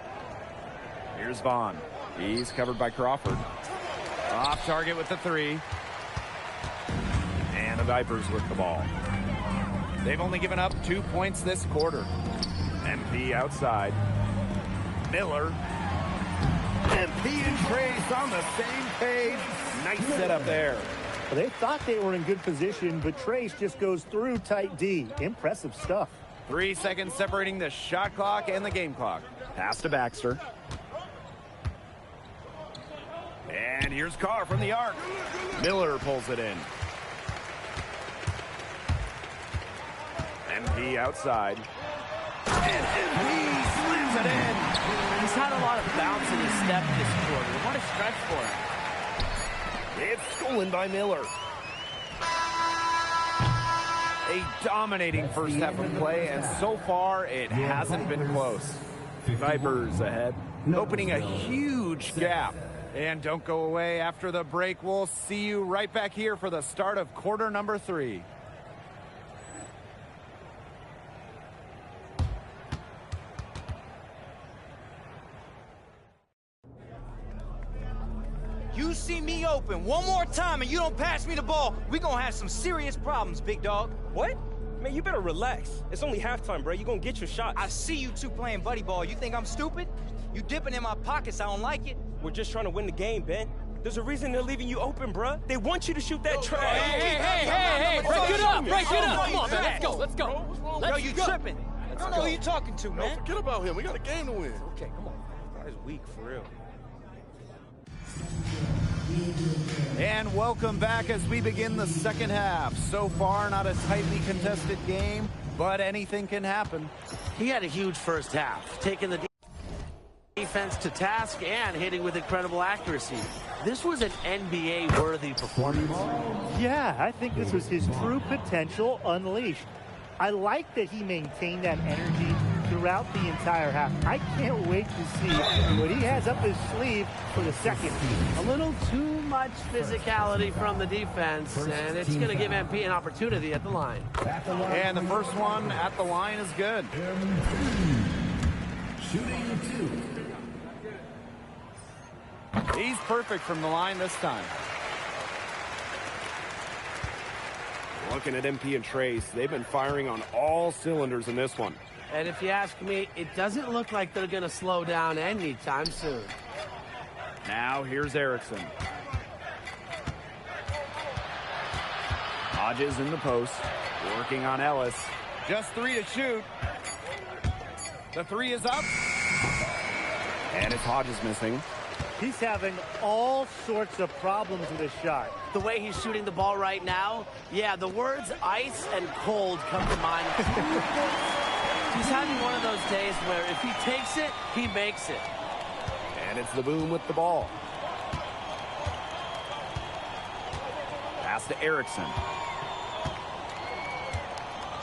Here's Vaughn. He's covered by Crawford. Off target with the three. And the Vipers with the ball. They've only given up 2 points this quarter. MP outside. Miller. MP and Trace on the same page. Nice setup there. Well, they thought they were in good position, but Trace just goes through tight D. Impressive stuff. 3 seconds separating the shot clock and the game clock. Pass to Baxter. And here's Carr from the arc. Miller pulls it in. MP outside. And MP slams it in. He's had a lot of bounce in his step this quarter. What a stretch for him. It's stolen by Miller. A dominating first half of play, and so far it hasn't been close. Vipers ahead, opening a huge gap. And don't go away after the break. We'll see you right back here for the start of quarter number 3. You see me open one more time and you don't pass me the ball, we gonna have some serious problems, big dog. What? Man, you better relax. It's only halftime, bro. You gonna get your shots. I see you two playing buddy ball. You think I'm stupid? You dipping in my pockets, I don't like it. We're just trying to win the game, Ben. There's a reason they're leaving you open, bruh. They want you to shoot that trash. Hey, break it up. Come on, man, let's go. Yo, you tripping. I don't know who you talking to, man. Forget about him. We got a game to win. Okay, come on. Guy's weak, for real. And welcome back as we begin the second half. So far, not a tightly contested game, but anything can happen. He had a huge first half, taking the defense to task and hitting with incredible accuracy. This was an NBA-worthy performance. Yeah, I think this was his true potential unleashed. I like that he maintained that energy throughout the entire half. I can't wait to see what he has up his sleeve for the second. A little too much physicality from the defense, and it's going to give MP an opportunity at the line. And the first one at the line is good. Shooting 2. He's perfect from the line this time. Looking at MP and Trace, they've been firing on all cylinders in this one. And if you ask me, it doesn't look like they're going to slow down anytime soon. Now here's Erickson. Hodges in the post, working on Ellis. Just 3 to shoot. The 3 is up. And it's Hodges missing. He's having all sorts of problems with his shot. The way he's shooting the ball right now, yeah, the words ice and cold come to mind. He's having one of those days where if he takes it, he makes it. And it's the Boom with the ball. Pass to Erickson.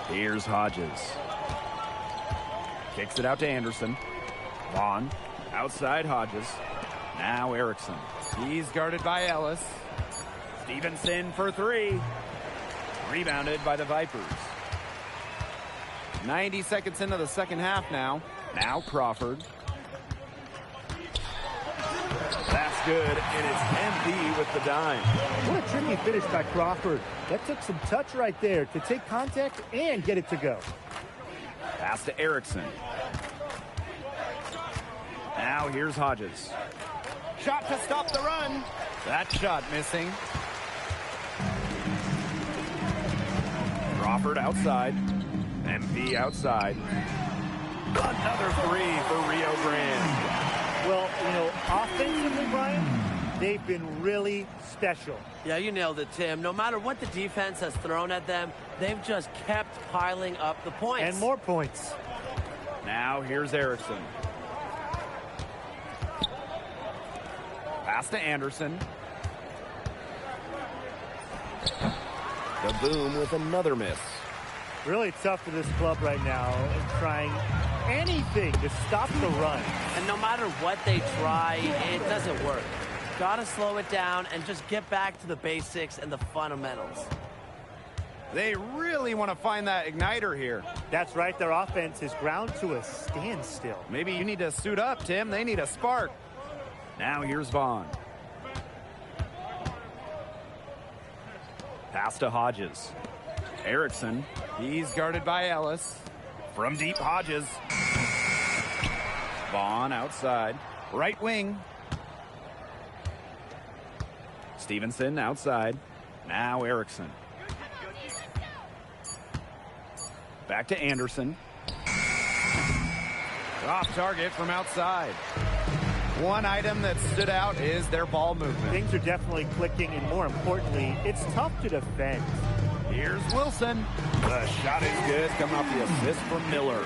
Here's Hodges. Kicks it out to Anderson. Vaughn. Outside Hodges. Now Erickson. He's guarded by Ellis. Stevenson for 3. Rebounded by the Vipers. 90 seconds into the second half now. Now Crawford. That's good, and it's MP with the dime. What a tricky finish by Crawford. That took some touch right there to take contact and get it to go. Pass to Erickson. Now here's Hodges. Shot to stop the run. That shot missing. Crawford outside. MP outside. Another 3 for Rio Grande. Well, you know, offensively, Brian, they've been really special. Yeah, you nailed it, Tim. No matter what the defense has thrown at them, they've just kept piling up the points. And more points. Now here's Erickson. Pass to Anderson. The Boom with another miss. Really tough for this club right now, trying anything to stop the run. And no matter what they try, it doesn't work. Gotta slow it down and just get back to the basics and the fundamentals. They really want to find that igniter here. That's right. Their offense is ground to a standstill. Maybe you need to suit up, Tim. They need a spark. Now here's Vaughn. Pass to Hodges. Erickson. He's guarded by Ellis. From deep, Hodges. Vaughn outside. Right wing. Stevenson outside. Now Erickson. Back to Anderson. Off target from outside. One item that stood out is their ball movement. Things are definitely clicking, and more importantly, it's tough to defend. Here's Wilson. The shot is good, coming off the assist from Miller.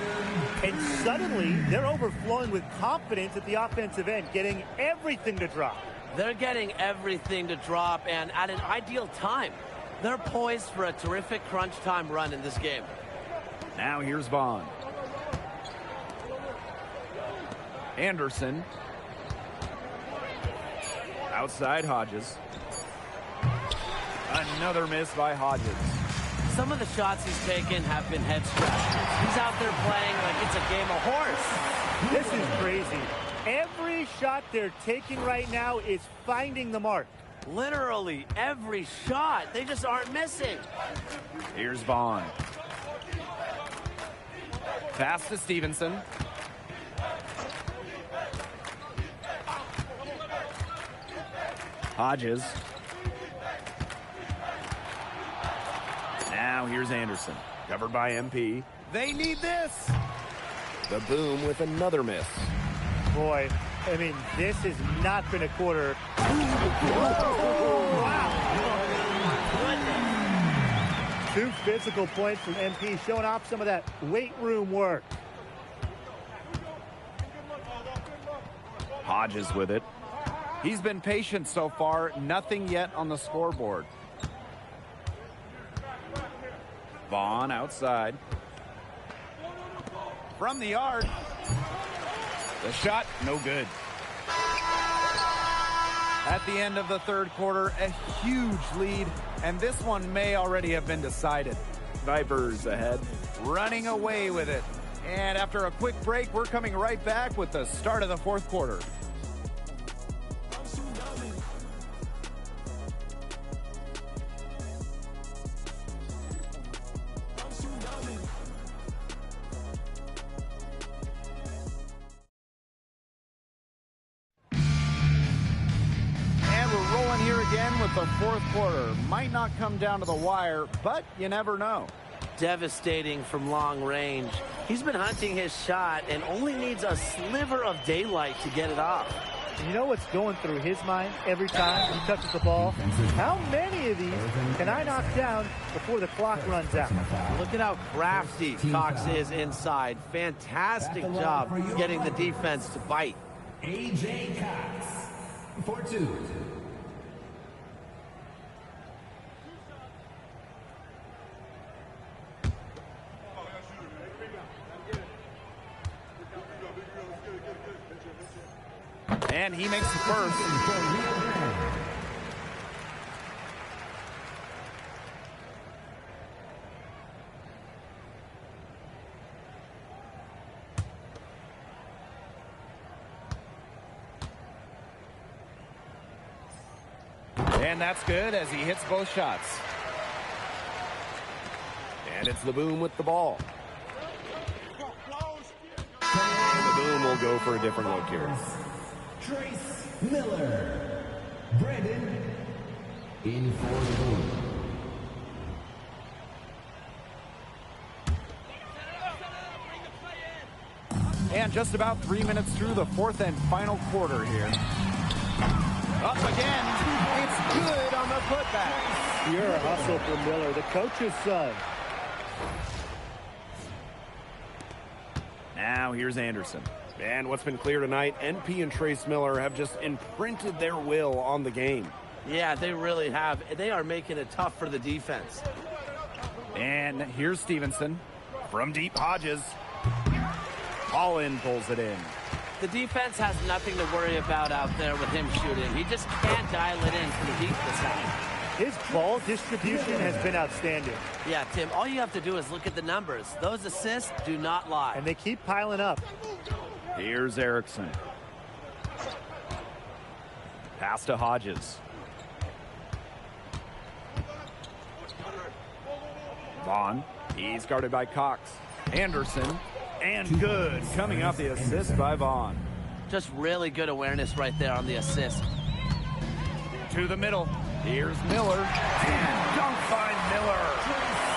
And suddenly, they're overflowing with confidence at the offensive end, getting everything to drop. They're getting everything to drop, and at an ideal time. They're poised for a terrific crunch time run in this game. Now here's Vaughn. Anderson. Outside Hodges. Another miss by Hodges. Some of the shots he's taken have been head scratchers. He's out there playing like it's a game of horse. This is crazy. Every shot they're taking right now is finding the mark. Literally every shot. They just aren't missing. Here's Vaughn. Pass to Stevenson. Hodges. Now here's Anderson. Covered by MP. They need this. The boom with another miss. Boy, I mean, this has not been a quarter. Wow. 2 physical points from MP, showing off some of that weight room work. Hodges with it. He's been patient so far. Nothing yet on the scoreboard. Vaughn outside. From the yard. The shot, no good. At the end of the third quarter, a huge lead, and this one may already have been decided. Vipers ahead, running away with it. And after a quick break, we're coming right back with the start of the fourth quarter. With the fourth quarter. Might not come down to the wire, but you never know. Devastating from long range. He's been hunting his shot and only needs a sliver of daylight to get it off. And you know what's going through his mind every time he touches the ball? How many of these can I knock down before the clock runs out? Look at how crafty Cox is inside. Fantastic job getting the defense to bite. A.J. Cox for 2. And he makes the first. And that's good as he hits both shots. And it's the boom with the ball. And the boom will go for a different look here. Trace Miller. Brandon in for the boom. And just about 3 minutes through the fourth and final quarter here. Up again. It's good on the putback. Pure hustle for Miller, the coach's son. Now here's Anderson. And what's been clear tonight, NP and Trace Miller have just imprinted their will on the game. Yeah, they really have. They are making it tough for the defense. And here's Stevenson. From deep, Hodges. Holland pulls it in. The defense has nothing to worry about out there with him shooting. He just can't dial it in from the deep this time. His ball distribution has been outstanding. Yeah, Tim, all you have to do is look at the numbers. Those assists do not lie. And they keep piling up. Here's Erickson. Pass to Hodges. Vaughn. He's guarded by Cox. Anderson. And good. Coming off the assist by Vaughn. Just really good awareness right there on the assist. To the middle. Here's Miller. And dunk by Miller.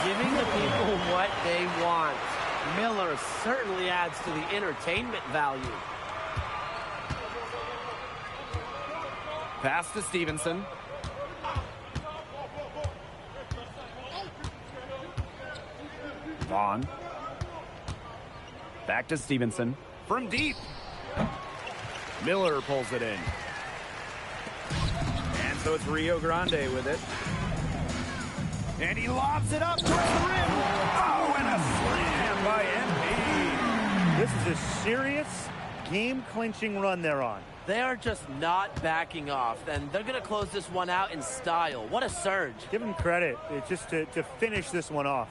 Giving the people what they want. Miller certainly adds to the entertainment value. Pass to Stevenson. Vaughn. Back to Stevenson. From deep. Miller pulls it in. And so it's Rio Grande with it. And he lobs it up towards the rim. Oh, and a slam by NB. This is a serious game-clinching run they're on. They are just not backing off, and they're going to close this one out in style. What a surge. Give them credit. It's just to finish this one off.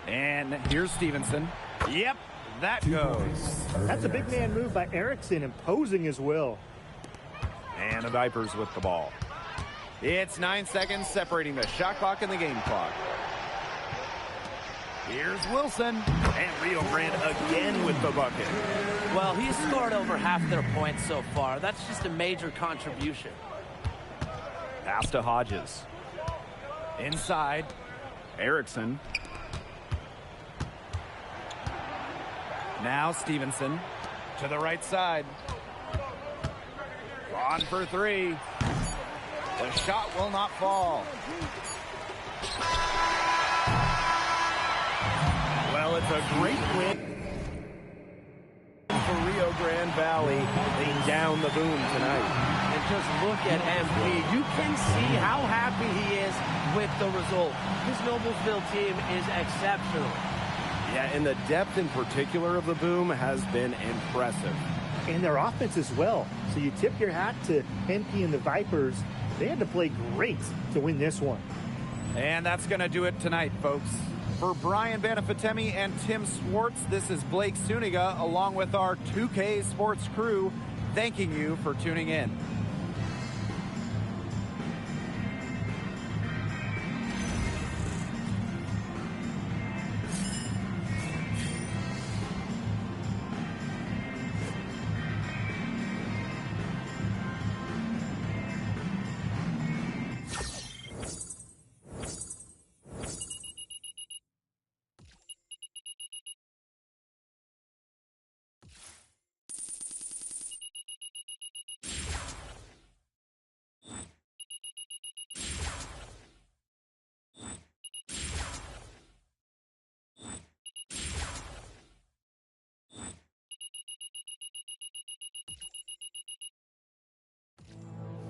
And here's Stevenson. Yep, that goes. That's a big man move by Erickson, imposing his will. And the Vipers with the ball. It's 9 seconds separating the shot clock and the game clock. Here's Wilson. And Rio Grande again with the bucket. Well, he's scored over half their points so far. That's just a major contribution. Pass to Hodges. Inside. Erickson. Now Stevenson. To the right side. On for three. The shot will not fall. Well, it's a great win for Rio Grande Valley. They down the boom tonight. And just look at MP. You can see how happy he is with the result. This Noblesville team is exceptional. Yeah, and the depth in particular of the boom has been impressive. And their offense as well. So you tip your hat to MP and the Vipers. They had to play great to win this one. And that's going to do it tonight, folks. For Brian Banafitemi and Tim Swartz, this is Blake Suniga, along with our 2K Sports crew, thanking you for tuning in.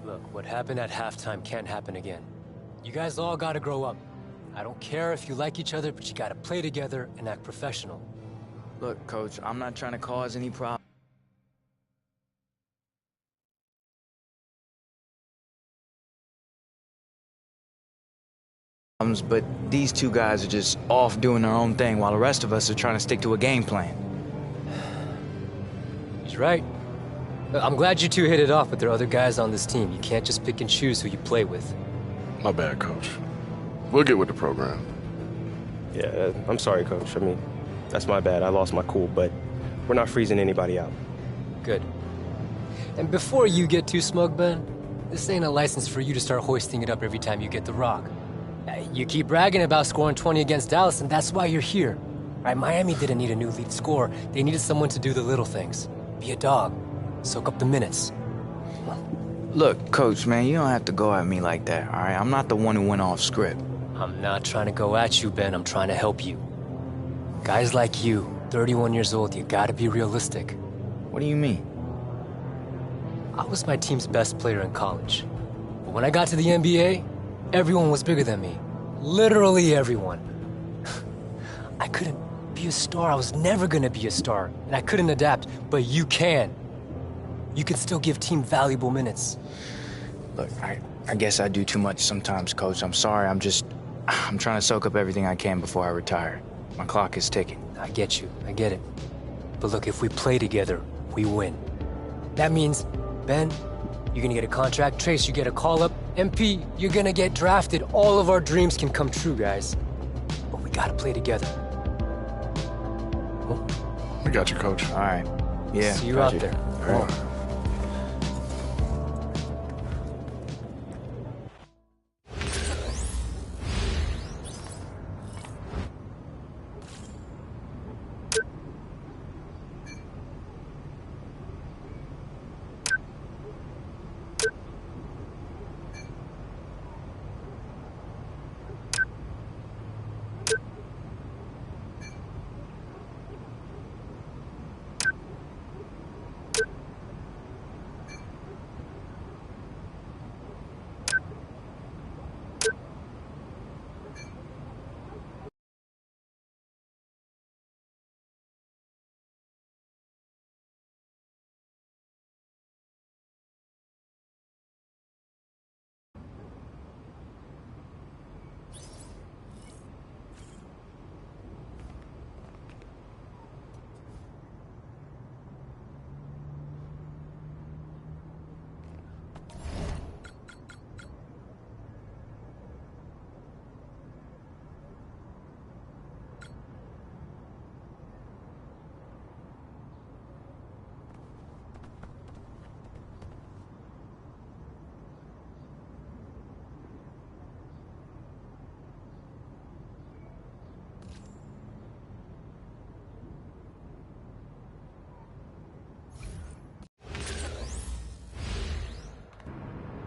Look, what happened at halftime can't happen again. You guys all gotta grow up. I don't care if you like each other, but you gotta play together and act professional. Look, Coach, I'm not trying to cause any problems. But these two guys are just off doing their own thing while the rest of us are trying to stick to a game plan. He's right. I'm glad you two hit it off, but there are other guys on this team. You can't just pick and choose who you play with. My bad, Coach. We'll get with the program. Yeah, I'm sorry, Coach. I mean, that's my bad. I lost my cool, but we're not freezing anybody out. Good. And before you get too smug, Ben, this ain't a license for you to start hoisting it up every time you get the rock. You keep bragging about scoring 20 against Dallas, and that's why you're here. Right? Miami didn't need a new lead scorer. They needed someone to do the little things. Be a dog. Soak up the minutes. Look, Coach, man, you don't have to go at me like that, all right? I'm not the one who went off script. I'm not trying to go at you, Ben. I'm trying to help you. Guys like you, 31 years old, you gotta be realistic. What do you mean? I was my team's best player in college. But when I got to the NBA, everyone was bigger than me. Literally everyone. I couldn't be a star. I was never gonna be a star. And I couldn't adapt, but you can. You can still give team valuable minutes. Look, I guess I do too much sometimes, Coach. I'm sorry. I'm trying to soak up everything I can before I retire. My clock is ticking. I get you. I get it. But look, if we play together, we win. That means, Ben, you're gonna get a contract. Trace, you get a call-up. MP, you're gonna get drafted. All of our dreams can come true, guys. But we gotta play together. Oh. We got you, Coach. All right. Yeah. See you out there. All right.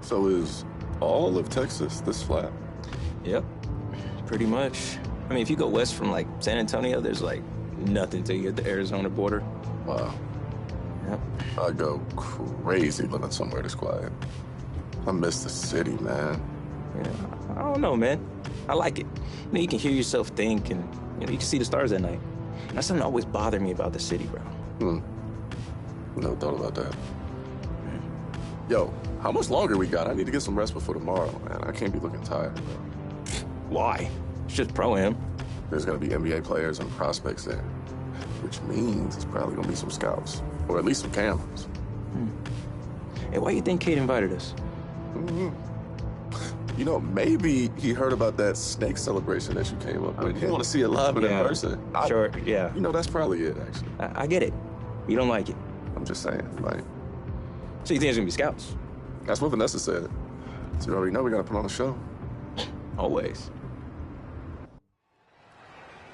So is all of Texas this flat? Yep, pretty much. I mean, if you go west from, like, San Antonio, there's, like, nothing till you hit the Arizona border. Wow. Yep. I go crazy living somewhere this quiet. I miss the city, man. Yeah, I don't know, man. I like it. You know, you can hear yourself think, and, you know, you can see the stars at night. That's something that always bothered me about the city, bro. Never thought about that. Yo, how much longer we got? I need to get some rest before tomorrow, man. I can't be looking tired, bro. Why? It's just pro-am. There's gonna be NBA players and prospects there, which means it's probably gonna be some scouts, or at least some cameras. Hey, why do you think Kate invited us? You know, maybe he heard about that snake celebration that you came up with. He want to see it live and in person. Sure, yeah. You know, that's probably it, actually. I get it. You don't like it. I'm just saying, right? So you think there's gonna be scouts? That's what Vanessa said. So you already know we gotta put on a show. Always.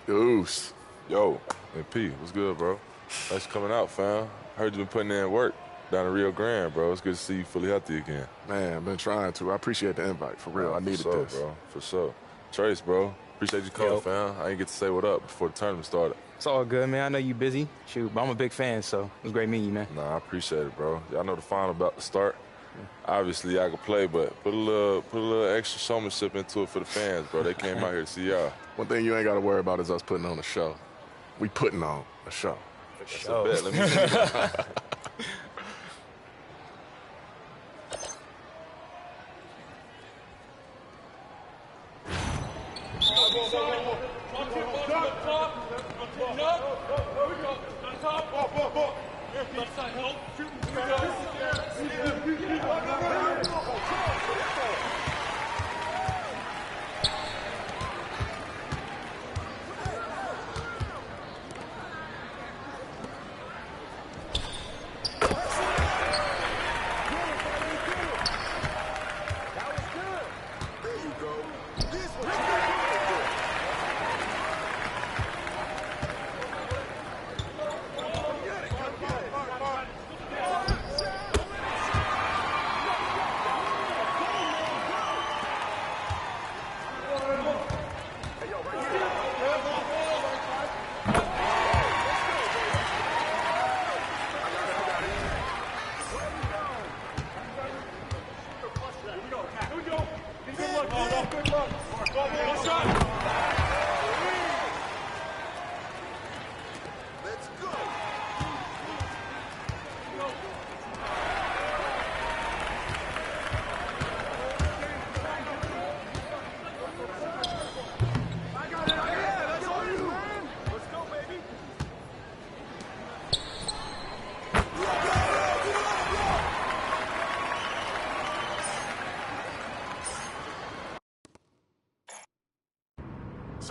Goose. Yo, MP, what's good, bro? Thanks for coming out, fam. Heard you been putting in work down in Rio Grande, bro. It's good to see you fully healthy again. Man, I've been trying to. I appreciate the invite, for real. I needed this. Bro. For sure. Trace, bro. Appreciate you coming, fam. I didn't get to say what up before the tournament started. It's all good, man. I know you busy. Shoot, but I'm a big fan, so it was great meeting you, man. Nah, I appreciate it, bro. Y'all know the final about to start. Obviously, I could play, but put a little extra showmanship into it for the fans, bro. They came out here to see y'all. One thing you ain't got to worry about is us putting on a show. We putting on a show. For sure. Let me see that.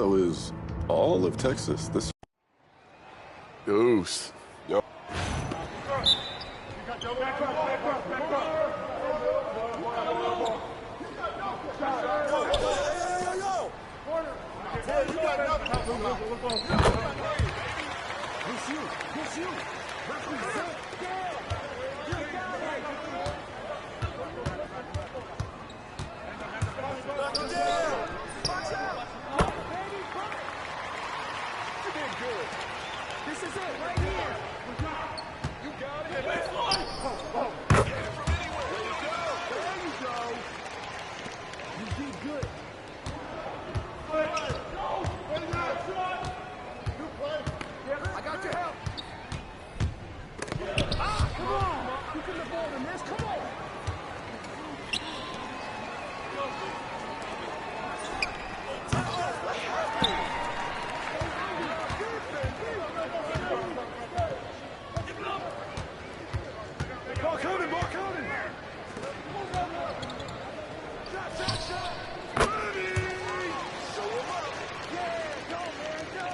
So is all of Texas this? Deuce. Yo. This is it, right here. You got it. There you go. You did good. I got your help. Come on. You can afford in this. Come on. Ball coming, ball coming. Shot. Ready. Show him up. Yeah, go, man, go.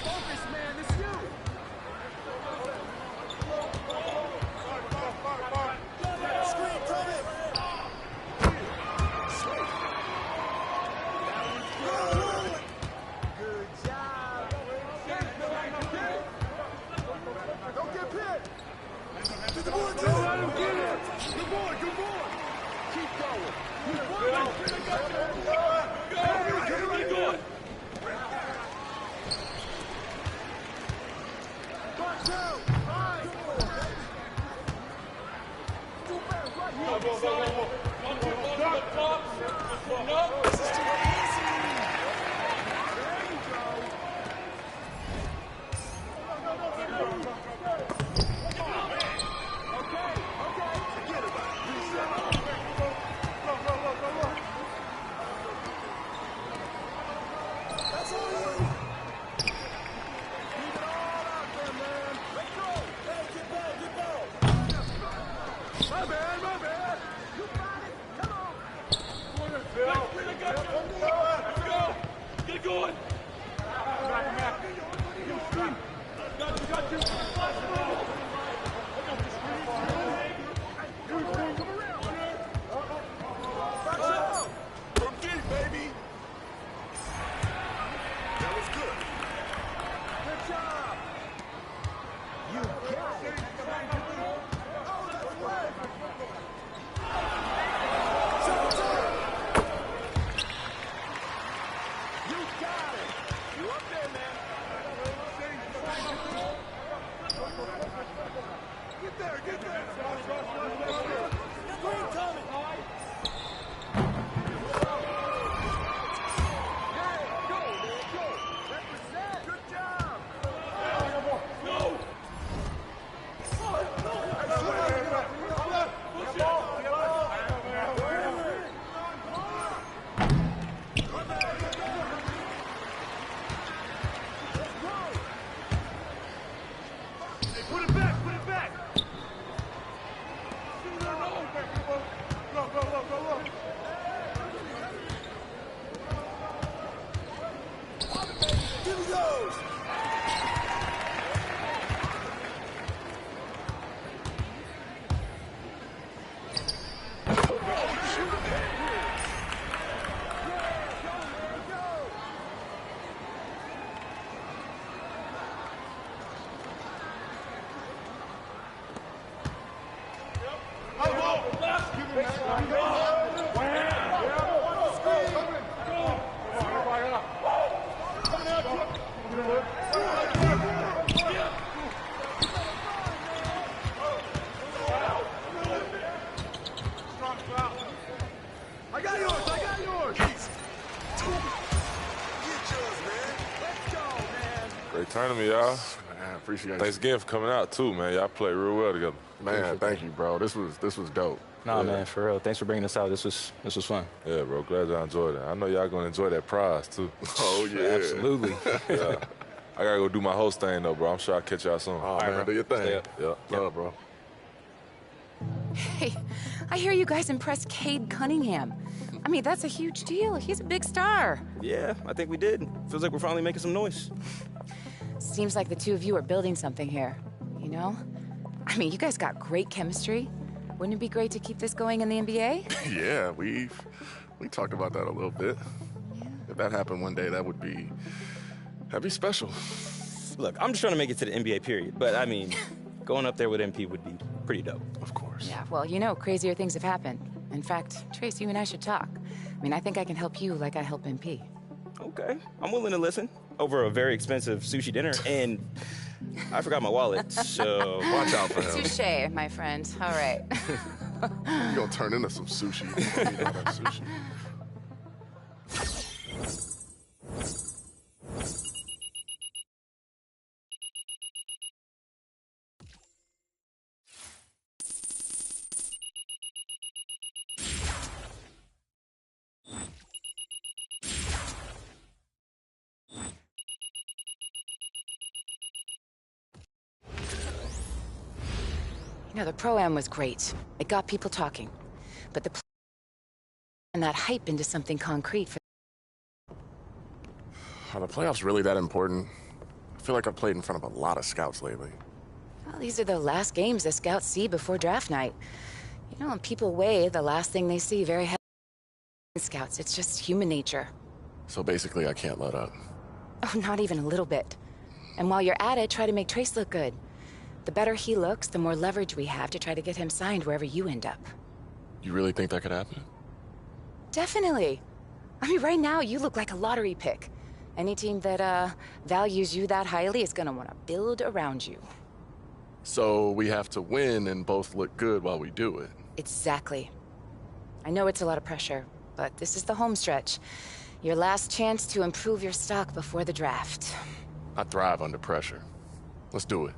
Focus, man, it's you. Screen coming. Good job. Don't get pinned. To the board, Joe. Let him get it. Good boy. Keep going. Go. Box out. Fine. Do better right here. No. This is too easy. There you go. Okay. Forget about it. Reset. Go. That's all you. Leave it all out there, man. Let's go. Hey, get ball. My bad. You got it. Come on. Let's go. Get going. Got you. From deep, baby. That was good. Good job. You got it. Oh, that's right. You got it. You up there, man. Get there. Screen coming. Yeah, go, man, go. Represent. Good job. Go. Put it back. Go. Give me those. I got yours. Great tournament, y'all. y'all. Man, appreciate you. Thanks again for coming out, too, man. Y'all played real well together. Man, thank you, bro. This was dope. Nah, man, for real. Thanks for bringing us out. This was fun. Yeah, bro. Glad y'all enjoyed it. I know y'all going to enjoy that prize, too. Oh, yeah. Absolutely. Yeah. I got to go do my host thing, though, bro. I'm sure I'll catch y'all soon. Oh, man, do your thing. Stay up. Yeah. Love, bro. Hey, I hear you guys impressed Cade Cunningham. I mean, that's a huge deal. He's a big star. Yeah, I think we did. Feels like we're finally making some noise. Seems like the two of you are building something here, you know? I mean, you guys got great chemistry. Wouldn't it be great to keep this going in the NBA? Yeah, we talked about that a little bit. Yeah. If that happened one day, that'd be special. Look, I'm just trying to make it to the NBA period, but I mean, going up there with MP would be pretty dope. Of course. Yeah, well, you know, crazier things have happened. In fact, Trace, you and I should talk. I mean, I think I can help you like I help MP. Okay, I'm willing to listen. Over a very expensive sushi dinner, and I forgot my wallet, so watch out for him. Touché, my friend. All right. You're gonna turn into some sushi. You know that sushi. You know, the Pro-Am was great. It got people talking. But the and that hype into something concrete for... Are the playoffs really that important? I feel like I've played in front of a lot of scouts lately. Well, these are the last games the scouts see before draft night. You know, when people weigh, the last thing they see very heavily scouts. It's just human nature. So basically, I can't let up. Oh, not even a little bit. And while you're at it, try to make Trace look good. The better he looks, the more leverage we have to try to get him signed wherever you end up. You really think that could happen? Definitely. I mean, right now, you look like a lottery pick. Any team that, values you that highly is gonna want to build around you. So we have to win and both look good while we do it. Exactly. I know it's a lot of pressure, but this is the home stretch. Your last chance to improve your stock before the draft. I thrive under pressure. Let's do it.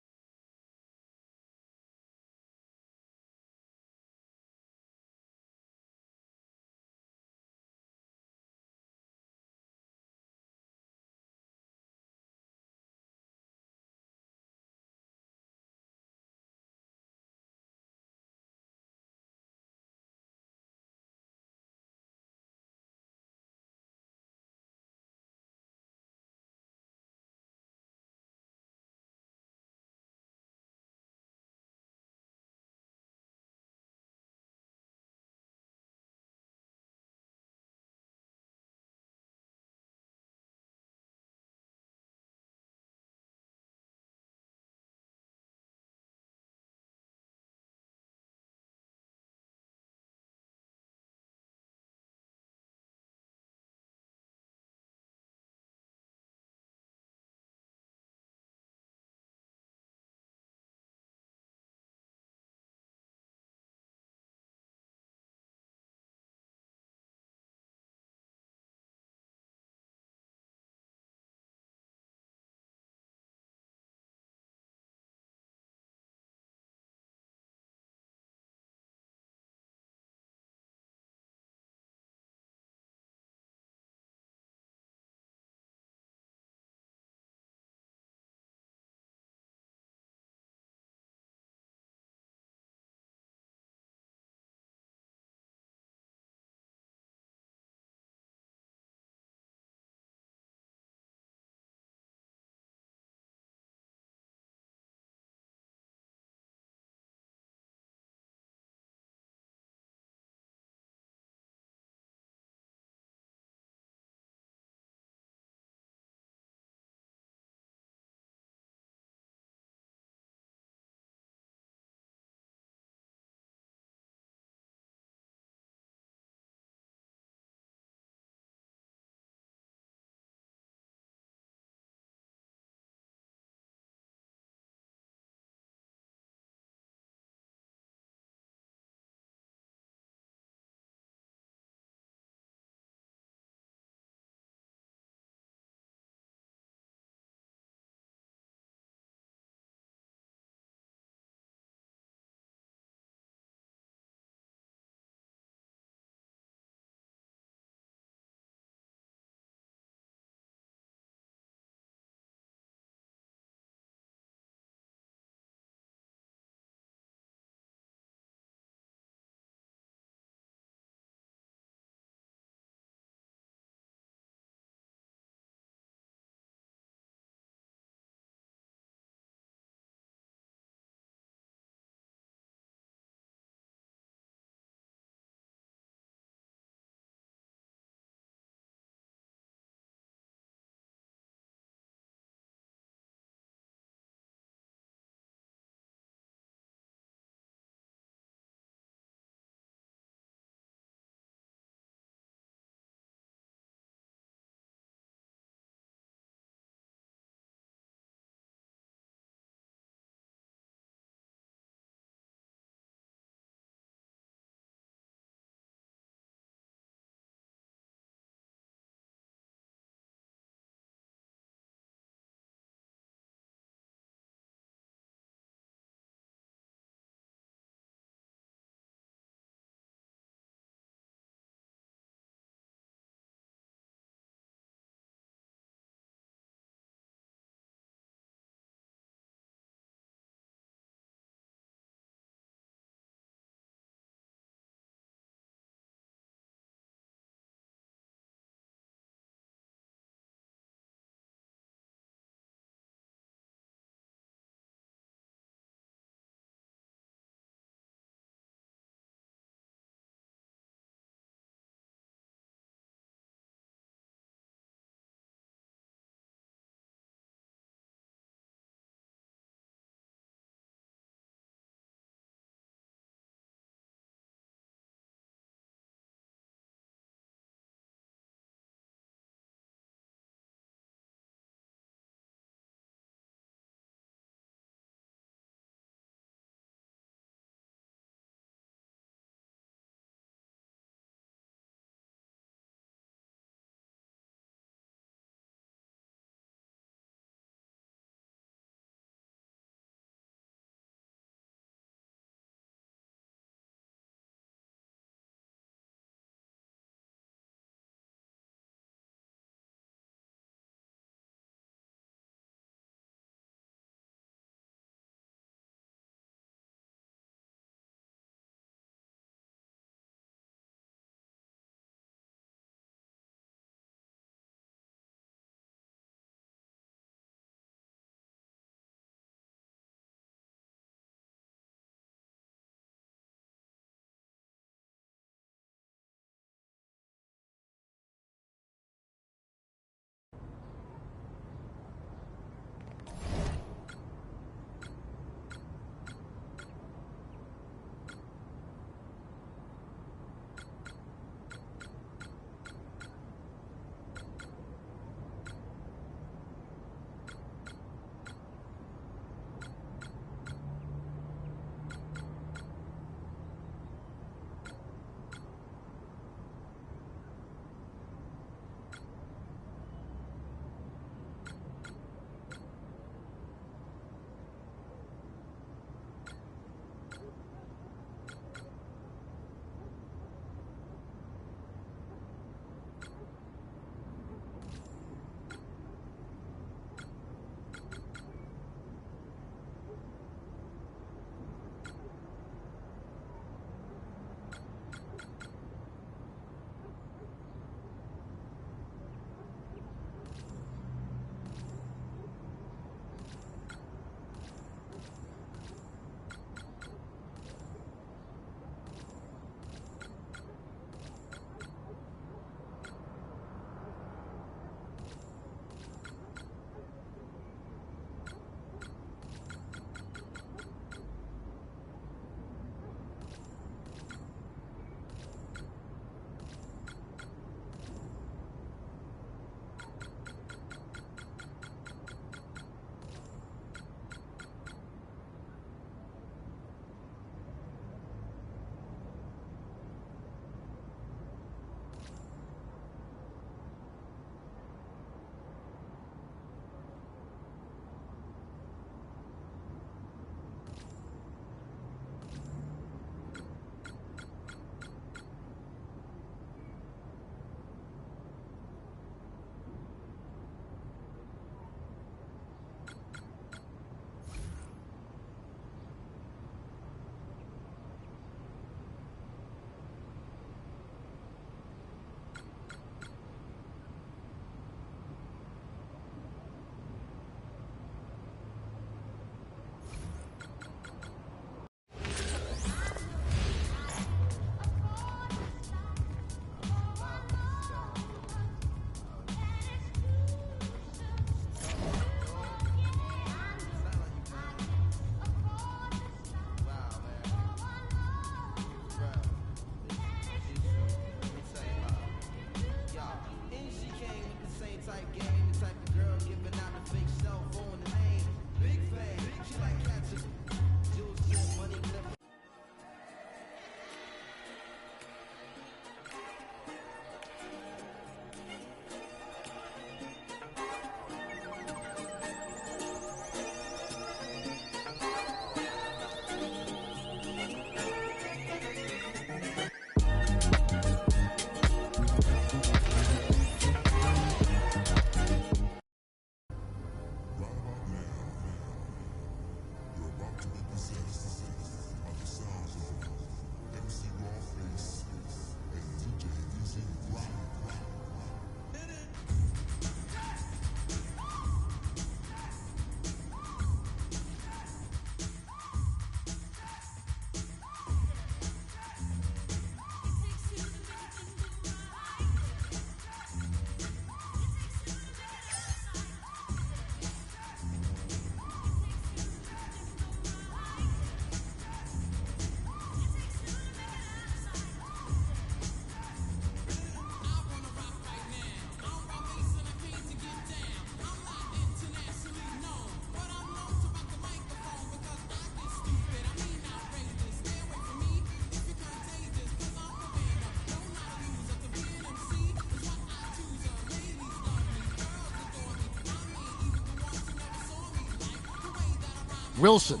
Wilson.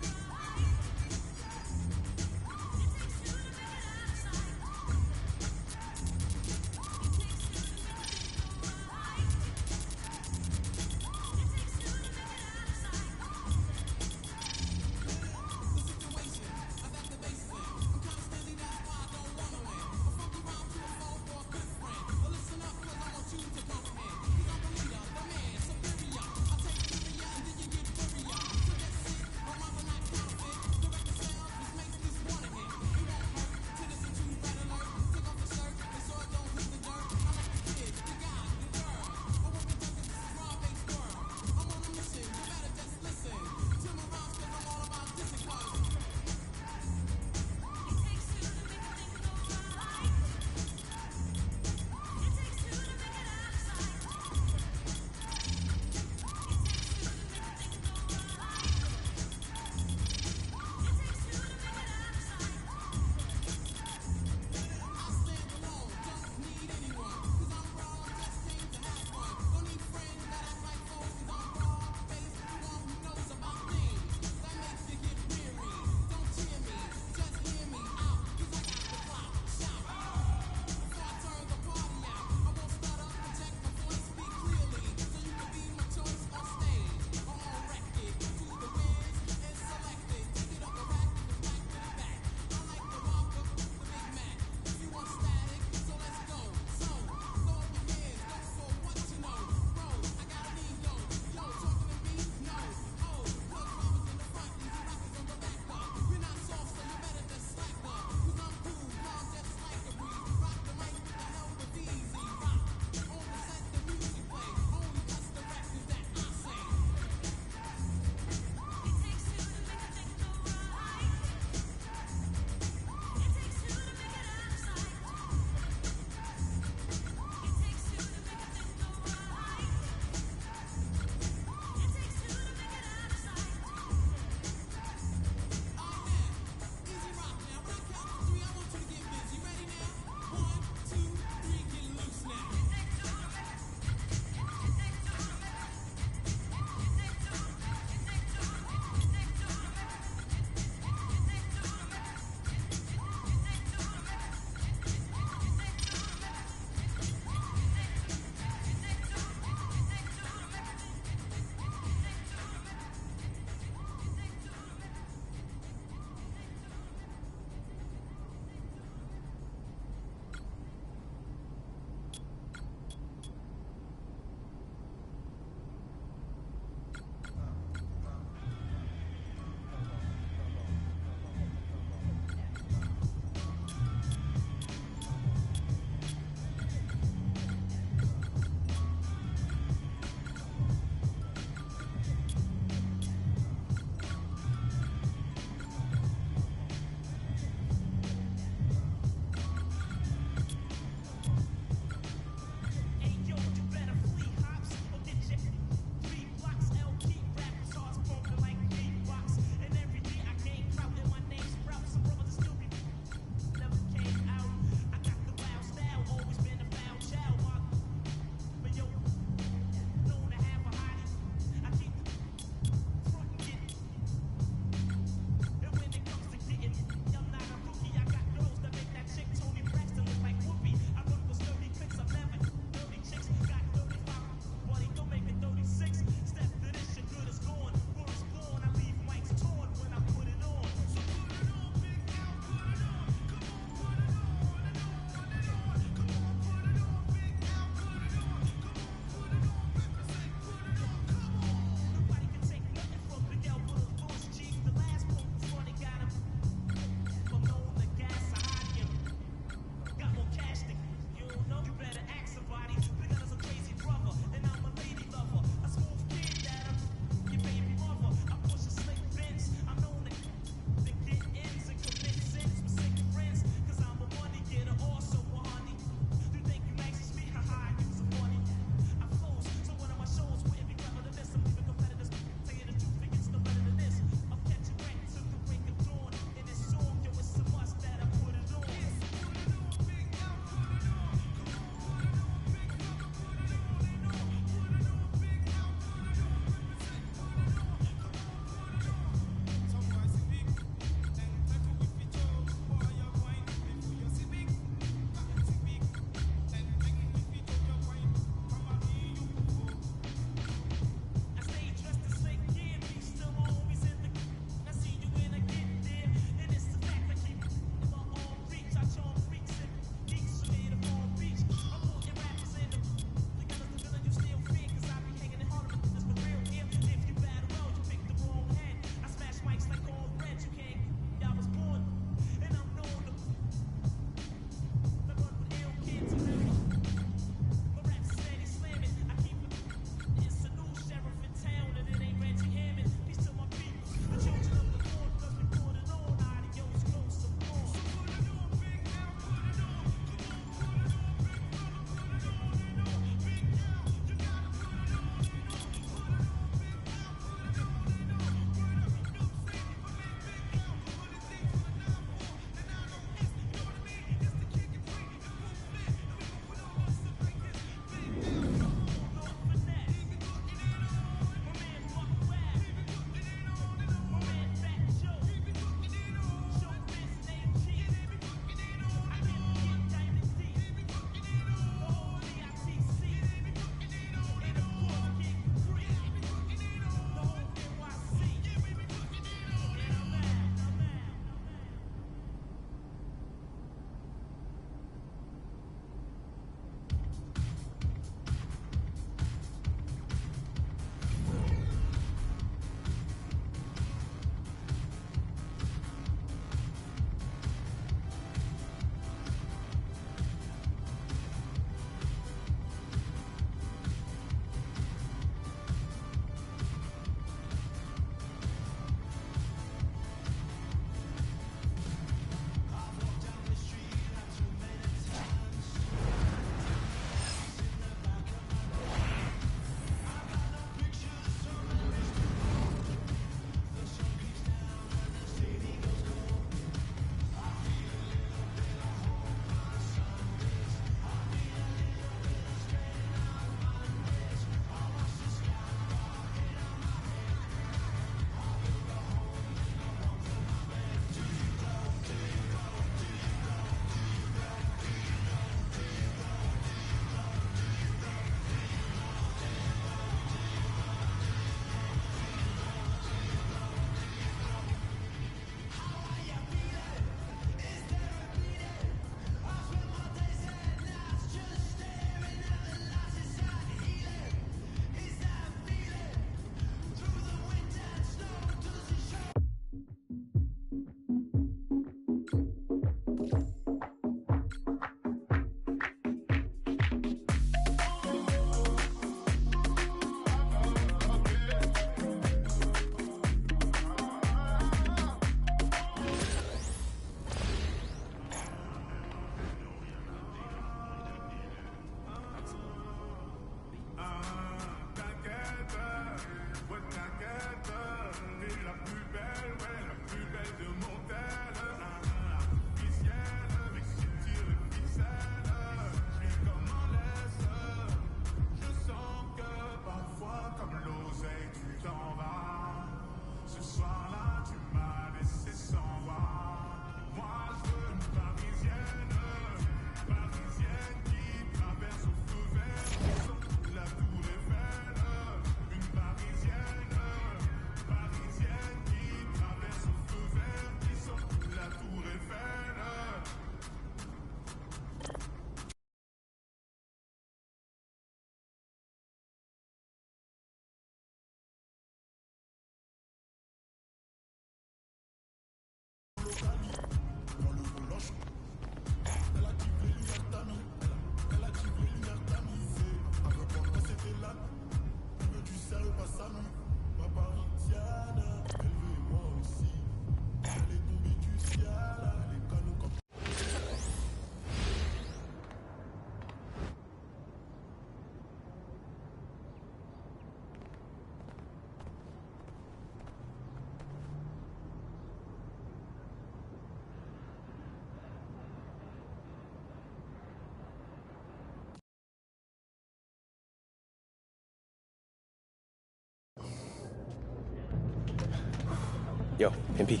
Yo, MP,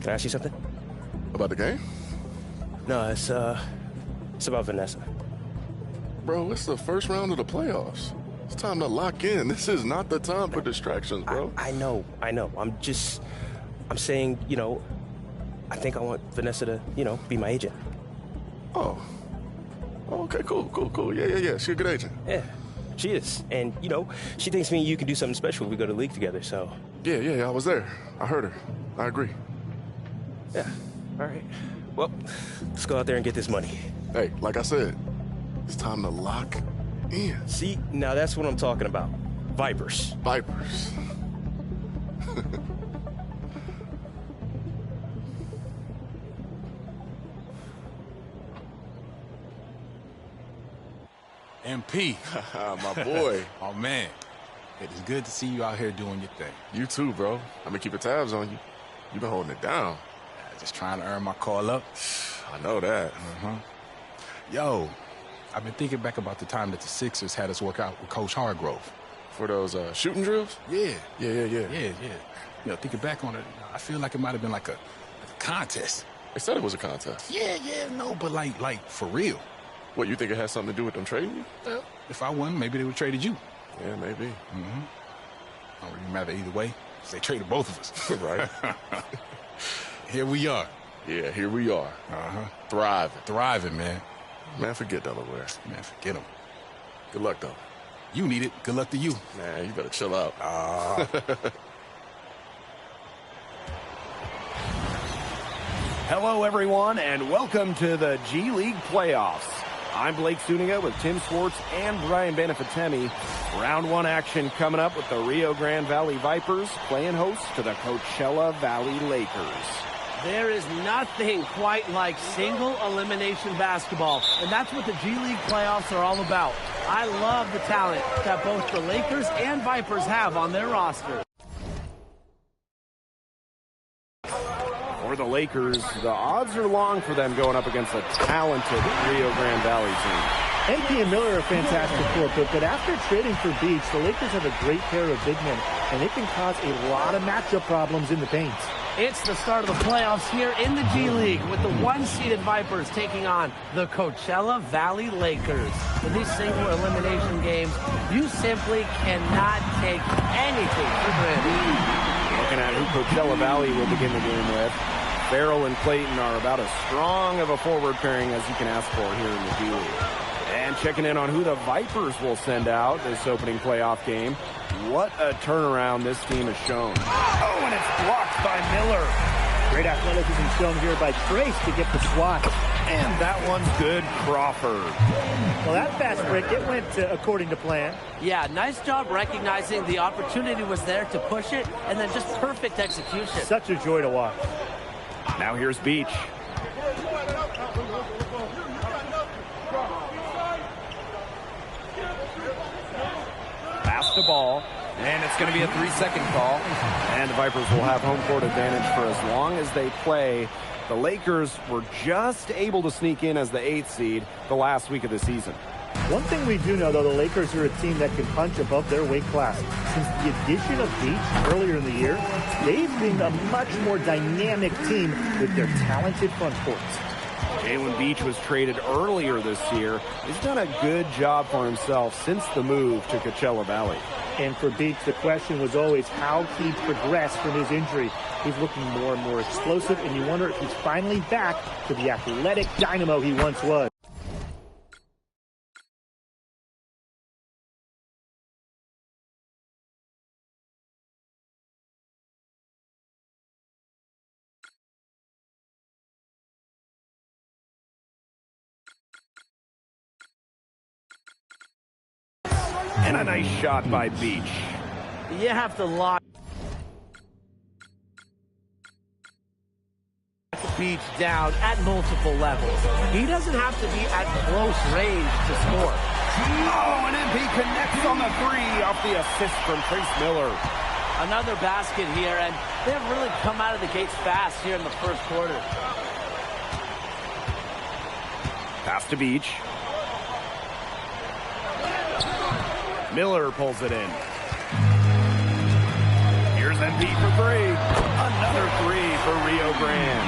can I ask you something? About the game? No, it's about Vanessa. Bro, it's the first round of the playoffs. It's time to lock in. This is not the time for distractions, bro. I know. I'm saying, I think I want Vanessa to, be my agent. Oh, okay, cool. Yeah. She's a good agent. Yeah, she is. And, she thinks me and you can do something special if we go to the league together, so. Yeah, I was there. I heard her. I agree. Yeah, all right. Well, let's go out there and get this money. Hey, like I said, it's time to lock in. See, now that's what I'm talking about. Vipers. MP. My boy. Oh, man. It is good to see you out here doing your thing. You too, bro. I've been keeping tabs on you. You've been holding it down. Just trying to earn my call up. I know that. Yo, I've been thinking back about the time that the Sixers had us work out with Coach Hargrove. For those shooting drills? Yeah. Yeah. Thinking back on it, I feel like it might have been like a contest. They said it was a contest. Yeah, no, but like for real. What, you think it has something to do with them trading you? Well, if I won, maybe they would have traded you. Yeah, maybe. Don't really matter either way. They traded both of us. Right. Here we are. Yeah, here we are. Thriving, man. Man, forget Delaware. Man, forget them. Good luck, though. You need it. Good luck to you. Man, you better chill out. Hello, everyone, and welcome to the G League playoffs. I'm Blake Zuniga with Tim Swartz and Brian Benefatemi. Round one action coming up with the Rio Grande Valley Vipers playing host to the Coachella Valley Lakers. There is nothing quite like single elimination basketball, and that's what the G League playoffs are all about. I love the talent that both the Lakers and Vipers have on their roster. For the Lakers, the odds are long for them going up against a talented Rio Grande Valley team. MP and Miller are fantastic court, but after trading for Beach, the Lakers have a great pair of big men, and they can cause a lot of matchup problems in the paint. It's the start of the playoffs here in the G League with the one-seeded Vipers taking on the Coachella Valley Lakers. In these single elimination games, you simply cannot take anything for granted. Looking at who Coachella Valley will begin the game with, Farrell and Clayton are about as strong of a forward pairing as you can ask for here in the G League. And checking in on who the Vipers will send out this opening playoff game. What a turnaround this team has shown. Oh, and it's blocked by Miller. Great athleticism shown here by Trace to get the swat. And that one's good, Crawford. Well, that fast break, it went according to plan. Yeah, nice job recognizing the opportunity was there to push it, and then just perfect execution. Such a joy to watch. Now here's Beach. Pass the ball, and it's going to be a 3-second call. And the Vipers will have home court advantage for as long as they play. The Lakers were just able to sneak in as the 8th seed the last week of the season. One thing we do know, though, the Lakers are a team that can punch above their weight class. Since the addition of Beach earlier in the year, they've been a much more dynamic team with their talented front courts. Jalen Beach was traded earlier this year. He's done a good job for himself since the move to Coachella Valley. And for Beach, the question was always how he progressed from his injury. He's looking more and more explosive, and you wonder if he's finally back to the athletic dynamo he once was. And a nice shot by Beach. You have to lock Beach down at multiple levels. He doesn't have to be at close range to score. Oh, and MP connects on the 3 off the assist from Trace Miller. Another basket here, and they've really come out of the gates fast here in the first quarter. Pass to Beach. Miller pulls it in. Here's Here's MP for three. Another three for Rio Grande.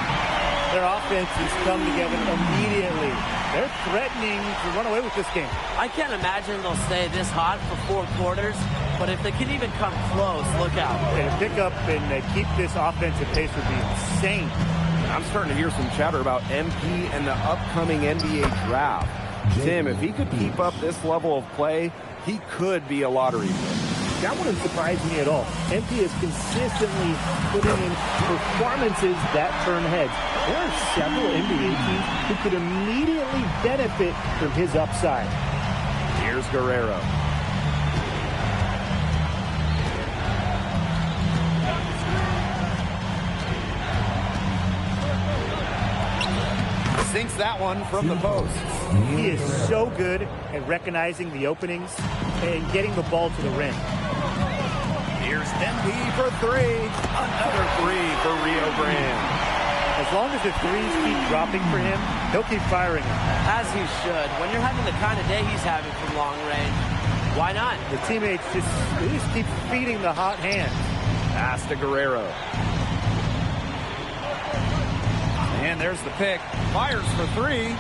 Their offense has come together immediately. They're threatening to run away with this game. I can't imagine they'll stay this hot for 4 quarters, but if they can even come close, look out. And to pick up and keep this offensive pace would be insane. I'm starting to hear some chatter about MP and the upcoming NBA draft. Tim, if he could keep up this level of play, he could be a lottery pick. That wouldn't surprise me at all. MP is consistently putting in performances that turn heads. There are several NBA teams who could immediately benefit from his upside. Here's Guerrero. Sinks that one from the post. He is so good at recognizing the openings and getting the ball to the rim. Here's MP for three. Another three for Rio Grande. As long as the threes keep dropping for him, he'll keep firing them. As he should. When you're having the kind of day he's having from long range, why not? The teammates just keep feeding the hot hand. Pass to Guerrero. And there's the pick. Fires for three.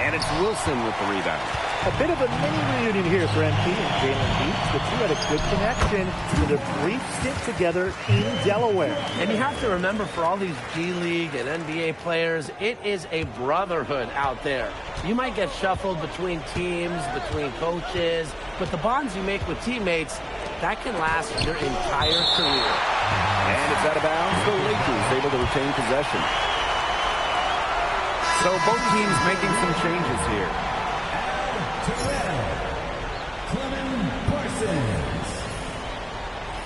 And it's Wilson with the rebound. A bit of a mini reunion here for MP and Jalen Beach. The two had a good connection with a brief stint together in Delaware. And you have to remember, for all these G League and NBA players, it is a brotherhood out there. You might get shuffled between teams, between coaches, but the bonds you make with teammates, that can last your entire career. And it's out of bounds. The Lakers able to retain possession. So both teams making some changes here.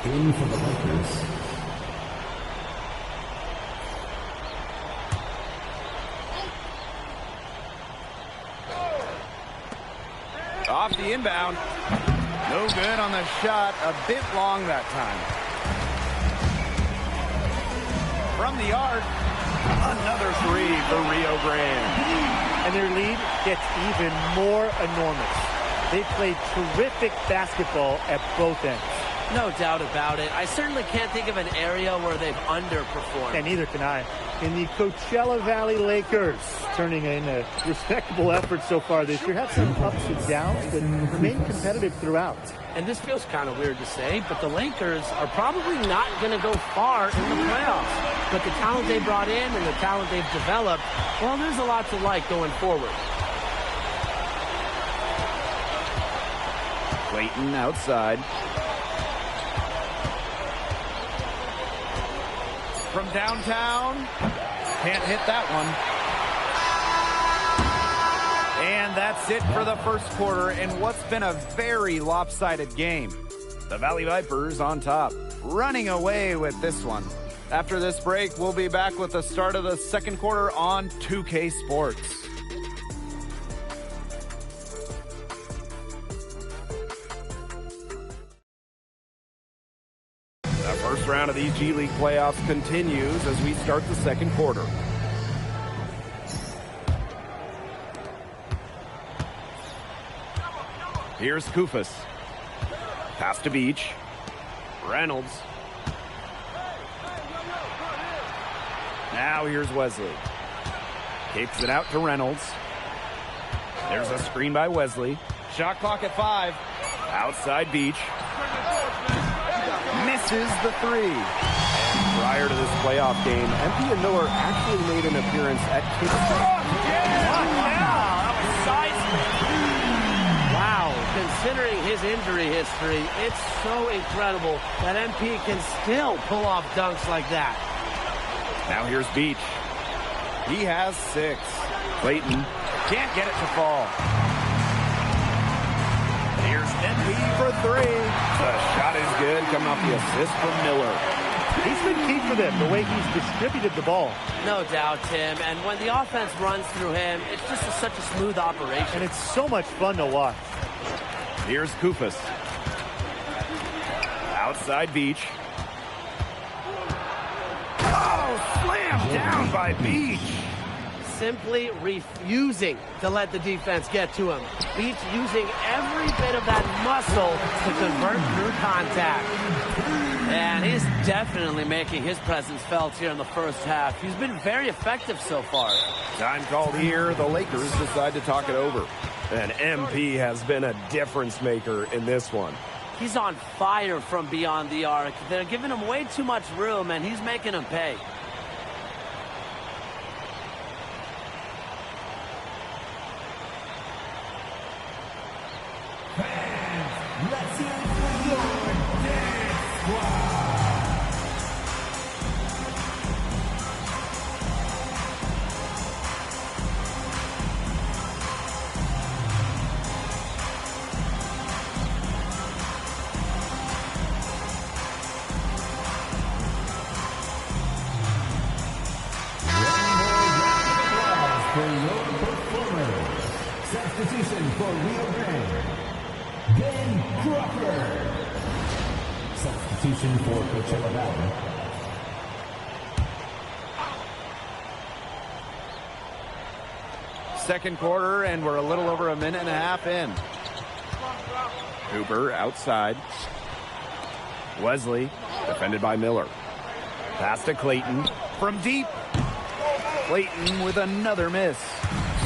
In for the Lakers. Off the inbound. No good on the shot. A bit long that time. From the arc. Another three for Rio Grande. And their lead gets even more enormous. They played terrific basketball at both ends. No doubt about it. I certainly can't think of an area where they've underperformed. And neither can I. In the Coachella Valley Lakers, turning in a respectable effort so far this year. Have some ups and downs, but remain competitive throughout. And this feels kind of weird to say, but the Lakers are probably not going to go far in the playoffs. But the talent they brought in and the talent they've developed, well, there's a lot to like going forward. Clayton outside. From downtown. Can't hit that one. And that's it for the first quarter in what's been a very lopsided game. The Valley Vipers on top, running away with this one. After this break, we'll be back with the start of the second quarter on 2K Sports. The first round of these G League playoffs continues as we start the second quarter. Here's Kufas. Pass to Beach. Reynolds. Now here's Wesley. Kicks it out to Reynolds. There's a screen by Wesley. Shot clock at 5. Outside Beach. Misses the three. And prior to this playoff game, MP and Miller actually made an appearance at Wow, considering his injury history, it's so incredible that MP can still pull off dunks like that. Now here's Beach. He has 6. Clayton can't get it to fall. Here's MP for 3. The shot is good, coming off the assist from Miller. He's been key for them, the way he's distributed the ball. No doubt, Tim. And when the offense runs through him, it's just such a smooth operation. And it's so much fun to watch. Here's Kufas. Outside Beach. Oh, slammed down by Beach. Simply refusing to let the defense get to him. Beach using every bit of that muscle to convert through contact. And he's definitely making his presence felt here in the first half. He's been very effective so far. Time called here. The Lakers decide to talk it over. And MP has been a difference maker in this one. He's on fire from beyond the arc. They're giving him way too much room, and he's making him pay. Let's hear it for your dance squad. For your performers, substitution for Rio Grande, Ben Crawford. Substitution for Coachella Valley, Second quarter, and we're a little over a minute and a half in. Hooper outside. Wesley defended by Miller. Pass to Clayton. From deep. Clayton with another miss.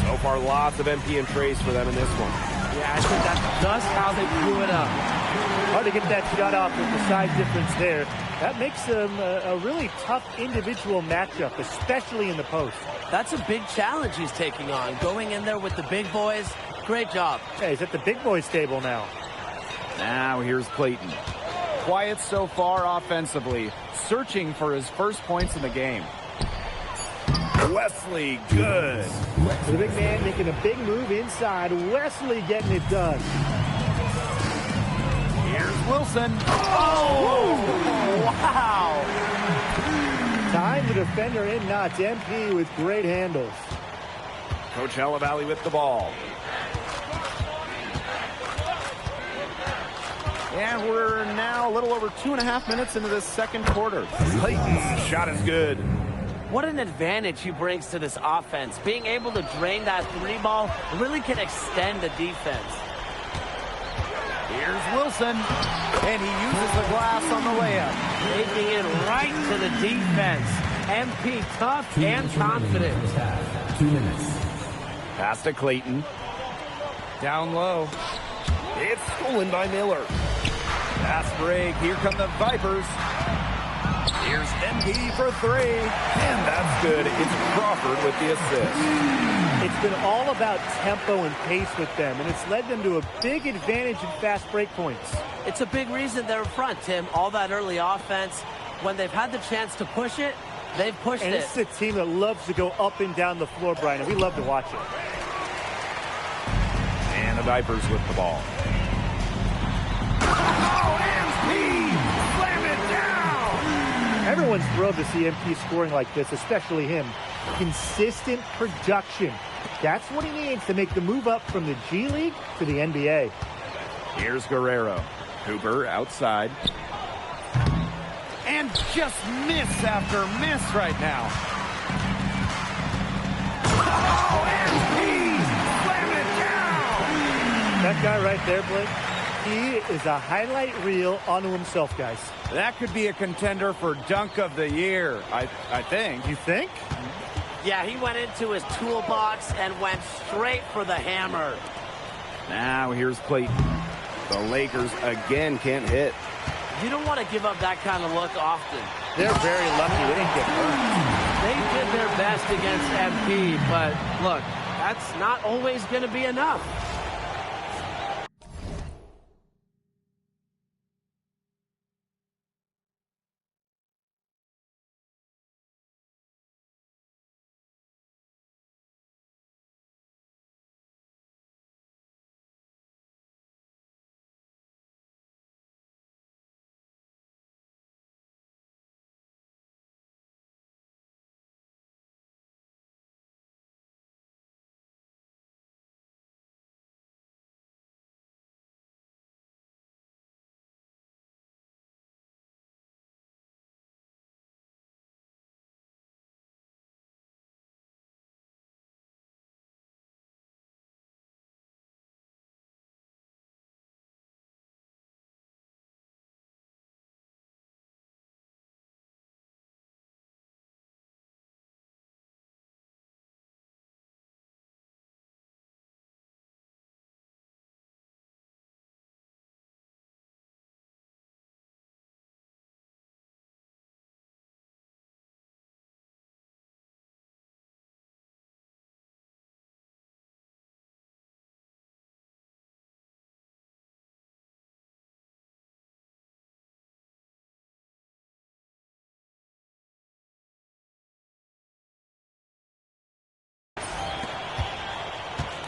So far, lots of MP and trace for them in this one. Yeah, I think that's just how they blew it up. Hard to get that shot off with the size difference there. That makes them a really tough individual matchup, especially in the post. That's a big challenge he's taking on. Going in there with the big boys, great job. Hey, he's at the big boys table now. Now here's Clayton. Quiet so far offensively, searching for his first points in the game. Wesley, good. The big man making a big move inside. Wesley getting it done. Here's Wilson. Oh, wow. Time the defender in knots. MP with great handles. Coachella Valley with the ball. And we're now a little over 2.5 minutes into this second quarter. Clayton's shot is good. What an advantage he brings to this offense. Being able to drain that three ball really can extend the defense. Here's Wilson, and he uses the glass on the layup. Taking it right to the defense. MP tough and confident. 2 minutes. Pass to Clayton. Down low. It's stolen by Miller. Pass break. Here come the Vipers. Here's MP for three. And that's good. It's Crawford with the assist. It's been all about tempo and pace with them, and it's led them to a big advantage in fast break points. It's a big reason they're in front, Tim. All that early offense, when they've had the chance to push it, they've pushed and it. And it's a team that loves to go up and down the floor, Brian, and we love to watch it. And the Vipers with the ball. Everyone's thrilled to see MP scoring like this, especially him. Consistent production. That's what he needs to make the move up from the G League to the NBA. Here's Guerrero. Hooper outside. And just miss after miss right now. Oh, MP! Slam it down! That guy right there, Blake, he is a highlight reel onto himself, guys. That could be a contender for Dunk of the Year, I think. You think? Yeah, he went into his toolbox and went straight for the hammer. Now here's Clayton. The Lakers again can't hit. You don't want to give up that kind of look often. They're very lucky they didn't get burned. They did their best against MP, but look, that's not always going to be enough.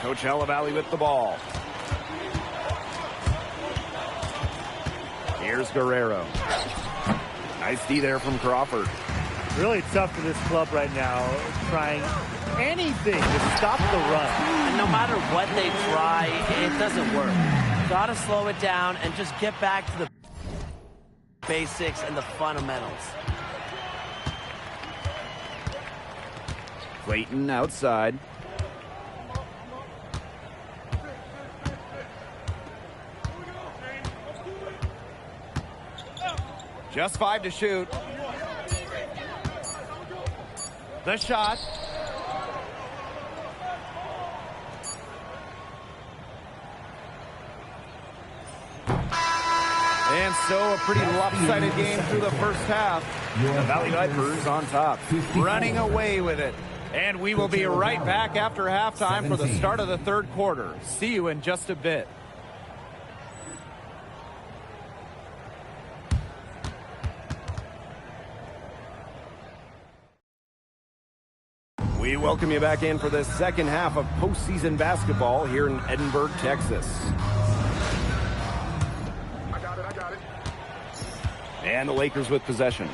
Coachella Valley with the ball. Here's Guerrero. Nice D there from Crawford. Really tough for this club right now, trying anything to stop the run. And no matter what they try, it doesn't work. Got to slow it down and just get back to the basics and the fundamentals. Clayton outside. Just 5 to shoot. The shot. And so a pretty lopsided game through the first half. The Valley Vipers on top, running away with it. And we will be right back after halftime for the start of the third quarter. See you in just a bit. We welcome you back in for the second half of postseason basketball here in Edinburgh, Texas. I got it. And the Lakers with possession.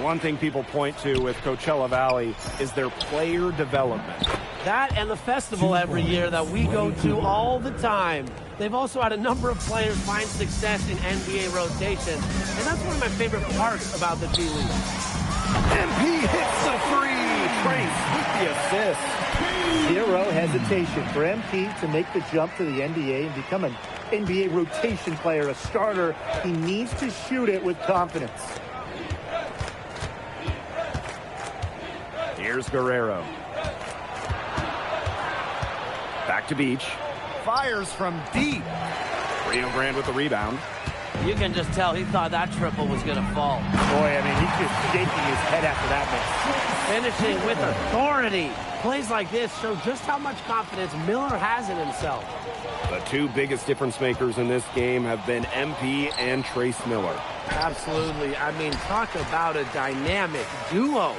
One thing people point to with Coachella Valley is their player development. That and the festival every year that we go to all the time. They've also had a number of players find success in NBA rotation, and that's one of my favorite parts about the G League. MP hits the three. Trace with the assist. Zero hesitation for MP to make the jump to the NBA and become an NBA rotation player, a starter. He needs to shoot it with confidence. Here's Guerrero. Back to Beach. Fires from deep. Rio Grande with the rebound. You can just tell he thought that triple was going to fall. Boy, I mean, he's just shaking his head after that miss. Finishing with authority. Plays like this show just how much confidence Miller has in himself. The two biggest difference makers in this game have been MP and Trace Miller. Absolutely. I mean, talk about a dynamic duo.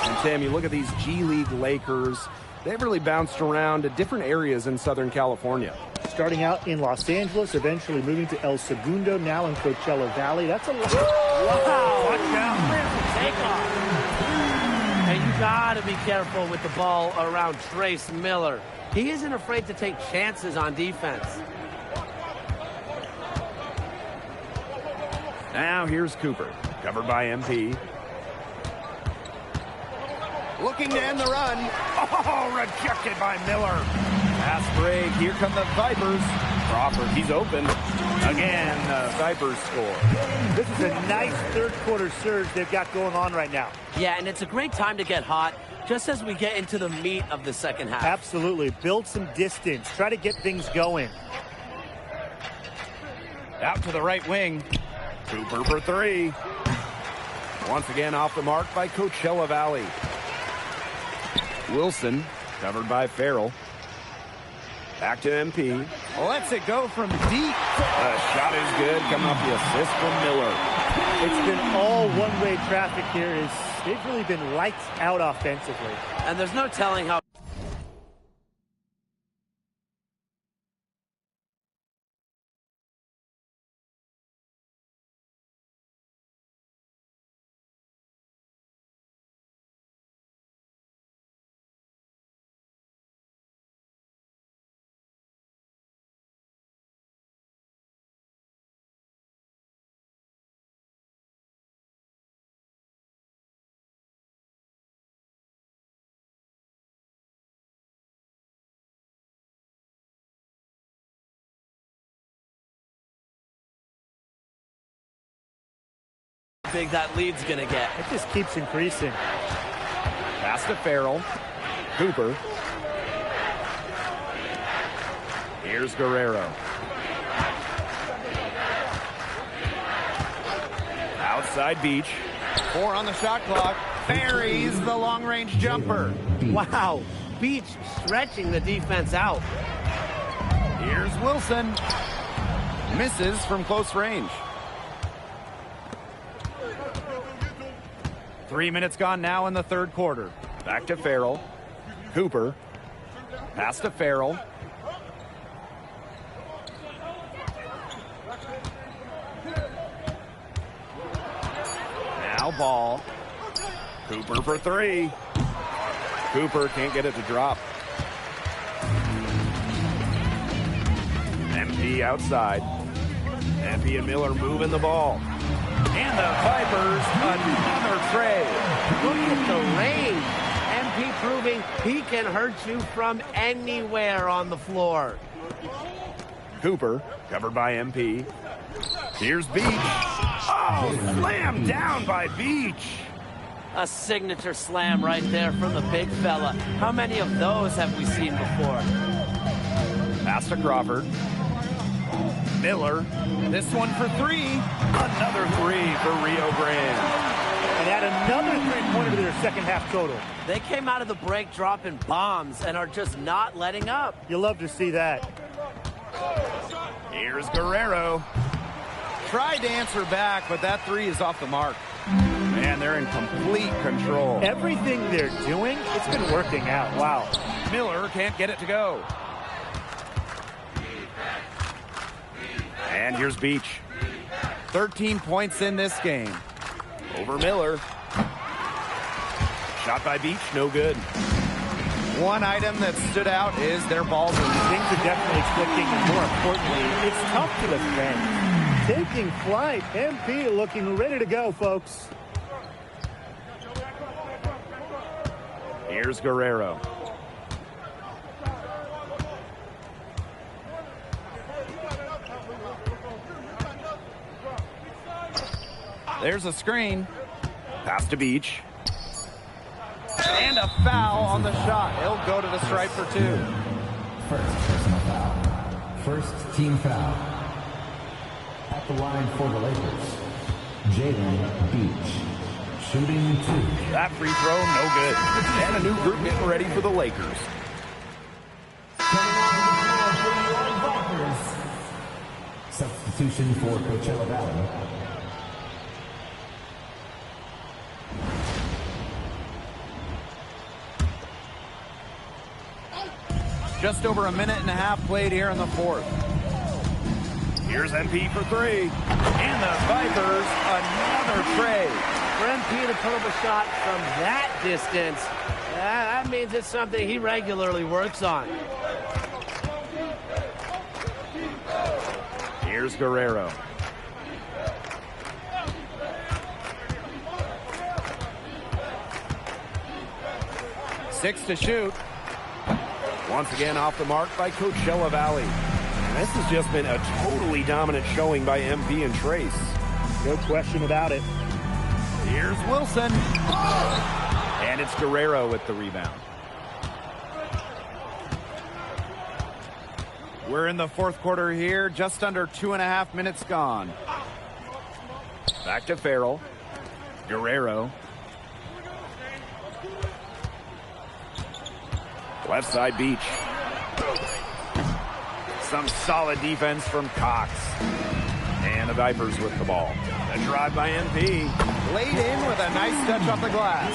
And Tim, you look at these G League Lakers, they've really bounced around to different areas in Southern California. Starting out in Los Angeles, eventually moving to El Segundo, now in Coachella Valley. That's a lot. Wow. Watch out. Take off. And you got to be careful with the ball around Trace Miller. He isn't afraid to take chances on defense. Now here's Cooper, covered by MP. Looking to end the run. Oh, rejected by Miller. Pass break. Here come the Vipers. Crawford, he's open. Again, the Vipers score. This is a nice third quarter surge they've got going on right now. Yeah, and it's a great time to get hot just as we get into the meat of the second half. Absolutely. Build some distance. Try to get things going. Out to the right wing. Cooper for three. Once again off the mark by Coachella Valley. Wilson, covered by Farrell. Back to MP. Lets it go from deep. The shot is good, coming off the assist from Miller. It's been all one-way traffic here. They've really been lights out offensively. And there's no telling how big that lead's going to get. It just keeps increasing. Pass to Farrell. Cooper. Here's Guerrero. Outside Beach. 4 on the shot clock. Buries the long-range jumper. Wow. Beach stretching the defense out. Here's Wilson. Misses from close range. 3 minutes gone now in the third quarter. Back to Farrell. Cooper. Pass to Farrell. Now ball. Cooper for three. Cooper can't get it to drop. MP outside. MP and Miller moving the ball. And the Vipers, another trade. Look at the range. MP proving he can hurt you from anywhere on the floor. Cooper, covered by MP. Here's Beach. Oh, slammed down by Beach. A signature slam right there from the big fella. How many of those have we seen before? Pass to Crawford. Miller. This one for three. Another three for Rio Grande. And add another three-pointer to their second half total. They came out of the break dropping bombs and are just not letting up. You love to see that. Here's Guerrero. Tried to answer back, but that three is off the mark. Man, they're in complete control. Everything they're doing, it's been working out. Wow. Miller can't get it to go. And here's Beach. 13 points in this game. Over Miller. Shot by Beach, no good. One item that stood out is their ball movement. Things are definitely clicking, and more importantly, it's tough to defend. Taking flight, MP looking ready to go, folks. Here's Guerrero. There's a screen. Pass to Beach. And a foul on the shot. He'll go to the stripe for two. First personal foul. First team foul. At the line for the Lakers, Jalen Beach. Shooting two. That free throw, no good. And a new group getting ready for the Lakers. Substitution for Coachella Valley. Just over a minute and a half played here in the fourth. Here's MP for three. And the Vipers, another trade. For MP to put up a shot from that distance, that means it's something he regularly works on. Here's Guerrero. Six to shoot. Once again off the mark by Coachella Valley. And this has just been a totally dominant showing by MP and Trace. No question about it. Here's Wilson. And it's Guerrero with the rebound. We're in the fourth quarter here, just under 2.5 minutes gone. Back to Farrell. Guerrero. Left side Beach. Some solid defense from Cox. And the Vipers with the ball. A drive by MP. Laid in with a nice touch off the glass.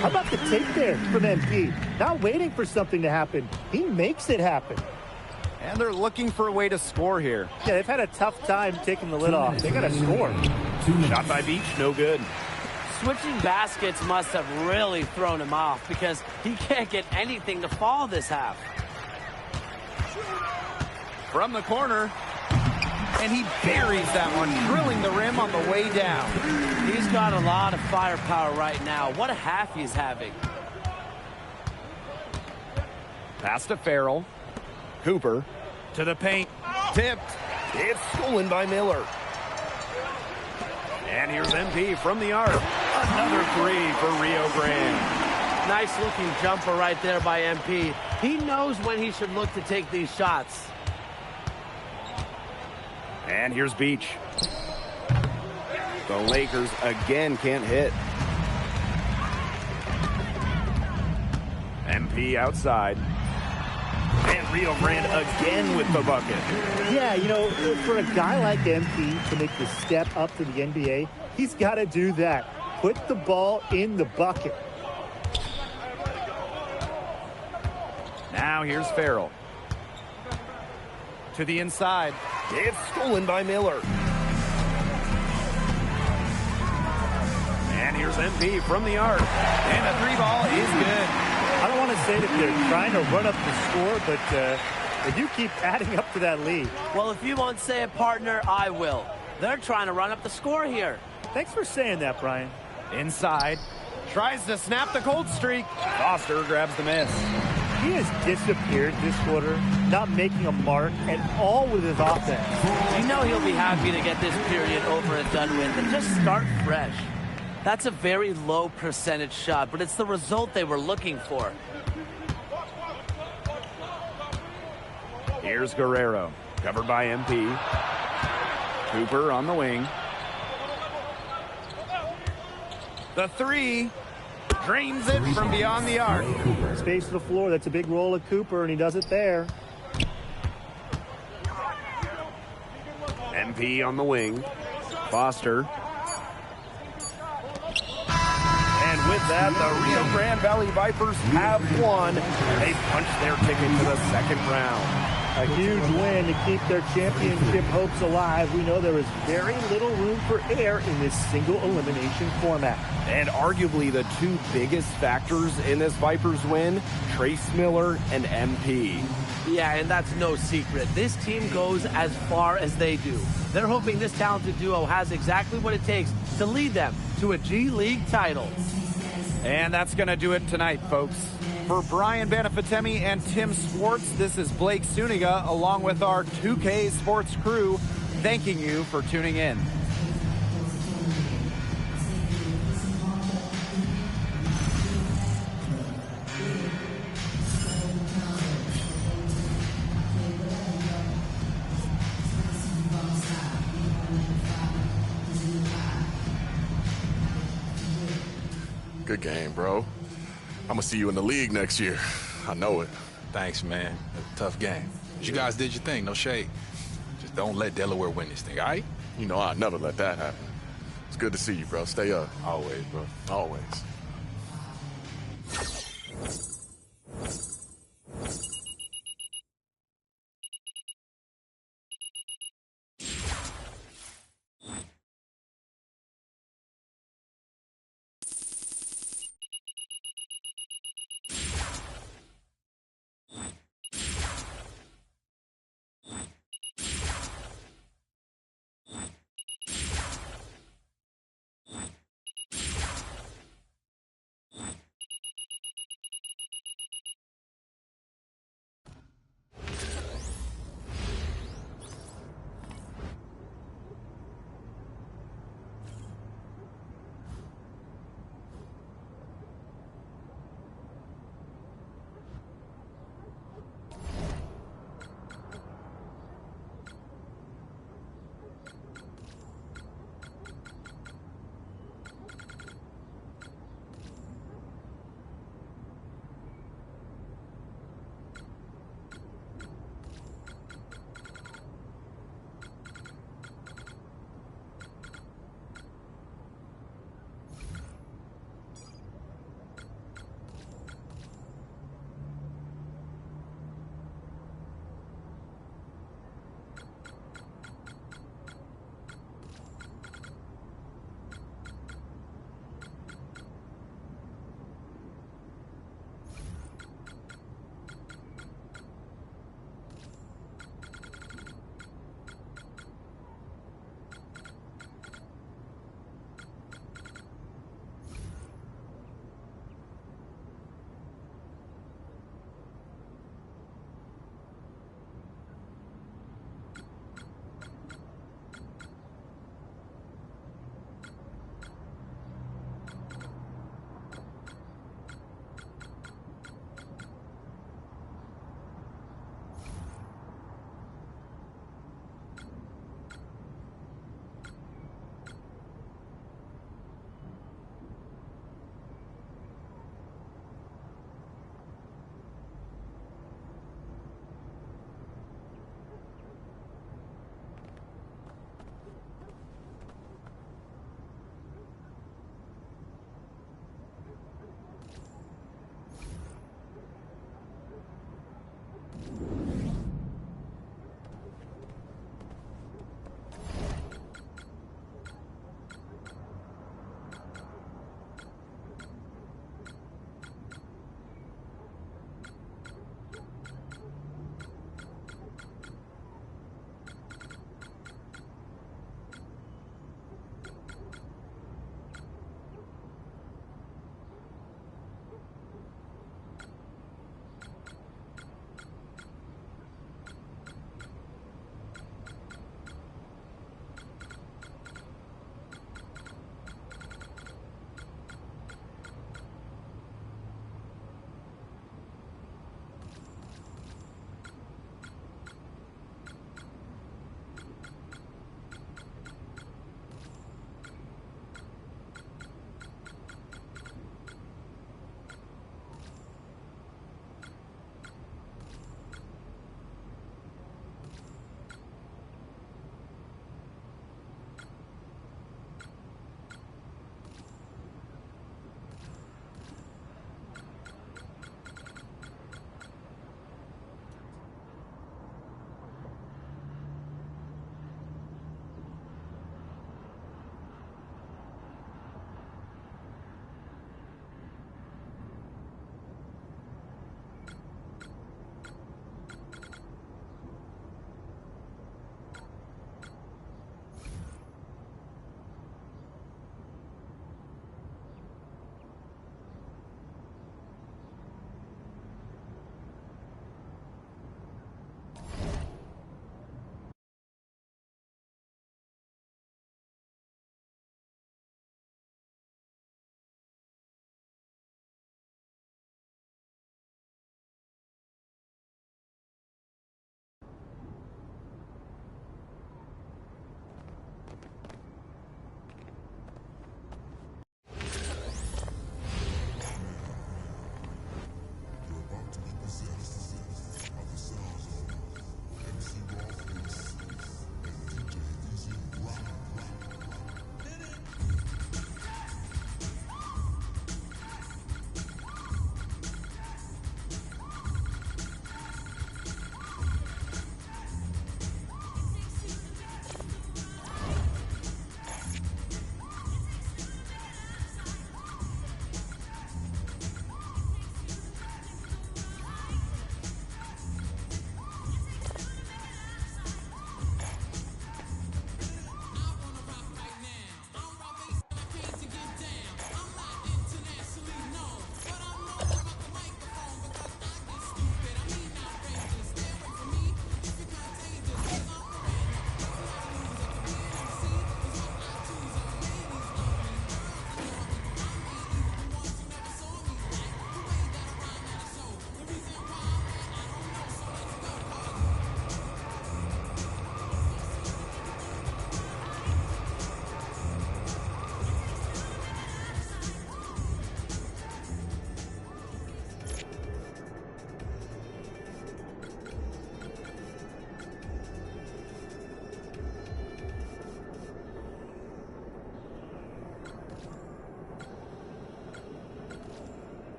How about the take there from MP? Not waiting for something to happen. He makes it happen. And they're looking for a way to score here. Yeah, they've had a tough time taking the lid off. They got to score. Shot by Beach, no good. Switching baskets must have really thrown him off because he can't get anything to fall this half. From the corner. And he buries that one, drilling the rim on the way down. He's got a lot of firepower right now. What a half he's having. Pass to Farrell. Cooper to the paint. Tipped. It's stolen by Miller. And here's MP from the arc. Another three for Rio Grande. Nice looking jumper right there by MP. He knows when he should look to take these shots. And here's Beach. The Lakers again can't hit. MP outside. And Rio Grande again with the bucket. Yeah, you know, for a guy like MP to make the step up to the NBA, he's got to do that. Put the ball in the bucket. Now here's Farrell. To the inside. It's stolen by Miller. And here's MP from the arc. And the three ball is good. I don't want to say that they're trying to run up the score, but they do keep adding up to that lead. Well, if you won't say it, partner, I will. They're trying to run up the score here. Thanks for saying that, Brian. Inside. Tries to snap the cold streak. Foster grabs the miss. He has disappeared this quarter, not making a mark at all with his offense. You know he'll be happy to get this period over and done with and just start fresh. That's a very low percentage shot, but it's the result they were looking for. Here's Guerrero, covered by MP. Cooper on the wing. The three. Drains it from beyond the arc. Space to the floor. That's a big roll of Cooper, and he does it there. MP on the wing. Foster. And with that, the Rio Grande Valley Vipers have won. They punched their ticket to the second round. A huge win to keep their championship hopes alive. We know there is very little room for error in this single elimination format. And arguably the two biggest factors in this Vipers win, Trace Miller and MP. Yeah, and that's no secret. This team goes as far as they do. They're hoping this talented duo has exactly what it takes to lead them to a G League title. And that's going to do it tonight, folks. For Brian Banafatemi and Tim Swartz, this is Blake Suniga, along with our 2K Sports crew, thanking you for tuning in. Good game, bro. I'm going to see you in the league next year. I know it. Thanks, man. A tough game. You guys did your thing, no shade. Just don't let Delaware win this thing, all right? You know I'll never let that happen. It's good to see you, bro. Stay up. Always, bro. Always.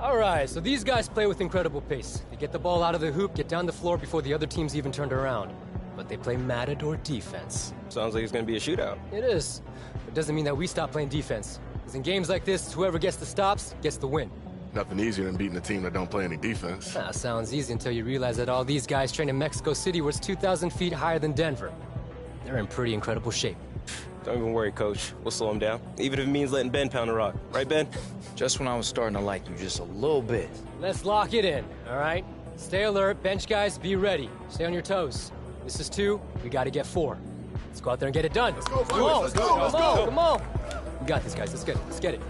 All right, so these guys play with incredible pace. They get the ball out of the hoop, get down the floor before the other team's even turned around. But they play matador defense. Sounds like it's going to be a shootout. It is. It doesn't mean that we stop playing defense. Because in games like this, whoever gets the stops gets the win. Nothing easier than beating a team that don't play any defense. Sounds easy until you realize that all these guys train in Mexico City, where it's 2,000 feet higher than Denver. They're in pretty incredible shape. Don't even worry, Coach. We'll slow him down. Even if it means letting Ben pound the rock. Right, Ben? Just when I was starting to like you just a little bit. Let's lock it in, all right? Stay alert. Bench guys, be ready. Stay on your toes. This is 2. We got to get 4. Let's go out there and get it done. Let's go, come on, let's go, let's go. Come on. We got this, guys. Let's get it. Let's get it.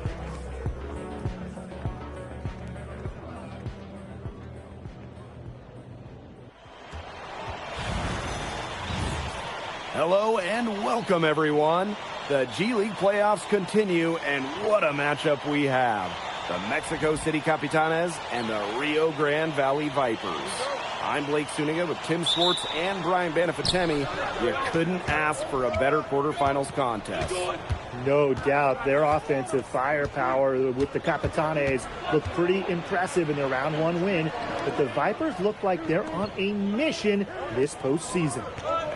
Hello and welcome, everyone. The G League playoffs continue, and what a matchup we have. The Mexico City Capitanes and the Rio Grande Valley Vipers. I'm Blake Suniga with Tim Swartz and Brian Banafatemi. You couldn't ask for a better quarterfinals contest. No doubt. Their offensive firepower with the Capitanes looked pretty impressive in their round 1 win, but the Vipers look like they're on a mission this postseason.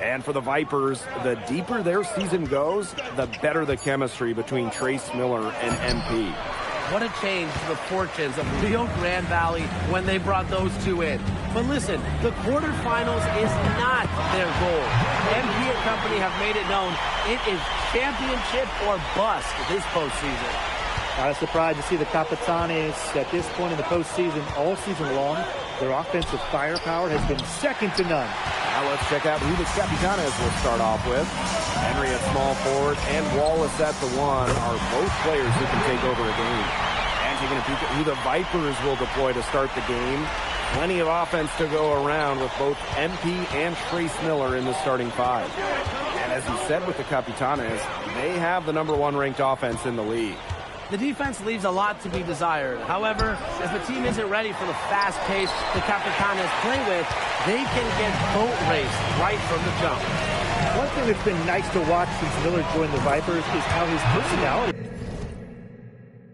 And for the Vipers, the deeper their season goes, the better the chemistry between Trace Miller and MP. What a change to the fortunes of Rio Grande Valley when they brought those two in. But listen, the quarterfinals is not their goal. MP and company have made it known it is championship or bust this postseason. Not a surprise to see the Capitanes at this point in the postseason all season long. Their offensive firepower has been second to none. Now let's check out who the Capitanes will start off with. Henry at small forward and Wallace at the 1 are both players who can take over a game. And taking a peek at who the Vipers will deploy to start the game. Plenty of offense to go around with both MP and Trace Miller in the starting 5. And as you said with the Capitanes, they have the #1 ranked offense in the league. The defense leaves a lot to be desired. However, if the team isn't ready for the fast pace the Capitanes play with, they can get boat raced right from the jump. One thing that's been nice to watch since Miller joined the Vipers is how his personality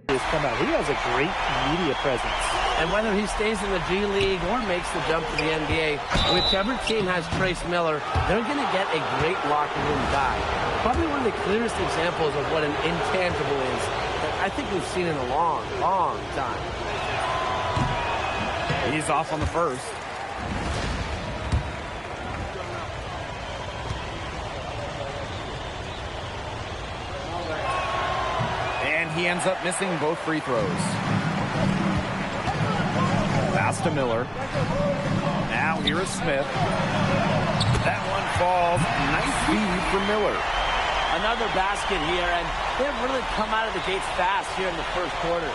has come out. He has a great media presence. And whether he stays in the G League or makes the jump to the NBA, whichever team has Trace Miller, they're going to get a great locker room guy. Probably one of the clearest examples of what an intangible is that I think we've seen in a long, long time. He's off on the first. And he ends up missing both free throws. Pass to Miller. Now here is Smith. That one falls. Nice feed for Miller. Another basket here, and they've really come out of the gates fast here in the first quarter.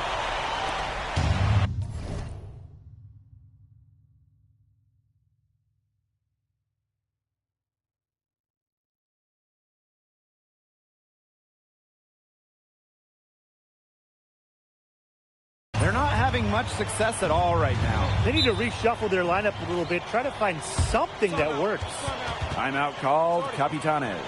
They're not having much success at all right now. They need to reshuffle their lineup a little bit, try to find something that works. Timeout called, Capitanes.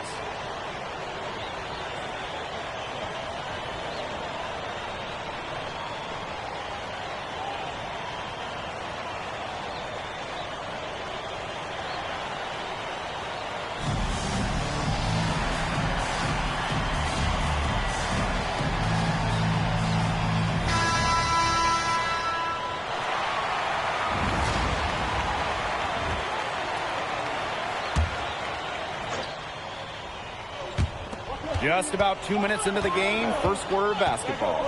Just about 2 minutes into the game, first quarter of basketball.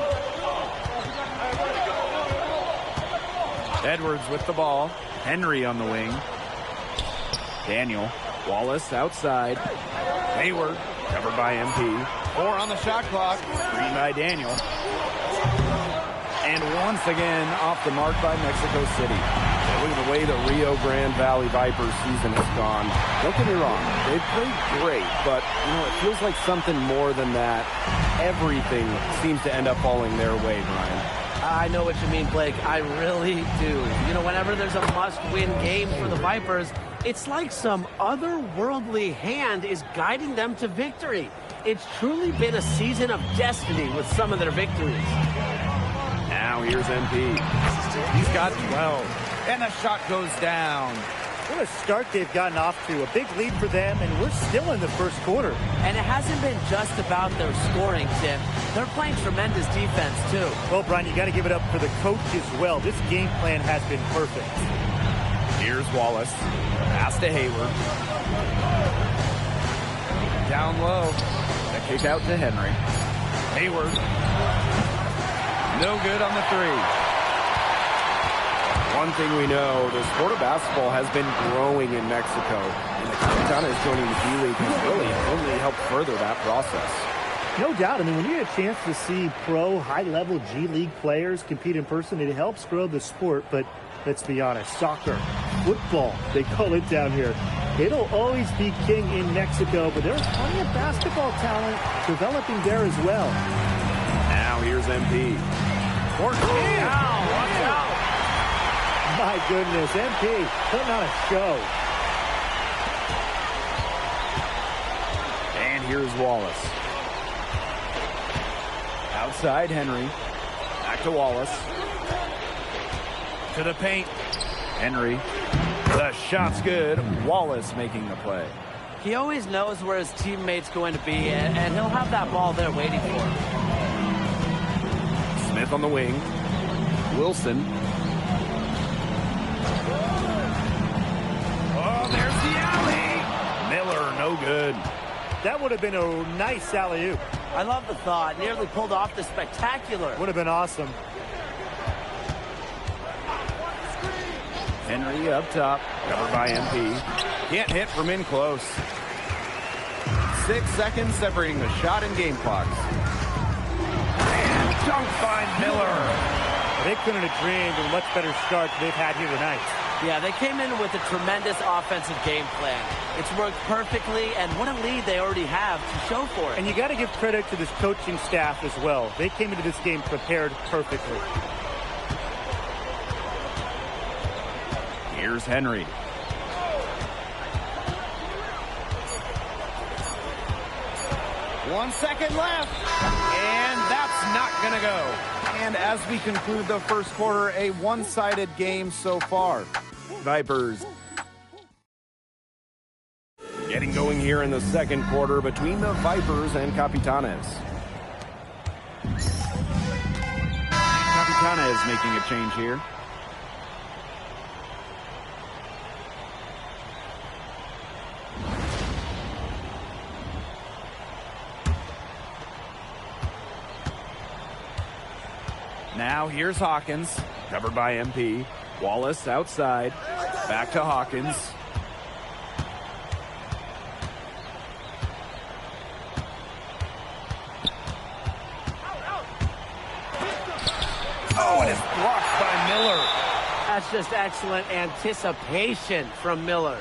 Edwards with the ball. Henry on the wing. Daniel. Wallace outside. Hayward, covered by MP. 4 on the shot clock. Screen by Daniel. And once again, off the mark by Mexico City. And look at the way the Rio Grande Valley Vipers season has gone. Don't get me wrong, they've played great, but, it feels like something more than that. Everything seems to end up falling their way, Brian. I know what you mean, Blake. I really do. Whenever there's a must-win game for the Vipers, it's like some otherworldly hand is guiding them to victory. It's truly been a season of destiny with some of their victories. Now here's MP. He's got 12. And the shot goes down. What a start they've gotten off to. A big lead for them, and we're still in the first quarter. And it hasn't been just about their scoring, Tim. They're playing tremendous defense, too. Well, Brian, you got to give it up for the coach as well. This game plan has been perfect. Here's Wallace. Pass to Hayward. Down low. A kick out to Henry. Hayward. No good on the three. One thing we know, the sport of basketball has been growing in Mexico. And the Capitanes joining the G League has really only helped further that process. No doubt. I mean, when you get a chance to see pro, high-level G League players compete in person, it helps grow the sport. But let's be honest, soccer, football, they call it down here. It'll always be king in Mexico, but there's plenty of basketball talent developing there as well. Now here's MP. Watch out. My goodness, MP putting on a show. And here's Wallace. Outside Henry. Back to Wallace. To the paint. Henry. The shot's good. Wallace making the play. He always knows where his teammate's going to be, and he'll have that ball there waiting for him. Smith on the wing. Wilson. Oh, there's the alley. Miller, no good. That would have been a nice alley-oop. I love the thought. Nearly pulled off the spectacular. Would have been awesome. Henry up top. Covered by MP. Can't hit from in close. 6 seconds separating the shot and game clocks. And dunked by Miller. They couldn't have dreamed of a much better start they've had here tonight. Yeah, they came in with a tremendous offensive game plan. It's worked perfectly, and what a lead they already have to show for it. And you got to give credit to this coaching staff as well. They came into this game prepared perfectly. Here's Henry. One second left. And that's not going to go. And as we conclude the first quarter, a one-sided game so far. Vipers getting going here in the second quarter between the Vipers and Capitanes. Capitanes making a change here. Now here's Hawkins, covered by MP. Wallace outside, back to Hawkins. Oh, and it's blocked by Miller. That's just excellent anticipation from Miller.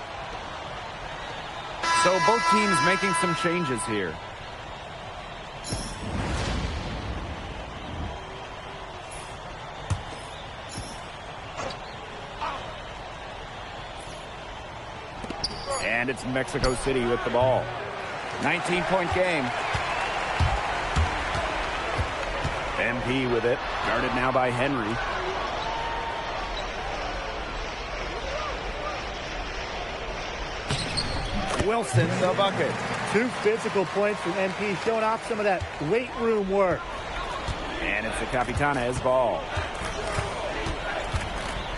So both teams making some changes here. And it's Mexico City with the ball. 19-point game. MP with it. Guarded now by Henry. Wilson, the bucket. 2 physical points from MP, showing off some of that weight room work. And it's the Capitanes ball.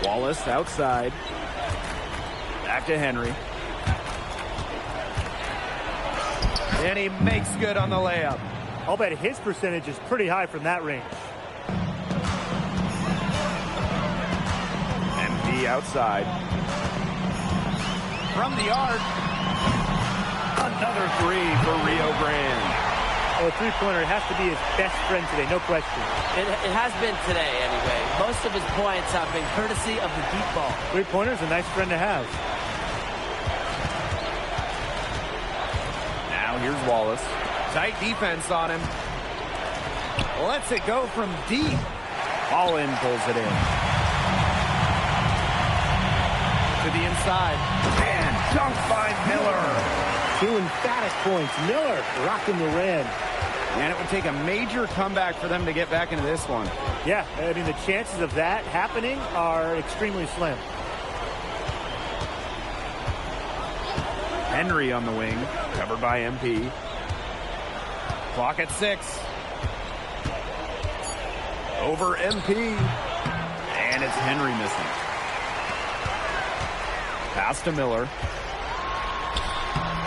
Wallace outside. Back to Henry. And he makes good on the layup. I'll bet his percentage is pretty high from that range. MP outside. From the arc. Another three for Rio Grande. Oh, three-pointer has to be his best friend today, no question. It has been today, anyway. Most of his points have been courtesy of the deep ball. Three-pointer's a nice friend to have. Now here's Wallace. Tight defense on him. Lets it go from deep. Holland pulls it in. To the inside. And dunked by Miller. 2 emphatic points. Miller rocking the rim. And it would take a major comeback for them to get back into this one. Yeah, I mean, the chances of that happening are extremely slim. Henry on the wing, covered by MP. Clock at 6. Over MP. And it's Henry missing. Pass to Miller.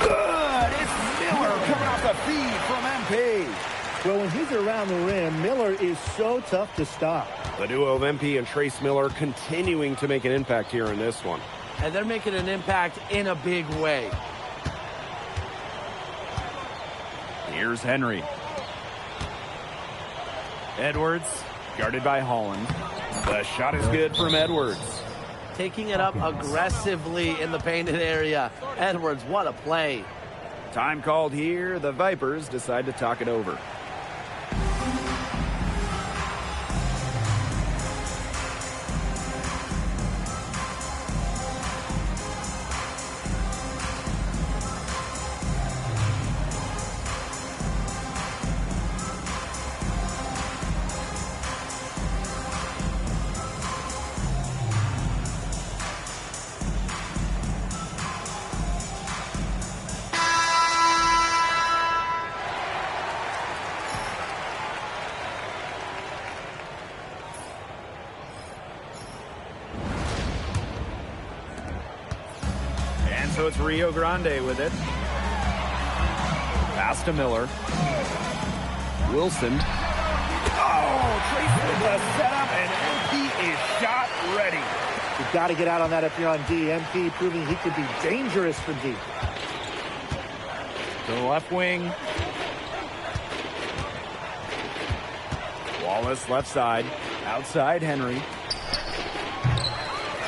Good! It's Miller coming off the feed from MP. Well, when he's around the rim, Miller is so tough to stop. The duo of MP and Trace Miller continuing to make an impact here in this one. And they're making an impact in a big way. Here's Henry. Edwards, guarded by Holland. The shot is good from Edwards. Taking it up aggressively in the painted area. Edwards, what a play. Time called here. The Vipers decide to talk it over. So it's Rio Grande with it. Pass to Miller. Wilson. Oh, Trace with the setup, and MP is shot ready. You've got to get out on that if you're on D. MP proving he could be dangerous from deep. To the left wing. Wallace left side. Outside Henry.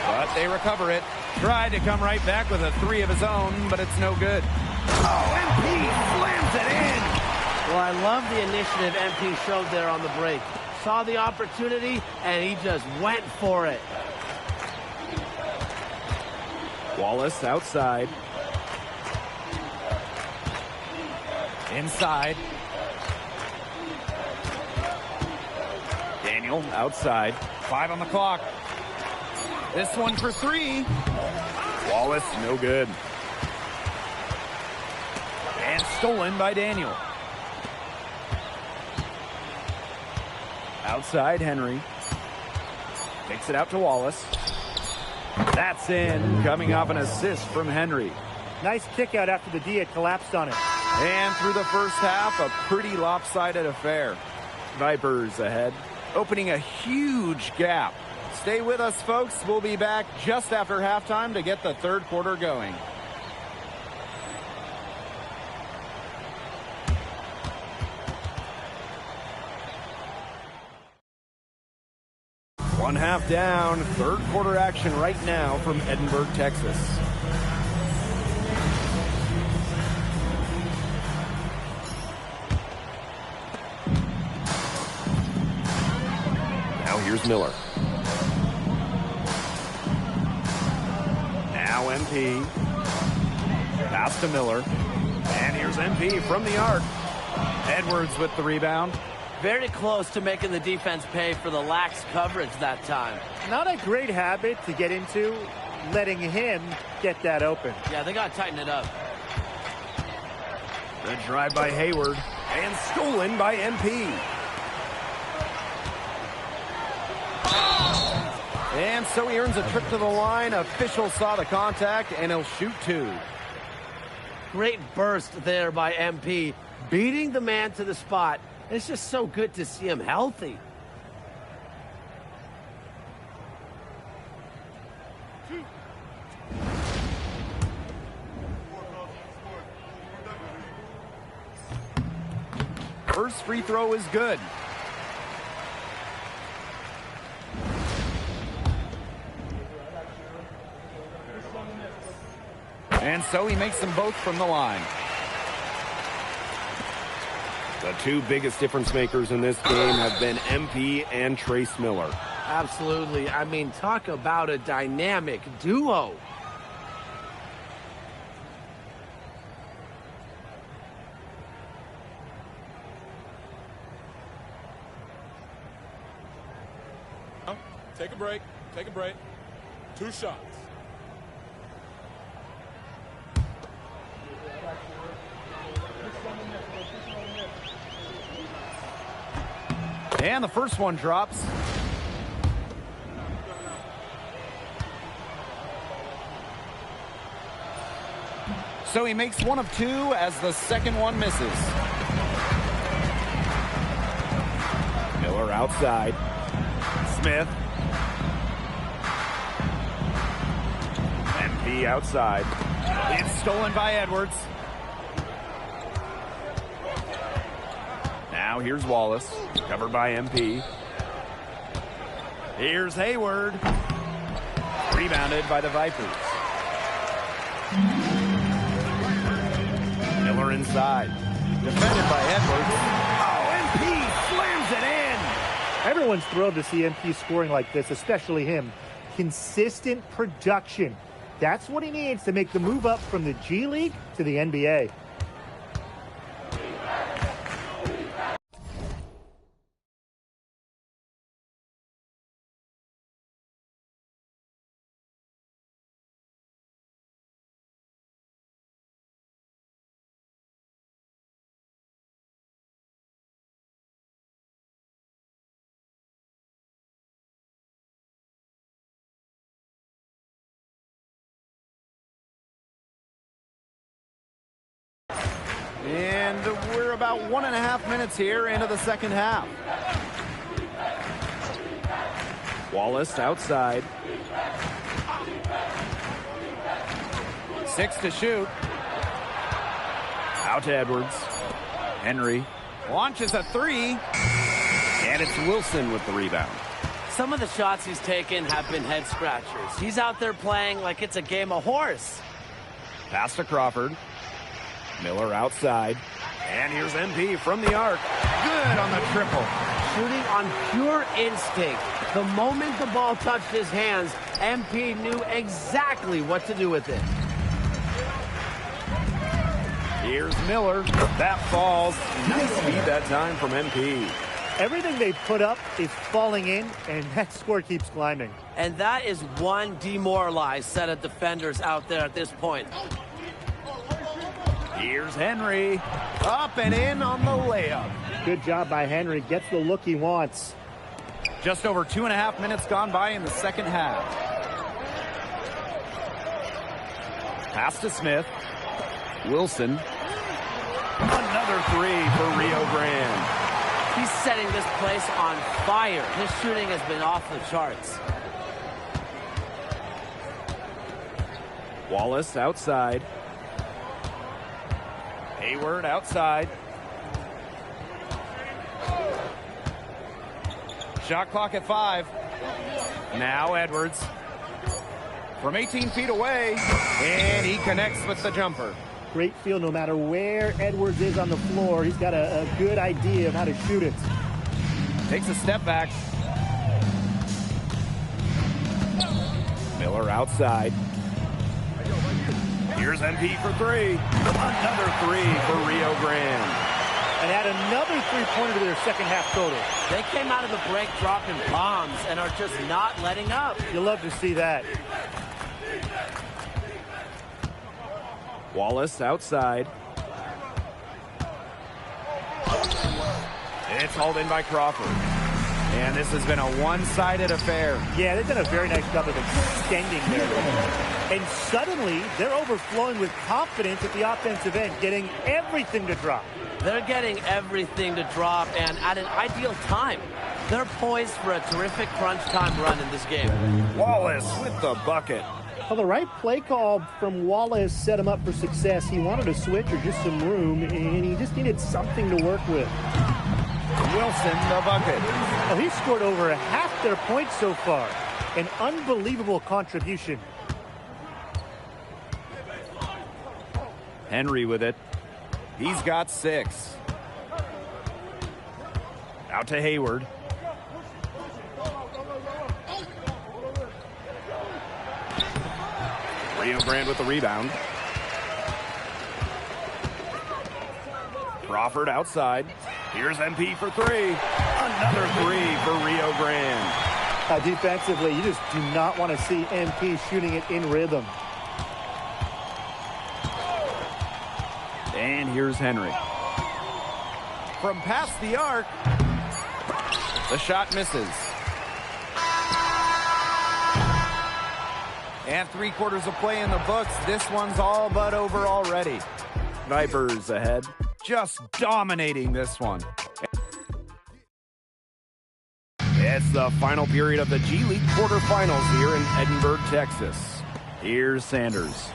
But they recover it. Tried to come right back with a 3 of his own, but it's no good. Oh, MP slams it in. Well, I love the initiative MP showed there on the break. Saw the opportunity, and he just went for it. Wallace outside. Inside. Daniel outside. 5 on the clock. This one for 3. Wallace, no good. And stolen by Daniel. Outside, Henry. Takes it out to Wallace. That's in, coming off an assist from Henry. Nice kick out after the D had collapsed on it. And through the first half, a pretty lopsided affair. Vipers ahead, opening a huge gap. Stay with us, folks. We'll be back just after halftime to get the third quarter going. One half down, third quarter action right now from Edinburgh, Texas. Now here's Miller. Now MP. Pass to Miller. And here's MP from the arc. Edwards with the rebound. Very close to making the defense pay for the lax coverage that time. Not a great habit to get into, letting him get that open. Yeah, they got to tighten it up. The drive by Hayward. And stolen by MP. And so he earns a trip to the line. Official saw the contact, and he'll shoot 2. Great burst there by MP, beating the man to the spot. It's just so good to see him healthy. First free throw is good. And so he makes them both from the line. The two biggest difference makers in this game have been MP and Trace Miller. Absolutely. I mean, talk about a dynamic duo. Take a break. Take a break. 2 shots. And the first one drops. So he makes 1 of 2 as the second one misses. Miller outside. Smith. MP outside. It's stolen by Edwards. Now here's Wallace, covered by MP. Here's Hayward. Rebounded by the Vipers. Miller inside. Defended by Edwards. Oh, MP slams it in. Everyone's thrilled to see MP scoring like this, especially him. Consistent production. That's what he needs to make the move up from the G League to the NBA. And we're about 1.5 minutes here into the second half. Wallace outside. 6 to shoot. Out to Edwards. Henry launches a 3. And it's Wilson with the rebound. Some of the shots he's taken have been head scratchers. He's out there playing like it's a game of horse. Pass to Crawford. Miller outside. And here's MP from the arc. Good on the triple. Shooting on pure instinct. The moment the ball touched his hands, MP knew exactly what to do with it. Here's Miller. That falls. Nice speed that time from MP. Everything they put up is falling in, and that score keeps climbing. And that is one demoralized set of defenders out there at this point. Here's Henry. Up and in on the layup. Good job by Henry. Gets the look he wants. Just over 2.5 minutes gone by in the second half. Pass to Smith. Wilson. Another 3 for Rio Grande. He's setting this place on fire. His shooting has been off the charts. Wallace outside. Hayward outside. Shot clock at 5. Now Edwards. From 18 feet away. And he connects with the jumper. Great feel no matter where Edwards is on the floor. He's got a good idea of how to shoot it. Takes a step back. Miller outside. Here's MP for 3. Another 3 for Rio Grande. And add another three-pointer to their second half total. They came out of the break dropping bombs and are just not letting up. You'll love to see that. Wallace outside. It's hauled in by Crawford. And this has been a one-sided affair. Yeah, they've done a very nice job of extending their lead. And suddenly, they're overflowing with confidence at the offensive end, getting everything to drop. They're getting everything to drop, and at an ideal time. They're poised for a terrific crunch time run in this game. Wallace with the bucket. Well, the right play call from Wallace set him up for success. He wanted a switch or just some room, and he just needed something to work with. Wilson, the bucket. Well, he scored over half their points so far. An unbelievable contribution. Henry with it. He's got 6. Out to Hayward. Rio Grande with the rebound. Crawford outside. Here's MP for 3. Another 3 for Rio Grande. Defensively, you just do not want to see MP shooting it in rhythm. And here's Henry. From past the arc, the shot misses. And 3/4 of play in the books. This one's all but over already. Vipers ahead, just dominating this one. It's the final period of the G League quarterfinals here in Edinburgh, Texas. Here's Sanders.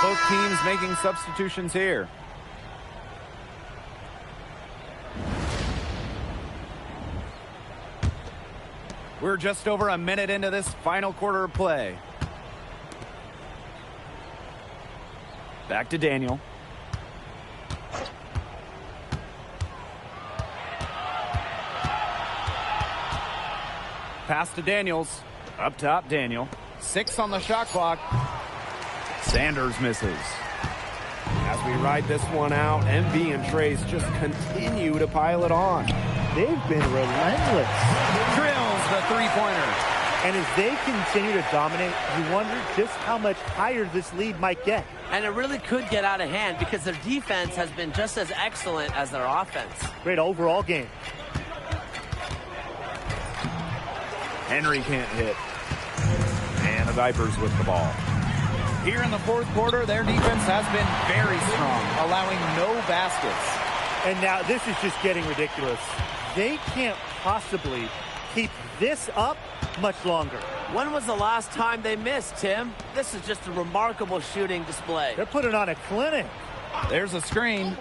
Both teams making substitutions here. We're just over a minute into this final quarter of play. Back to Daniel. Pass to Daniels. Up top, Daniel. 6 on the shot clock. Sanders misses. As we ride this one out, MB and Trace just continue to pile it on. They've been relentless. Drills the three-pointer. And as they continue to dominate, you wonder just how much higher this lead might get. And it really could get out of hand because their defense has been just as excellent as their offense. Great overall game. Henry can't hit. And the Vipers with the ball. Here in the fourth quarter, their defense has been very strong, allowing no baskets. And now this is just getting ridiculous. They can't possibly keep this up much longer. When was the last time they missed, Tim? This is just a remarkable shooting display. They're putting on a clinic. There's a screen.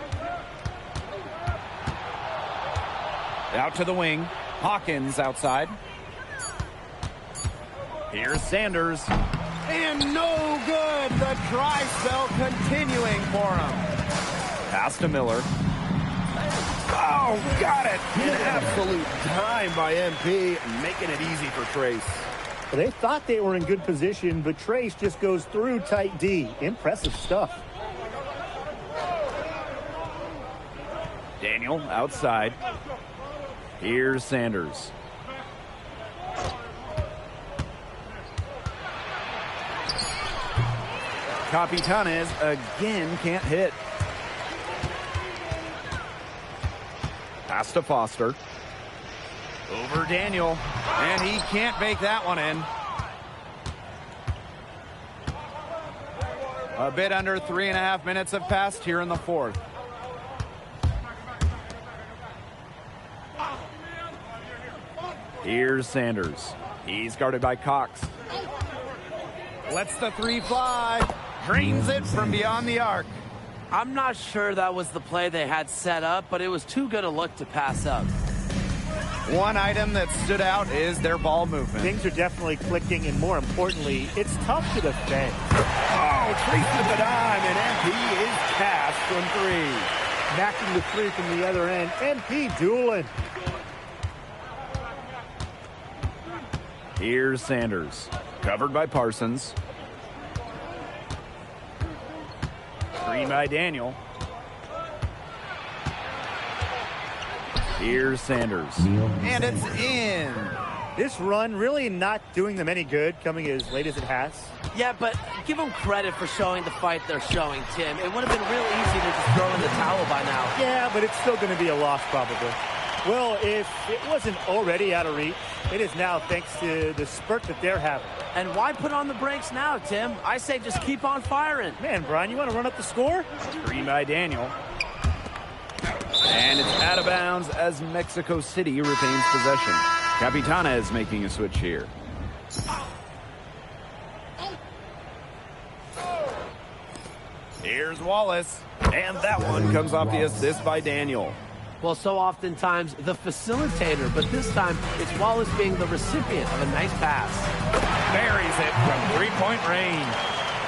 Out to the wing. Hawkins outside. Here's Sanders. And no good. The dry spell continuing for him. Pass to Miller. Oh, got it. An absolute dime by MP, making it easy for Trace. They thought they were in good position, but Trace just goes through tight D. Impressive stuff. Daniel outside. Here's Sanders. Capitanes again can't hit. Pass to Foster. Over Daniel. And he can't make that one in. A bit under 3.5 minutes have passed here in the fourth. Here's Sanders. He's guarded by Cox. Lets the three fly. Drains it from beyond the arc. I'm not sure that was the play they had set up, but it was too good a look to pass up. One item that stood out is their ball movement. Things are definitely clicking, and more importantly, it's tough to defend. Oh, Trace with the dime, and MP is cast from 3. Knocking the 3 from the other end. MP dueling. Here's Sanders. Covered by Parsons. Screen by Daniel. Here's Sanders. And it's in. This run really not doing them any good, coming as late as it has. Yeah, but give them credit for showing the fight they're showing, Tim. It would have been real easy to just throw in the towel by now. Yeah, but it's still going to be a loss probably. Well, if it wasn't already out of reach, it is now thanks to the spurt that they're having. And why put on the brakes now, Tim? I say just keep on firing. Man, Brian, you want to run up the score? Screen by Daniel. And it's out of bounds as Mexico City retains possession. Capitana is making a switch here. Here's Wallace. And that one comes off the assist by Daniel. Well, so oftentimes the facilitator, but this time it's Wallace being the recipient of a nice pass. Buries it from three-point range.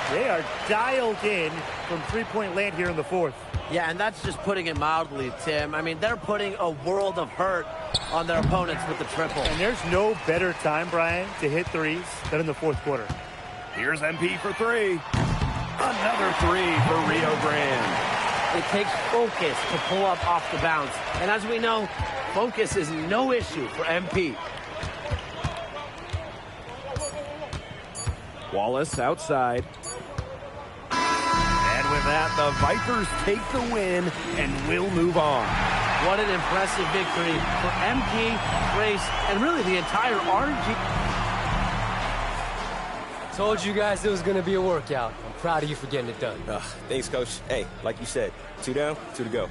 They are dialed in from three-point land here in the fourth. Yeah, and that's just putting it mildly, Tim. I mean, they're putting a world of hurt on their opponents with the triple. And there's no better time, Brian, to hit threes than in the fourth quarter. Here's MP for three. Another three for Rio Grande. It takes focus to pull up off the bounce. And as we know, focus is no issue for MP. Wallace outside. And with that, the Vipers take the win and will move on. What an impressive victory for MP, Grace, and really the entire RG. Told you guys it was going to be a workout. I'm proud of you for getting it done. Thanks, Coach. Hey, like you said, 2 down, 2 to go.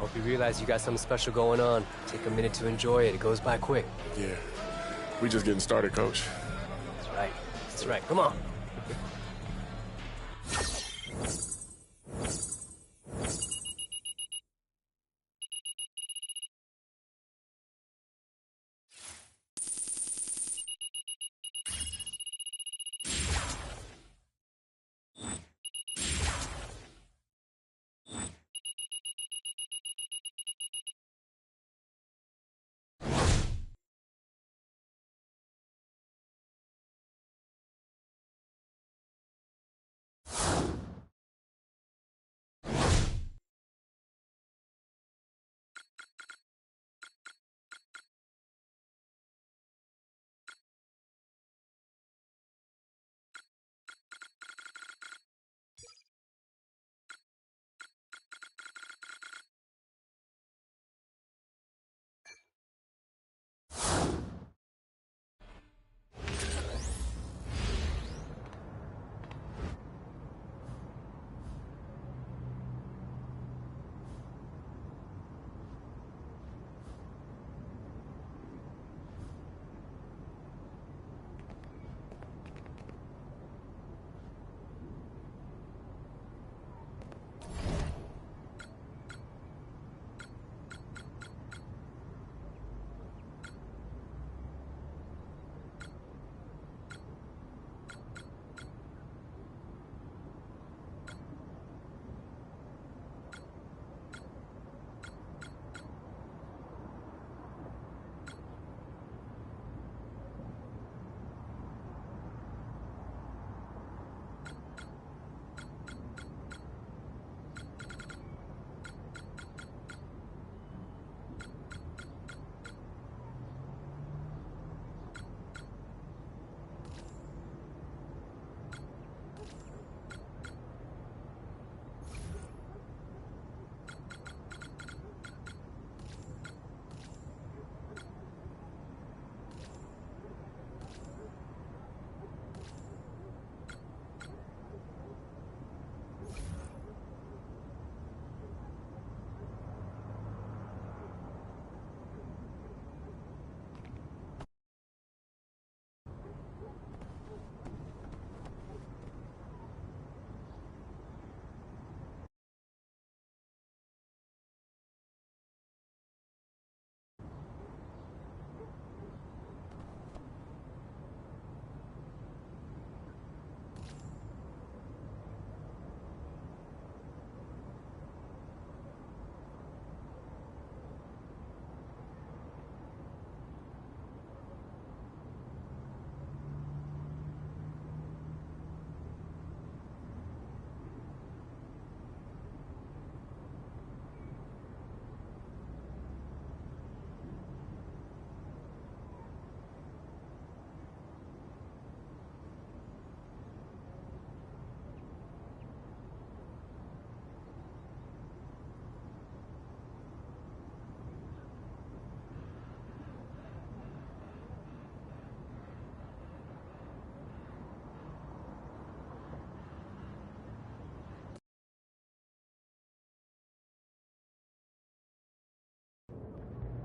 Hope you realize you got something special going on. Take a minute to enjoy it. It goes by quick. Yeah, we just getting started, Coach. That's right. That's right. Come on.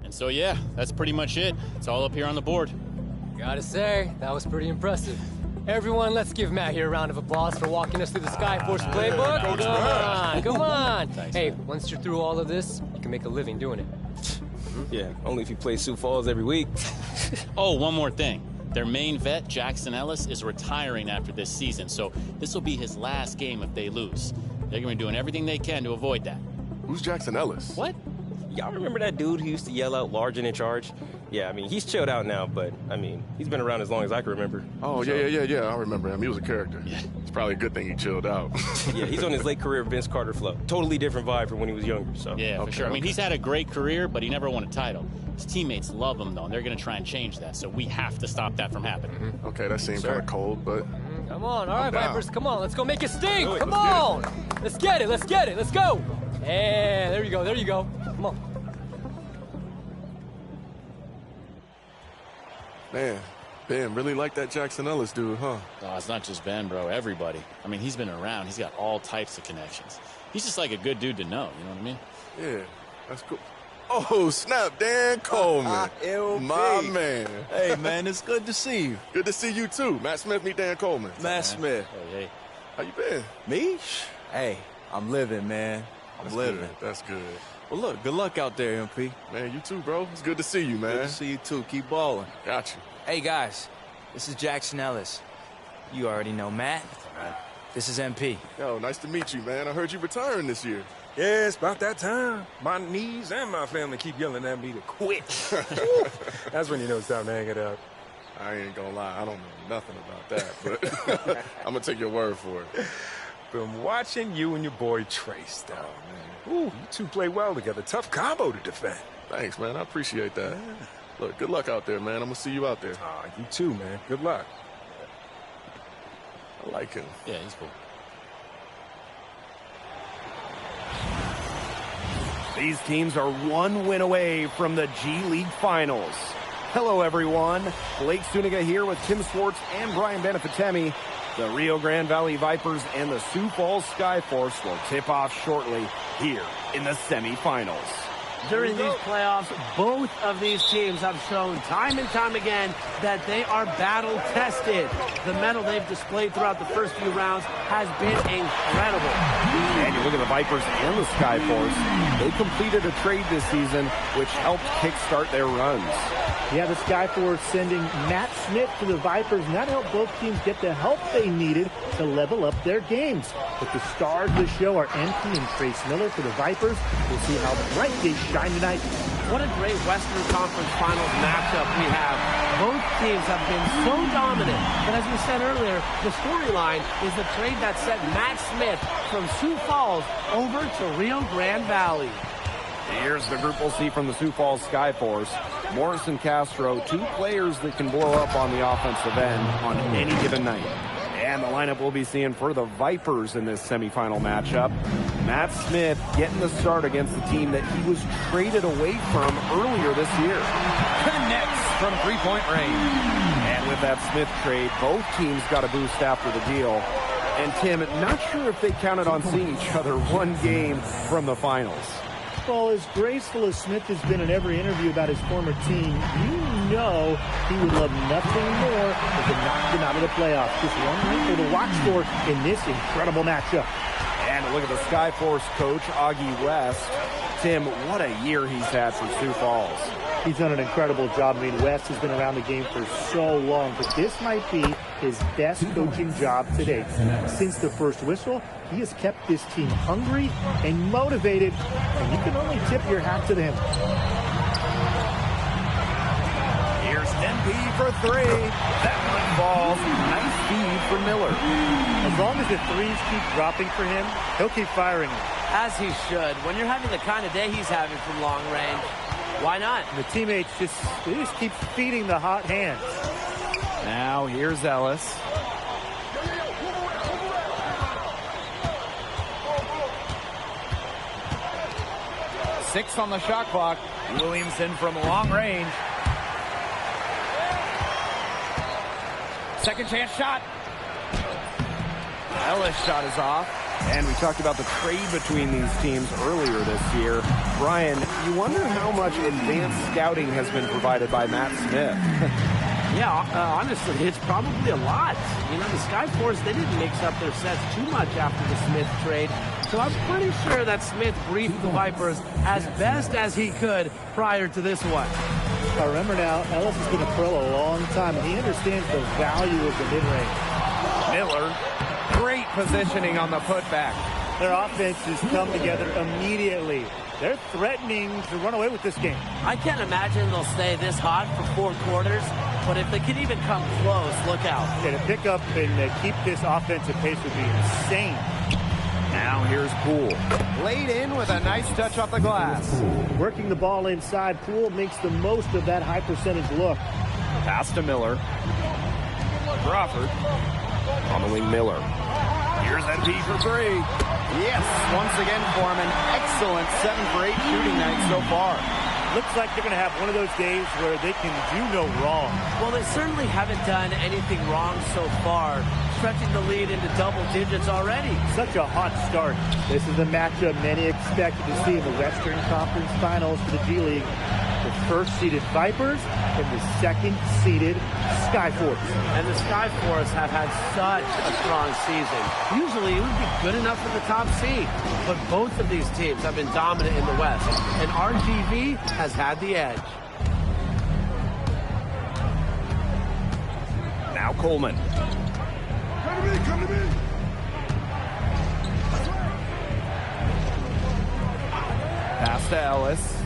And so, yeah, that's pretty much it. It's all up here on the board. Gotta say, that was pretty impressive. Everyone, let's give Matt here a round of applause for walking us through the Skyforce playbook. Come on. Thanks, hey, man. once you're through all of this, you can make a living doing it. Yeah, only if you play Sioux Falls every week. Oh, one more thing. Their main vet, Jackson Ellis, is retiring after this season, so this will be his last game if they lose. They're going to be doing everything they can to avoid that. Who's Jackson Ellis? What? Y'all remember that dude who used to yell out large and in charge? Yeah, I mean, he's chilled out now, but, I mean, he's been around as long as I can remember. Oh, So- yeah. I remember him. He was a character. Yeah. It's probably a good thing he chilled out. Yeah, he's on his late career Vince Carter flow. Totally different vibe from when he was younger, so. Yeah, for sure. I mean, he's had a great career, but he never won a title. His teammates love him, though, and they're going to try and change that, so we have to stop that from happening. Okay, that seems kind of cold, but... Come on, all right, down. Vipers, come on, let's go make it sting. Do it, Come let's on. Let's get it, let's go. And there you go. Come on. Man, Ben really like that Jackson Ellis dude, huh? Oh, it's not just Ben, bro. Everybody. I mean, he's been around. He's got all types of connections. He's just like a good dude to know, you know what I mean? Yeah, that's cool. Oh, snap, Dan Coleman. My man. Hey, man, it's good to see you. Good to see you, too. Matt Smith, meet Dan Coleman. Matt Smith. Hey. How you been? Me? Hey, I'm living, man. I'm living. Good. That's good. Well, look, good luck out there, MP. Man, you too, bro. It's good to see you, man. Good to see you, too. Keep balling. Got you. Hey, guys. This is Jackson Ellis. You already know Matt. This is MP. Yo, nice to meet you, man. I heard you retiring this year. Yeah, it's about that time. My knees and my family keep yelling at me to quit. That's when you know it's time to hang it up. I ain't gonna lie, I don't know nothing about that, but I'm gonna take your word for it. Been watching you and your boy Trace, though, man. Ooh, you two play well together. Tough combo to defend. Thanks, man. I appreciate that. Look, good luck out there, man. I'm gonna see you out there. You too, man. Good luck. I like him. Yeah, he's cool. These teams are one win away from the G League Finals. Hello, everyone. Blake Suniga here with Tim Swartz and Brian Benefitemi. The Rio Grande Valley Vipers and the Sioux Falls Skyforce will tip off shortly here in the semifinals. During these playoffs, both of these teams have shown time and time again that they are battle-tested. The mettle they've displayed throughout the first few rounds has been incredible. And you look at the Vipers and the Skyforce. They completed a trade this season, which helped kickstart their runs. Yeah, the Skyforce sending Matt Smith to the Vipers, and that helped both teams get the help they needed to level up their games. But the stars of the show are MP and Trace Miller for the Vipers. We'll see how bright they shine tonight. What a great Western Conference Finals matchup we have. Both teams have been so dominant. But as we said earlier, the storyline is the trade that sent Matt Smith from Sioux Falls over to Rio Grande Valley. Here's the group we'll see from the Sioux Falls Skyforce. Morrison Castro, two players that can blow up on the offensive end on any given night. And the lineup we'll be seeing for the Vipers in this semifinal matchup. Matt Smith getting the start against the team that he was traded away from earlier this year. Connects from three-point range. And with that Smith trade, both teams got a boost after the deal. And Tim, not sure if they counted on seeing each other one game from the finals. Well, as graceful as Smith has been in every interview about his former team, you know he would love nothing more than to knock them out of the playoffs. Just one wrinkle to watch for in this incredible matchup. And look at the Skyforce coach, Augie West. Tim, what a year he's had for Sioux Falls. He's done an incredible job. I mean, West has been around the game for so long, but this might be his best coaching job to date. Since the first whistle, he has kept this team hungry and motivated, and you can only tip your hat to them. Here's MP for three. That one falls. Nice feed for Miller. As long as the threes keep dropping for him, he'll keep firing them. As he should. When you're having the kind of day he's having from long range, why not? And the teammates just keep feeding the hot hands. Now here's Ellis. Six on the shot clock. Williamson from long range. Second chance shot. Ellis shot is off. And we talked about the trade between these teams earlier this year. Brian, you wonder how much advanced scouting has been provided by Matt Smith. Yeah, honestly, it's probably a lot. You know, the Skyforce, they didn't mix up their sets too much after the Smith trade. So I'm pretty sure that Smith briefed the Vipers as best as he could prior to this one. I remember now, Ellis has been a pro a long time, and he understands the value of the mid-range. Miller, great positioning on the putback. Their offenses come together immediately. They're threatening to run away with this game. I can't imagine they'll stay this hot for 4 quarters, but if they can even come close, look out. Yeah, to pick up and keep this offensive pace would be insane. Now here's Poole. Laid in with a nice touch off the glass. Working the ball inside, Poole makes the most of that high percentage look. Pass to Miller. Crawford. On the wing, Miller. Here's MP for 3. Yes, once again, Foreman. Excellent 7 for 8 shooting night so far. Looks like they're going to have one of those days where they can do no wrong. Well, they certainly haven't done anything wrong so far, stretching the lead into double digits already. Such a hot start. This is a matchup many expected to see in the Western Conference Finals for the G League. The first-seeded Vipers and the second-seeded Skyforce. And the Skyforce have had such a strong season. Usually it would be good enough for the top seed, but both of these teams have been dominant in the West, and RGV has had the edge. Now Coleman. Come to me. Pass to Ellis.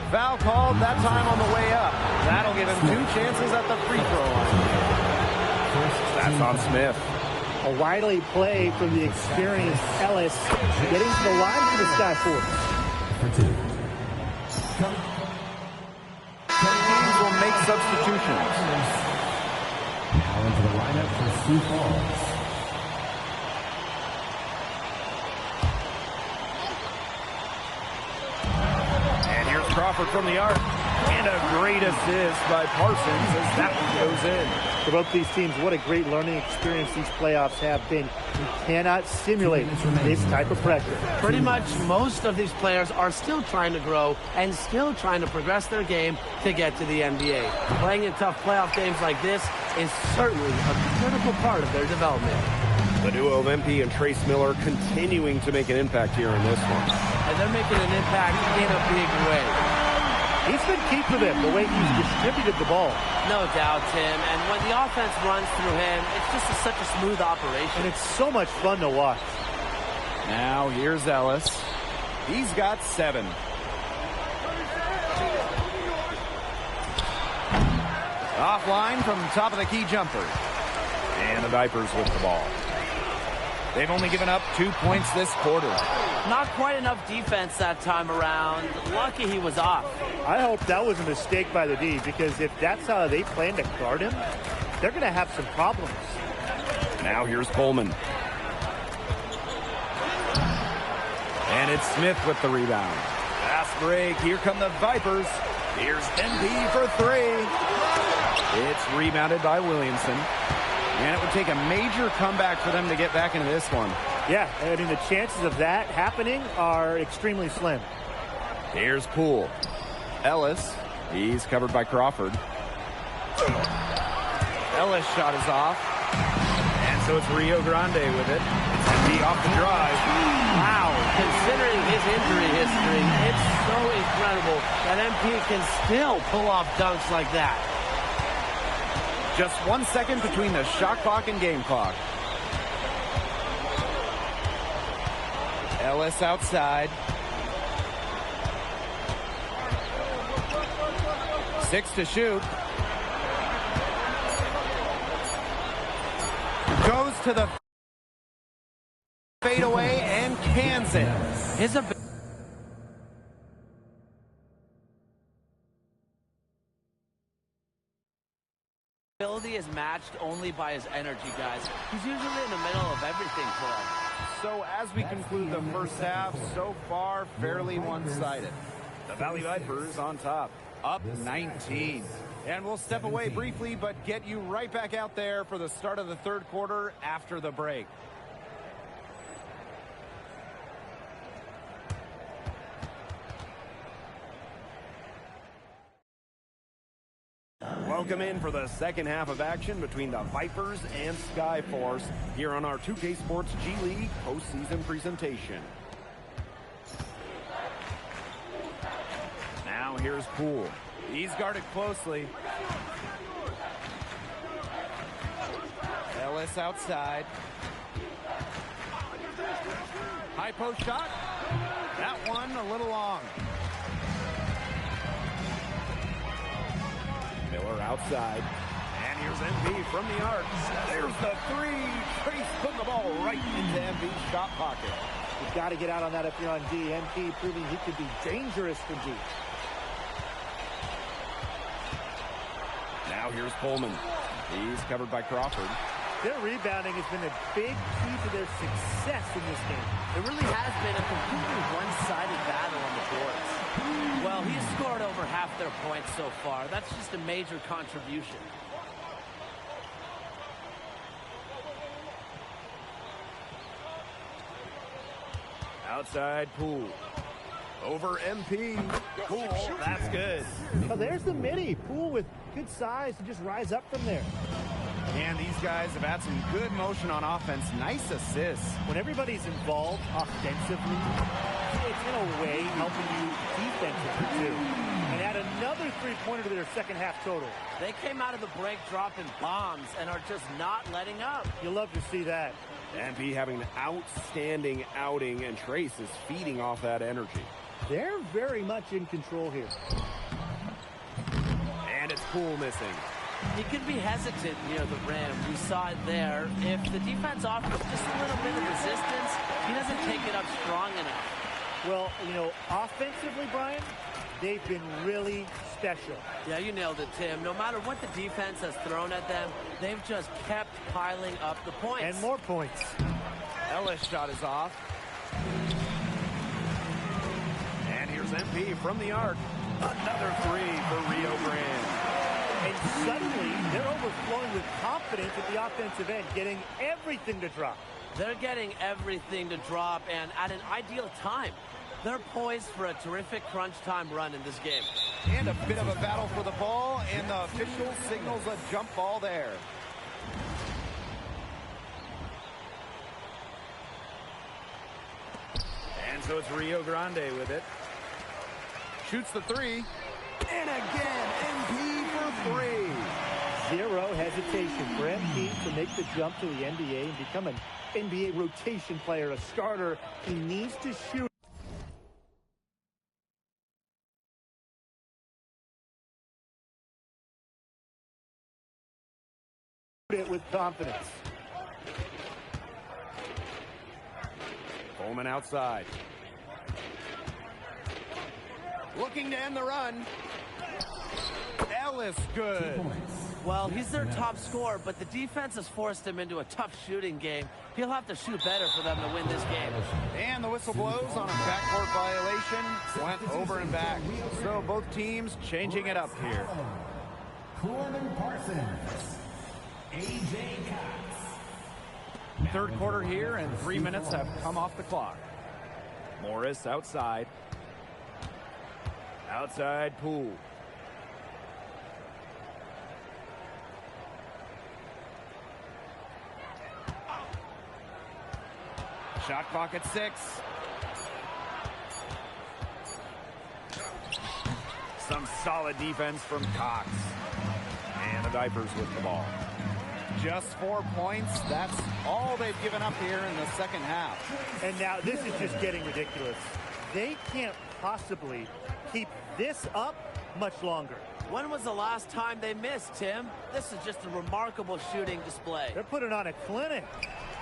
Foul called that time on the way up. That'll give him 2 chances at the free throw line. That's on Smith. A wily play from the experienced Ellis, getting to the line for the Skyforce. For 2. Teams will make substitutions. Now into the lineup for Sioux Falls. Crawford from the arc. And a great assist by Parsons as that one goes in. For both these teams, what a great learning experience these playoffs have been. You cannot simulate this type of pressure. Pretty much most of these players are still trying to grow and still trying to progress their game to get to the NBA. Playing in tough playoff games like this is certainly a critical part of their development. The duo of MP and Trace Miller continuing to make an impact here in this one. And they're making an impact in a big way. He's been key for them, the way he's distributed the ball. No doubt, Tim. And when the offense runs through him, it's just such a smooth operation. And it's so much fun to watch. Now here's Ellis. He's got 7. Offline from top of the key jumper. And the Vipers with the ball. They've only given up 2 points this quarter. Not quite enough defense that time around. Lucky he was off. I hope that was a mistake by the D, because if that's how they plan to guard him, they're going to have some problems. Now here's Coleman. And it's Smith with the rebound. Fast break. Here come the Vipers. Here's MP for 3. It's rebounded by Williamson. And it would take a major comeback for them to get back into this one. Yeah, I mean, the chances of that happening are extremely slim. Here's Poole. Ellis. He's covered by Crawford. Ellis shot is off. And so it's Rio Grande with it. It's empty off the drive. Wow, considering his injury history, it's so incredible that MP can still pull off dunks like that. Just 1 second between the shot clock and game clock. Ellis outside. 6 to shoot. Goes to the fadeaway and cans it. His ability is matched only by his energy, guys. He's usually in the middle of everything for us. So as we conclude the first half, so far fairly one-sided. The Valley Vipers on top, up 19. And we'll step away briefly, but get you right back out there for the start of the third quarter after the break. Welcome in for the second half of action between the Vipers and Skyforce here on our 2K Sports G League postseason presentation. Now here's Poole. He's guarded closely. Ellis outside. High post shot. That one a little long. Miller outside. And here's MB from the arc. There's the three. Trace putting the ball right into MB's shot pocket. You've got to get out on that if you're on D. MP proving he could be dangerous from deep. Now here's Pullman. He's covered by Crawford. Their rebounding has been a big key to their success in this game. It really has been a completely one-sided battle on the boards. Well, he's scored over half their points so far. That's just a major contribution. Outside Poole. Over MP. Poole, that's good. Oh, there's the midi. Poole with good size to just rise up from there. And these guys have had some good motion on offense. Nice assists. When everybody's involved offensively, it's in a way helping you defensively too. And add another three-pointer to their second half total. They came out of the break dropping bombs and are just not letting up. You'll love to see that. MP having an outstanding outing, and Trace is feeding off that energy. They're very much in control here. And it's Poole missing. He could be hesitant near the rim. We saw it there. If the defense offers just a little bit of resistance, he doesn't take it up strong enough. Well, you know, offensively, Brian, they've been really special. Yeah, you nailed it, Tim. No matter what the defense has thrown at them, they've just kept piling up the points. And more points. Ellis shot is off. And here's MP from the arc. Another three for Rio Grande. And suddenly, they're overflowing with confidence at the offensive end, getting everything to drop. They're getting everything to drop, and at an ideal time. They're poised for a terrific crunch time run in this game. And a bit of a battle for the ball, and the official signals a jump ball there. And so it's Rio Grande with it. Shoots the three. And again, MP for three. Zero hesitation for MP to make the jump to the NBA and become an NBA rotation player, a starter. He needs to shoot it with confidence. Coleman outside. Looking to end the run. Ellis good. Well, he's their top scorer, but the defense has forced him into a tough shooting game. He'll have to shoot better for them to win this game. And the whistle blows on a backcourt violation. Went over and back. So both teams changing it up here. Coleman Parsons. AJ Cox. Third quarter here, and 3 minutes have come off the clock. Morris outside. Outside Poole. Shot clock at 6. Some solid defense from Cox. And the Vipers with the ball. Just 4 points. That's all they've given up here in the second half. And now this is just getting ridiculous. They can't possibly keep this up much longer. When was the last time they missed, Tim? This is just a remarkable shooting display. They're putting on a clinic.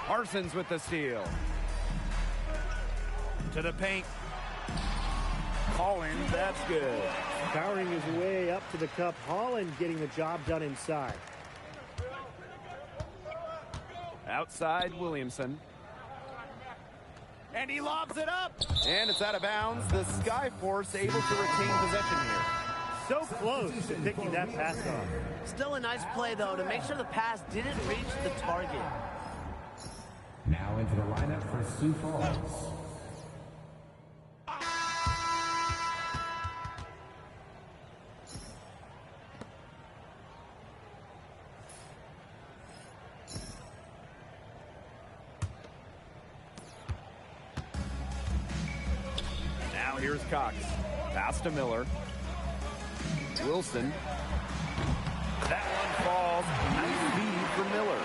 Parsons with the steal. To the paint. Holland, that's good. Powering his way up to the cup. Holland getting the job done inside. Outside Williamson. And he lobs it up. And it's out of bounds. The Skyforce able to retain possession here. so close to picking that pass off. Still a nice play, though, to make sure the pass didn't reach the target. Now into the lineup for Sioux Falls. Now here's Cox. Pass to Miller. Wilson. That one falls. Nice feed for Miller.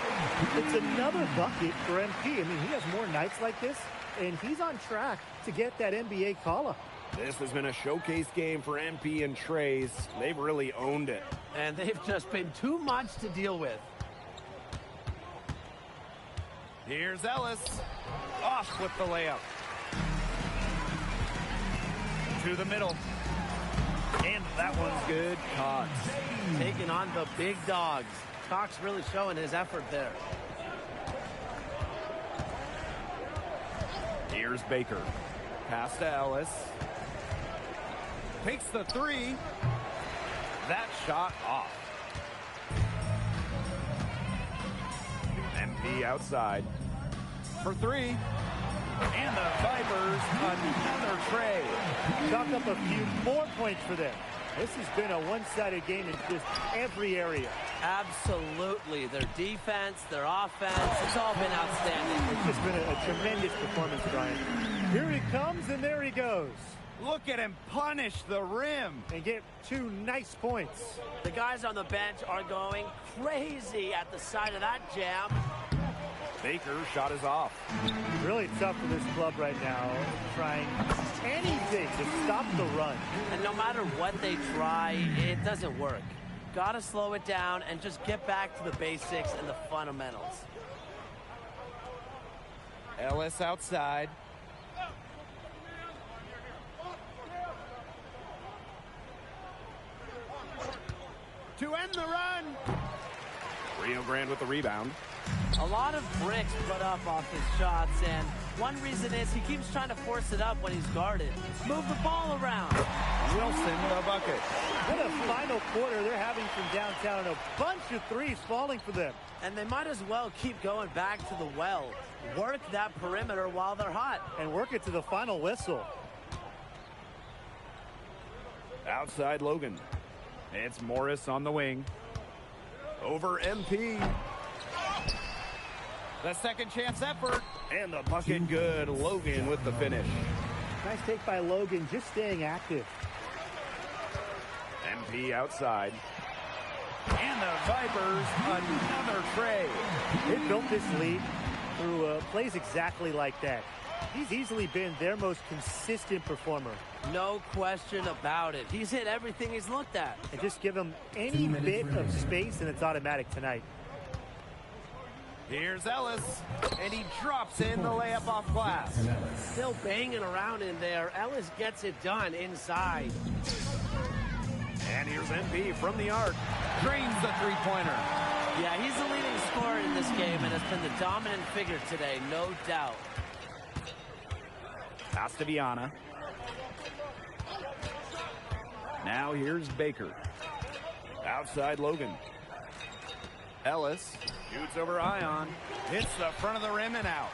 It's another bucket for MP. I mean, he has more nights like this, and he's on track to get that NBA call-up. This has been a showcase game for MP and Trace. They've really owned it. And they've just been too much to deal with. Here's Ellis. Off with the layup. To the middle. And that one's good. Cox. Taking on the big dogs. Cox really showing his effort there. Here's Baker. Pass to Ellis. Takes the three. That shot off. MP outside. For three. And the Vipers, another trade. Chalk up a few more points for them. This has been a one-sided game in just every area. Absolutely. Their defense, their offense, it's all been outstanding. It's just been a tremendous performance, Brian. Here he comes, and there he goes. Look at him punish the rim. And get 2 nice points. The guys on the bench are going crazy at the sight of that jam. Baker's shot is off. Really tough for this club right now, trying anything to stop the run. And no matter what they try, it doesn't work. Got to slow it down and just get back to the basics and the fundamentals. Ellis outside. To end the run. Rio Grande with the rebound. A lot of bricks put up off his shots, and one reason is he keeps trying to force it up when he's guarded. Move the ball around. Wilson the bucket. What a final quarter they're having from downtown. A bunch of threes falling for them. And they might as well keep going back to the well. Work that perimeter while they're hot. And work it to the final whistle. Outside Logan. It's Morris on the wing. Over MP. The second chance effort. And the bucket good. Logan with the finish. Nice take by Logan, just staying active. MP outside. And the Vipers, another trade. They built this lead through plays exactly like that. He's easily been their most consistent performer. No question about it. He's hit everything he's looked at. And just give him any bit of space and it's automatic tonight. Here's Ellis, and he drops in the layup off glass. Still banging around in there. Ellis gets it done inside. And here's MP from the arc. Drains the three-pointer. Yeah, he's the leading scorer in this game and has been the dominant figure today, no doubt. Pass to Viana. Now here's Baker. Outside Logan. Ellis shoots over Ion. Hits the front of the rim and out.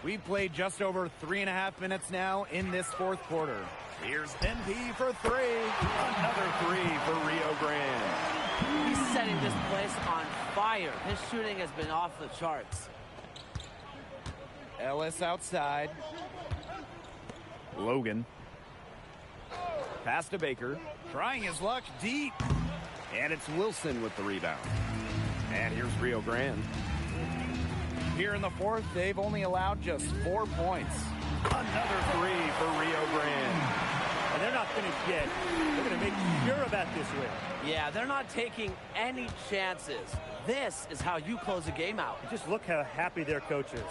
We've played just over 3.5 minutes now in this fourth quarter. Here's MP for three. Another three for Rio Grande. He's setting this place on fire. His shooting has been off the charts. Ellis outside. Logan. Pass to Baker. Trying his luck deep. And it's Wilson with the rebound. And here's Rio Grande. Here in the fourth, they've only allowed just 4 points. Another three for Rio Grande. And they're not finished yet. They're going to make sure about this win. Yeah, they're not taking any chances. This is how you close a game out. Just look how happy their coach is.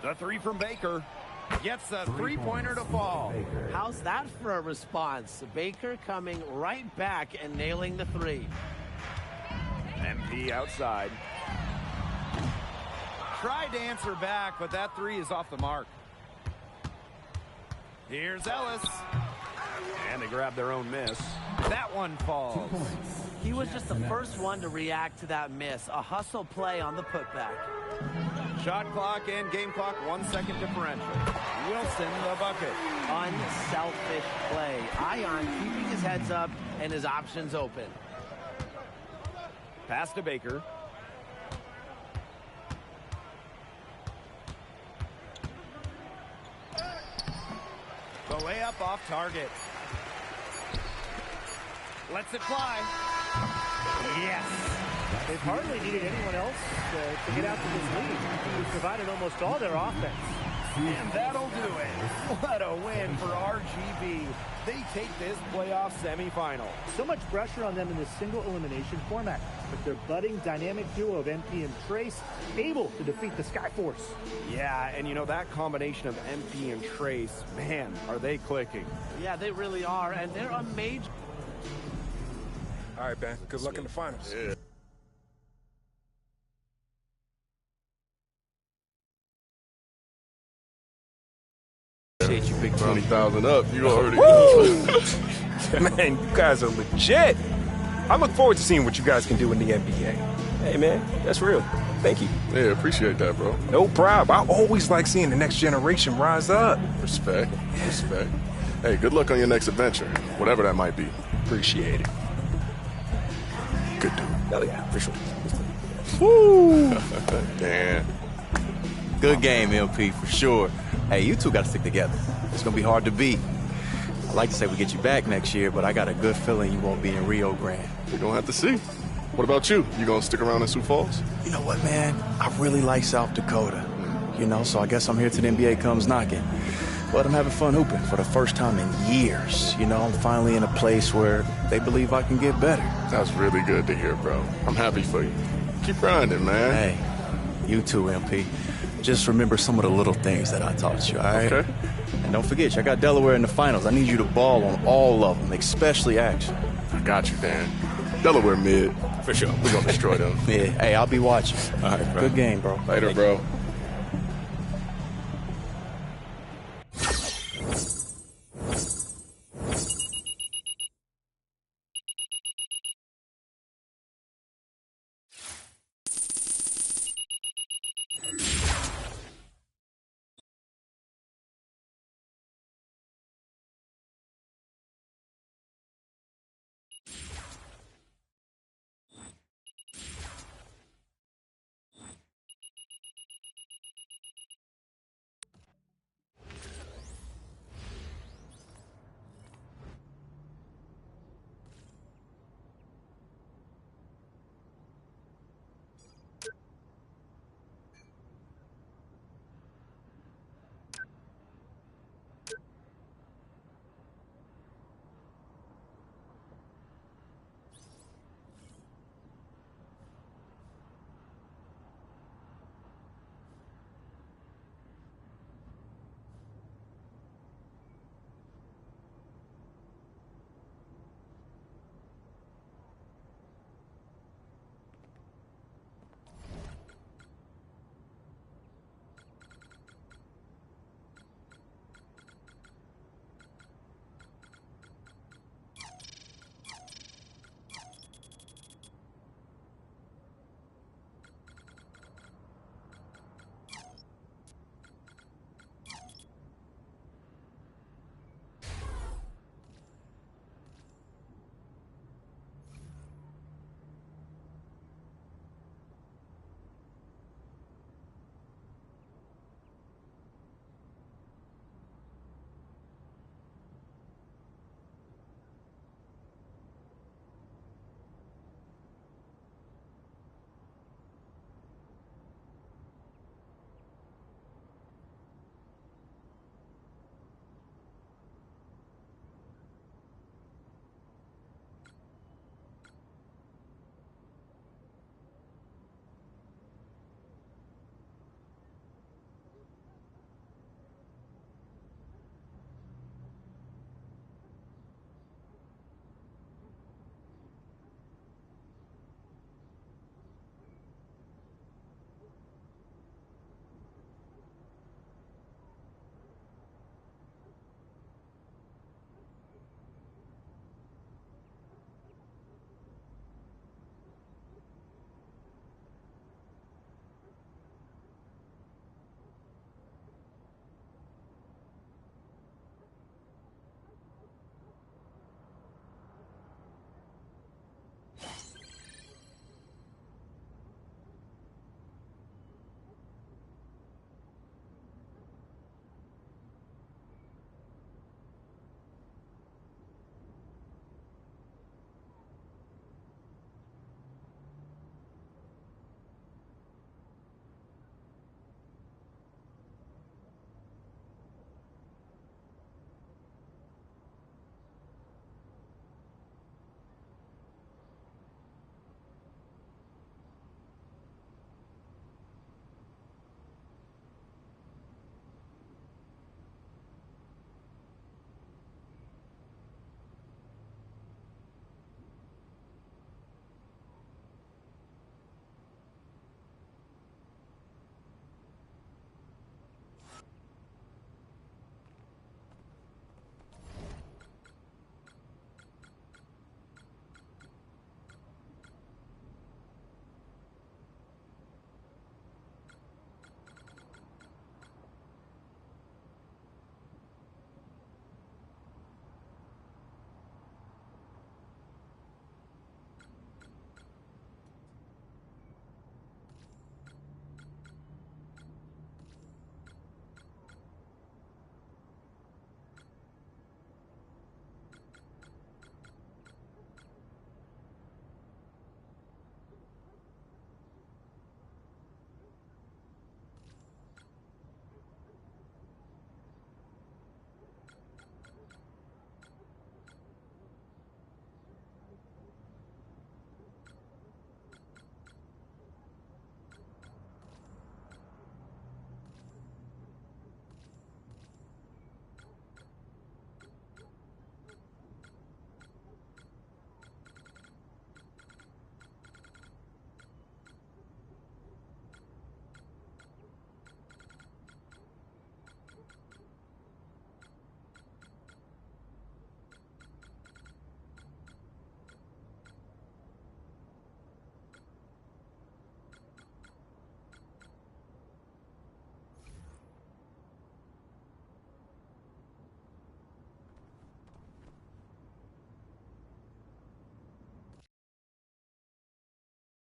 The three from Baker. Gets a three-pointer to fall. How's that for a response? Baker coming right back and nailing the three. MP outside. tried to answer back, but that three is off the mark. Here's Ellis. And they grab their own miss. That one falls. He was just the first one to react to that miss. A hustle play on the putback. Shot clock and game clock, 1 second differential. Wilson the bucket. Unselfish play. Ion keeping his heads up and his options open. Pass to Baker. The layup off target. Lets it fly. Yes. They've hardly needed anyone else to get out to this lead. He's provided almost all their offense. And that'll do it. What a win for RGV. They take this playoff semifinal. So much pressure on them in this single elimination format. But their budding dynamic duo of MP and Trace able to defeat the Skyforce. Yeah, and you know, that combination of MP and Trace, man, are they clicking. Yeah, they really are, and they're a major... All right, Ben. Good luck in the finals. Yeah. Appreciate you, big bro. 20,000 up. You already. Man, you guys are legit. I look forward to seeing what you guys can do in the NBA. Hey, man, that's real. Thank you. Yeah, appreciate that, bro. No problem. I always like seeing the next generation rise up. Respect. Respect. Hey, good luck on your next adventure, whatever that might be. Appreciate it. Good dude. Hell yeah, for sure. Woo! Damn. Good game, LP, for sure. Hey, you two got to stick together. It's going to be hard to beat. I'd like to say we get you back next year, but I got a good feeling you won't be in Rio Grande. We're going to have to see. What about you? You going to stick around in Sioux Falls? You know what, man? I really like South Dakota. You know, so I guess I'm here till the NBA comes knocking. But I'm having fun hooping for the first time in years. You know, I'm finally in a place where they believe I can get better. That's really good to hear, bro. I'm happy for you. Keep grinding, man. Hey, you too, MP. Just remember some of the little things that I taught you, all right? Okay. And don't forget, I got Delaware in the finals. I need you to ball on all of them, especially action. I got you, Dan. Delaware mid. For sure. We're going to destroy them. Yeah, hey, I'll be watching. All right, bro. Good game, bro. Later, bro.